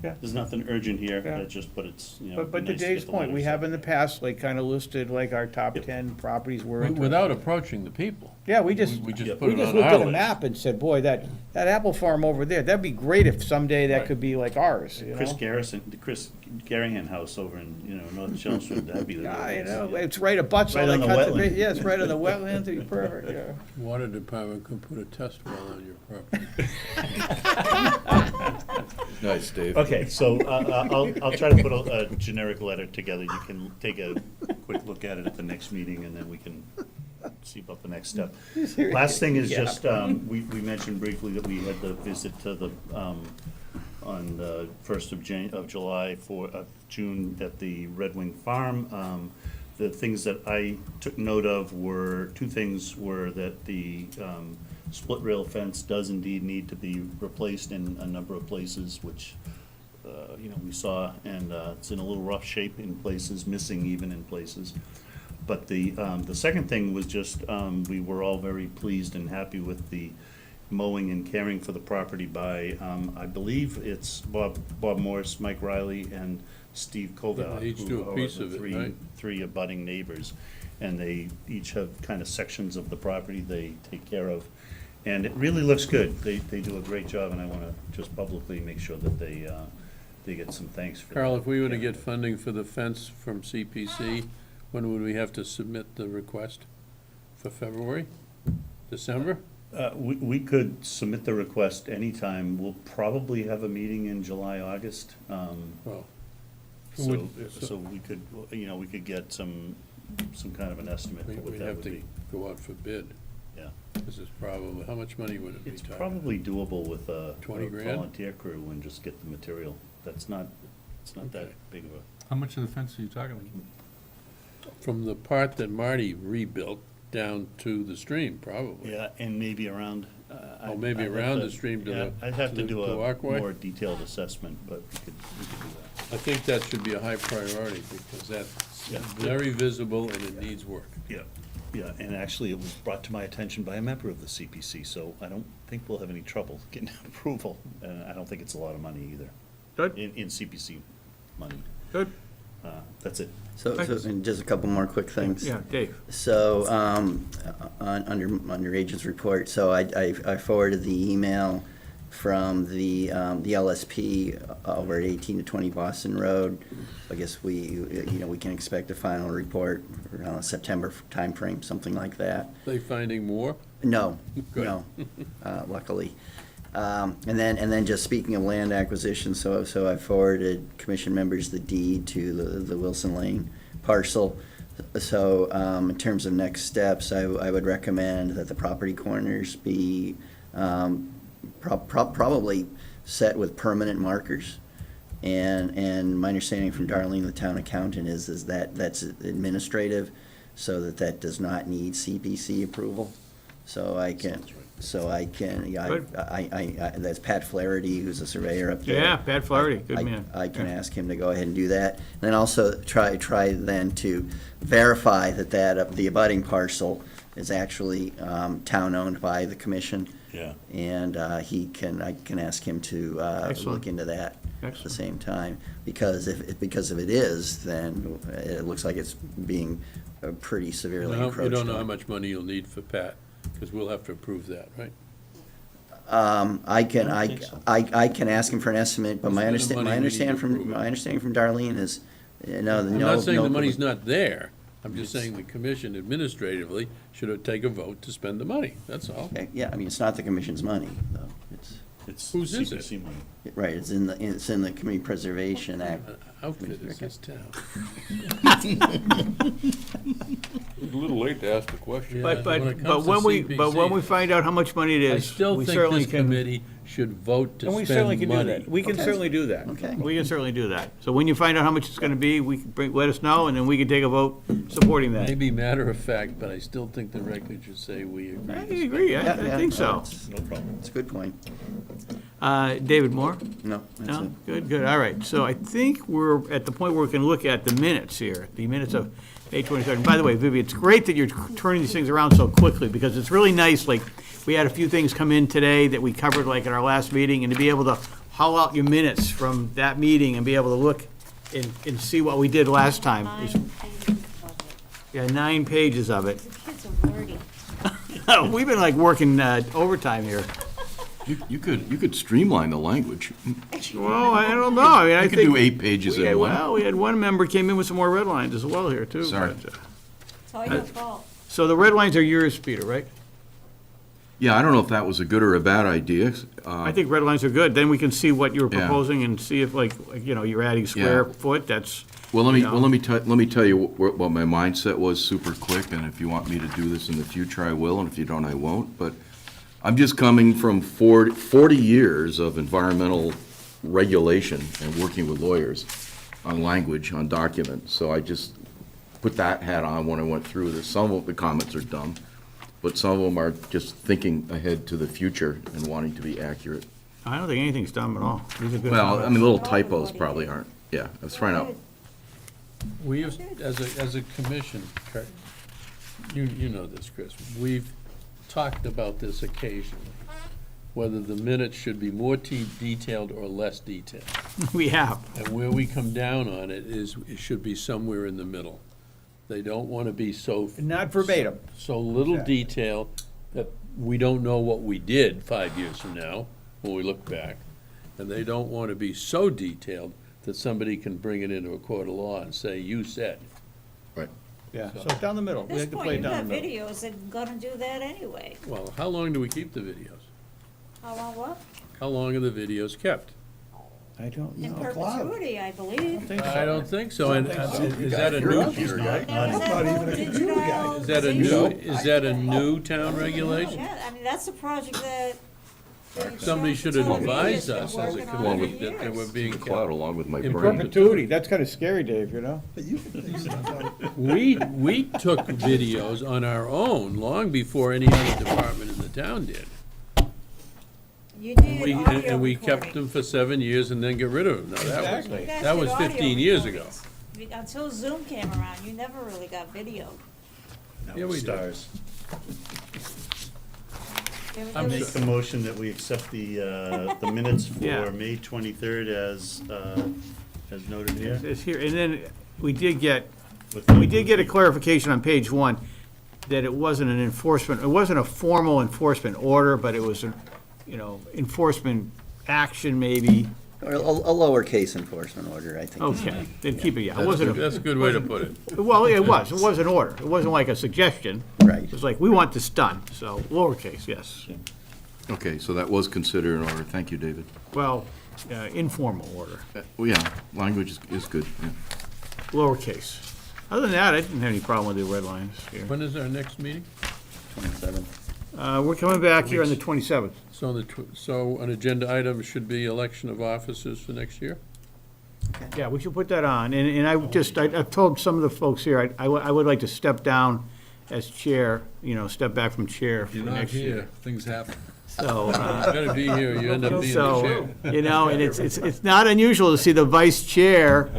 There's nothing urgent here, Yeah. but it's, you know. But to nice get Dave's the point, we letters have out. in the past, like, kind of listed, like, our top 10 properties we're interested. Without approaching the people. Yeah, we just We just Yeah. put We it just on looked our at a list. map and said, boy, that apple farm over there, that'd be great if someday that Right. could be like ours, you Chris know? the Chris Garrihan house over in, North Chelmsford, that'd be the. I know, it's right abutts all Right the on the conservation, wetland. yeah, it's right on the wetlands, it'd be perfect, yeah. Water department could put a test well on your property. Nice, Dave. Okay, so I'll try to put a generic letter together. You can take a quick look at it at the next meeting, and then we can see about the next step. Last thing is Yeah. just, we mentioned briefly that we had the visit to the, on the 1st of July of June at the Red Wing Farm. The things that I took note of were, two things were that the split rail fence does indeed need to be replaced in a number of places, which, we saw, and it's in a little rough shape in places, missing even in places. But the second thing was just, we were all very pleased and happy with the mowing and caring for the property by, I believe it's Bob Morse, Mike Riley, and Steve Koval. Yeah, they each who do a are piece the of it, three- right? Three abutting neighbors, and they each have kind of sections of the property they take care of. And it really looks good. They do a great job, and I want to just publicly make sure that they get some thanks for that. Carl, if we were to get funding for the fence from CPC, when would we have to submit the request? For February? December? We could submit the request anytime. We'll probably have a meeting in July, August. Well, So we could, we could get some kind of an estimate for what we'd that have would to be. go out for bid. Yeah. This is probably, how much money would it be? It's talking? probably doable with a 20 grand? volunteer crew and just get the material. It's not that big of a. How much of the fence are you talking about? From the part that Marty rebuilt down to the stream, probably. Yeah, and maybe around. Oh, maybe I'd have around to- the stream to yeah, the- I'd have to to the- do the a walkway? more detailed assessment, but we could do that. I think that should be a high priority, because that's Yeah. very visible and it needs work. Yeah, and actually, it was brought to my attention by a member of the CPC, so I don't think we'll have any trouble getting approval. And I don't think it's a lot of money either. Good. In CPC money. Good. That's it. So, and just a couple more quick things. Yeah, Dave. So, under agent's report, so I forwarded the email from the LSP over at 18 to 20 Boston Road. I guess we can expect a final report around September timeframe, something like that. They finding more? No, Good. no, luckily. And then just speaking of land acquisition, so I forwarded commission members the deed to the Wilson Lane parcel. So, in terms of next steps, I would recommend that the property corners be, probably set with permanent markers. And my understanding from Darlene, the town accountant, is that that's administrative, so that does not need CPC approval. So I can, that's Pat Flaherty, who's a surveyor up there. Yeah, Pat Flaherty, good man. I can ask him to go ahead and do that. And then also try then to verify that the abutting parcel is actually town-owned by the commission. Yeah. And I can ask him to look into that at the same time. Because if it is, then it looks like it's being pretty severely encroached on. You don't know how much money you'll need for Pat, because we'll have to approve that, right? I can ask him for an estimate, but my understanding from Darlene is, no. I'm not saying the money's not there. I'm just saying the commission administratively should take a vote to spend the money, that's all. Okay, yeah, I mean, it's not the commission's money, though. It's Whose is it? CPC money. Right, it's in the Community Preservation Act. Outfit is this town. It's a little late to ask the question. Yeah, when it comes to When we find out how much money it I is, still we think certainly this can. committee should vote to And we certainly spend can do money. that. We can Okay. certainly do that. Okay. We can certainly do that. So when you find out how much it's gonna be, let us know, and then we can take a vote supporting that. Maybe matter of fact, but I still think the record should say we agree. I to spend agree, money. I think so. No problem. It's a good point. David Moore? No, that's No? it. Good, all right. So I think we're at the point where we can look at the minutes here, the minutes of May 23rd. And by the way, Vivi, it's great that you're turning these things around so quickly, because it's really nice, like, we had a few things come in today that we covered like at our last meeting, and to be able to haul out your minutes from that meeting and be able to look and see what we did last time. Yeah, 9 pages of it. The kids are wordy. We've been like working overtime here. You could streamline the language. Well, I don't know. I mean, I You think. could do 8 pages we had- in one. Well, we had one member came in with some more red lines as well here, too. Sorry. but, It's all your fault. So the red lines are yours, Peter, right? Yeah, I don't know if that was a good or a bad idea. I think red lines are good. Then we can see what you were Yeah. proposing and see if you're adding square Yeah. foot, that's. Well, let me you know. let me tell you what my mindset was super quick, and if you want me to do this in the future, I will, and if you don't, I won't. But I'm just coming from 40 years of environmental regulation and working with lawyers on language, on documents. So I just put that hat on when I went through this. Some of the comments are dumb, but some of them are just thinking ahead to the future and wanting to be accurate. I don't think anything's dumb at all. These are good. Well, I comments. mean, little typos probably aren't. Yeah, I was trying to. We have, as a commission, you know this, Chris, we've talked about this occasionally, whether the minutes should be more detailed or less detailed. We have. And where we come down on it is, it should be somewhere in the middle. They don't want to be so. Not verbatim. So little detail that we don't know what we did 5 years from now, when we look back. And they don't want to be so detailed that somebody can bring it into a court of law and say, you said. Right. Yeah, so down the middle. At We this like to play point, it you've down got the middle. videos that are gonna do that anyway. Well, how long do we keep the videos? How long what? How long are the videos kept? I don't In know. perpetuity, I believe. I don't think so. And is that a new, Not even a computer guy. is that a new town regulation? Yeah, I mean, that's a project that. Somebody should advise us as a Along with committee that we're being the cloud, along with my In brain. perpetuity, that's kind of scary, Dave, you know? We took videos on our own long before any other department in the town did. You did audio And we kept recording. them for 7 years and then get rid of them. Now, Exactly. You guys that did was audio 15 years ago. recordings. Until Zoom came around, you never really got video. Yeah, we did. Stars. There was- I there make was- the motion that we accept the minutes Yeah. for May 23rd as noted here. It's here, and then we did get a clarification on page 1 that it wasn't an enforcement, it wasn't a formal enforcement order, but it was a, enforcement action maybe. Or a lowercase enforcement order, I think. Okay, then keep it, yeah. It wasn't That's a good way to put it. Well, it was an order. It wasn't like a suggestion. Right. It was like, we want this done, so lowercase, yes. Okay, so that was considered an order. Thank you, David. Well, informal order, Well, yeah, language is good, yeah. lowercase. Other than that, I didn't have any problem with the red lines here. When is our next meeting? 27. We're coming back here on the 27th. So an agenda item should be election of officers for next year? Yeah, we should put that on, and I've told some of the folks here, I would like to step down as chair, step back from chair for If you're not next year. here, things happen. So, You gotta be here, you end up being the so, chair. and it's not unusual to see the vice chair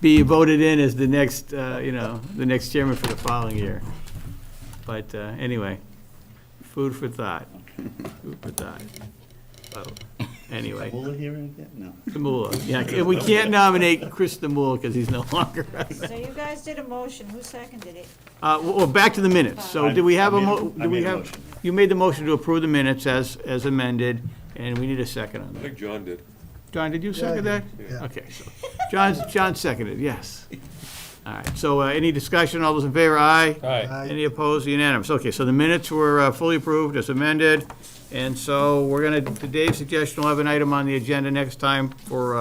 be voted in as the next, the next chairman for the following year. But, anyway, food for thought, food for thought. So, anyway. Muller here again? No. Demula, yeah, we can't nominate Chris Demula because he's no longer. So you guys did a motion, who seconded it? Well, back to the minutes. So did we have I a made do we a have? motion. You made the motion to approve the minutes as amended, and we need a second on I that. think John did. John, did you second that? Yeah. Okay, so John seconded, yes. All right, so any discussion, all those in favor, aye? Aye. Any opposed, unanimous. Okay, so the minutes were fully approved as amended, and so we're gonna, to Dave's suggestion, we'll have an item on the agenda next time for,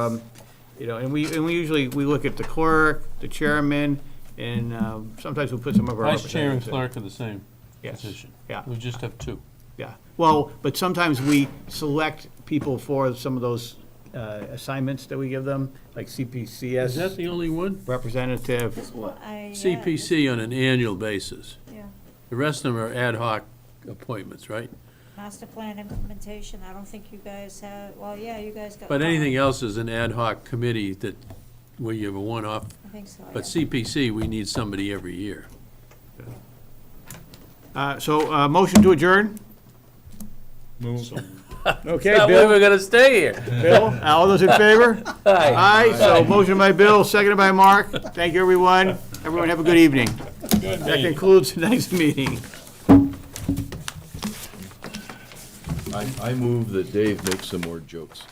and we usually, we look at the clerk, the chairman, and sometimes we'll put some of our Vice chair and representatives in. clerk are the same Yes. position. Yeah. We just have two. Yeah, well, but sometimes we select people for some of those assignments that we give them, like CPCS. Is that the only one? Representative. CPC on an annual basis. Yeah. The rest of them are ad hoc appointments, right? Master plan implementation, I don't think you guys have, well, yeah, you guys got. But one. anything else is an ad hoc committee that, where you have a one-off. I think so, But yeah. CPC, we need somebody every year. So, motion to adjourn? Okay, That way Bill? we're gonna stay here. Bill, all those in favor? Aye. Aye, so motion by Bill, seconded by Mark. Thank you, everyone. Everyone have a good evening. That concludes tonight's meeting. I move that Dave make some more jokes.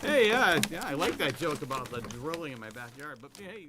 Hey, yeah, I like that joke about the drilling in my backyard, but hey.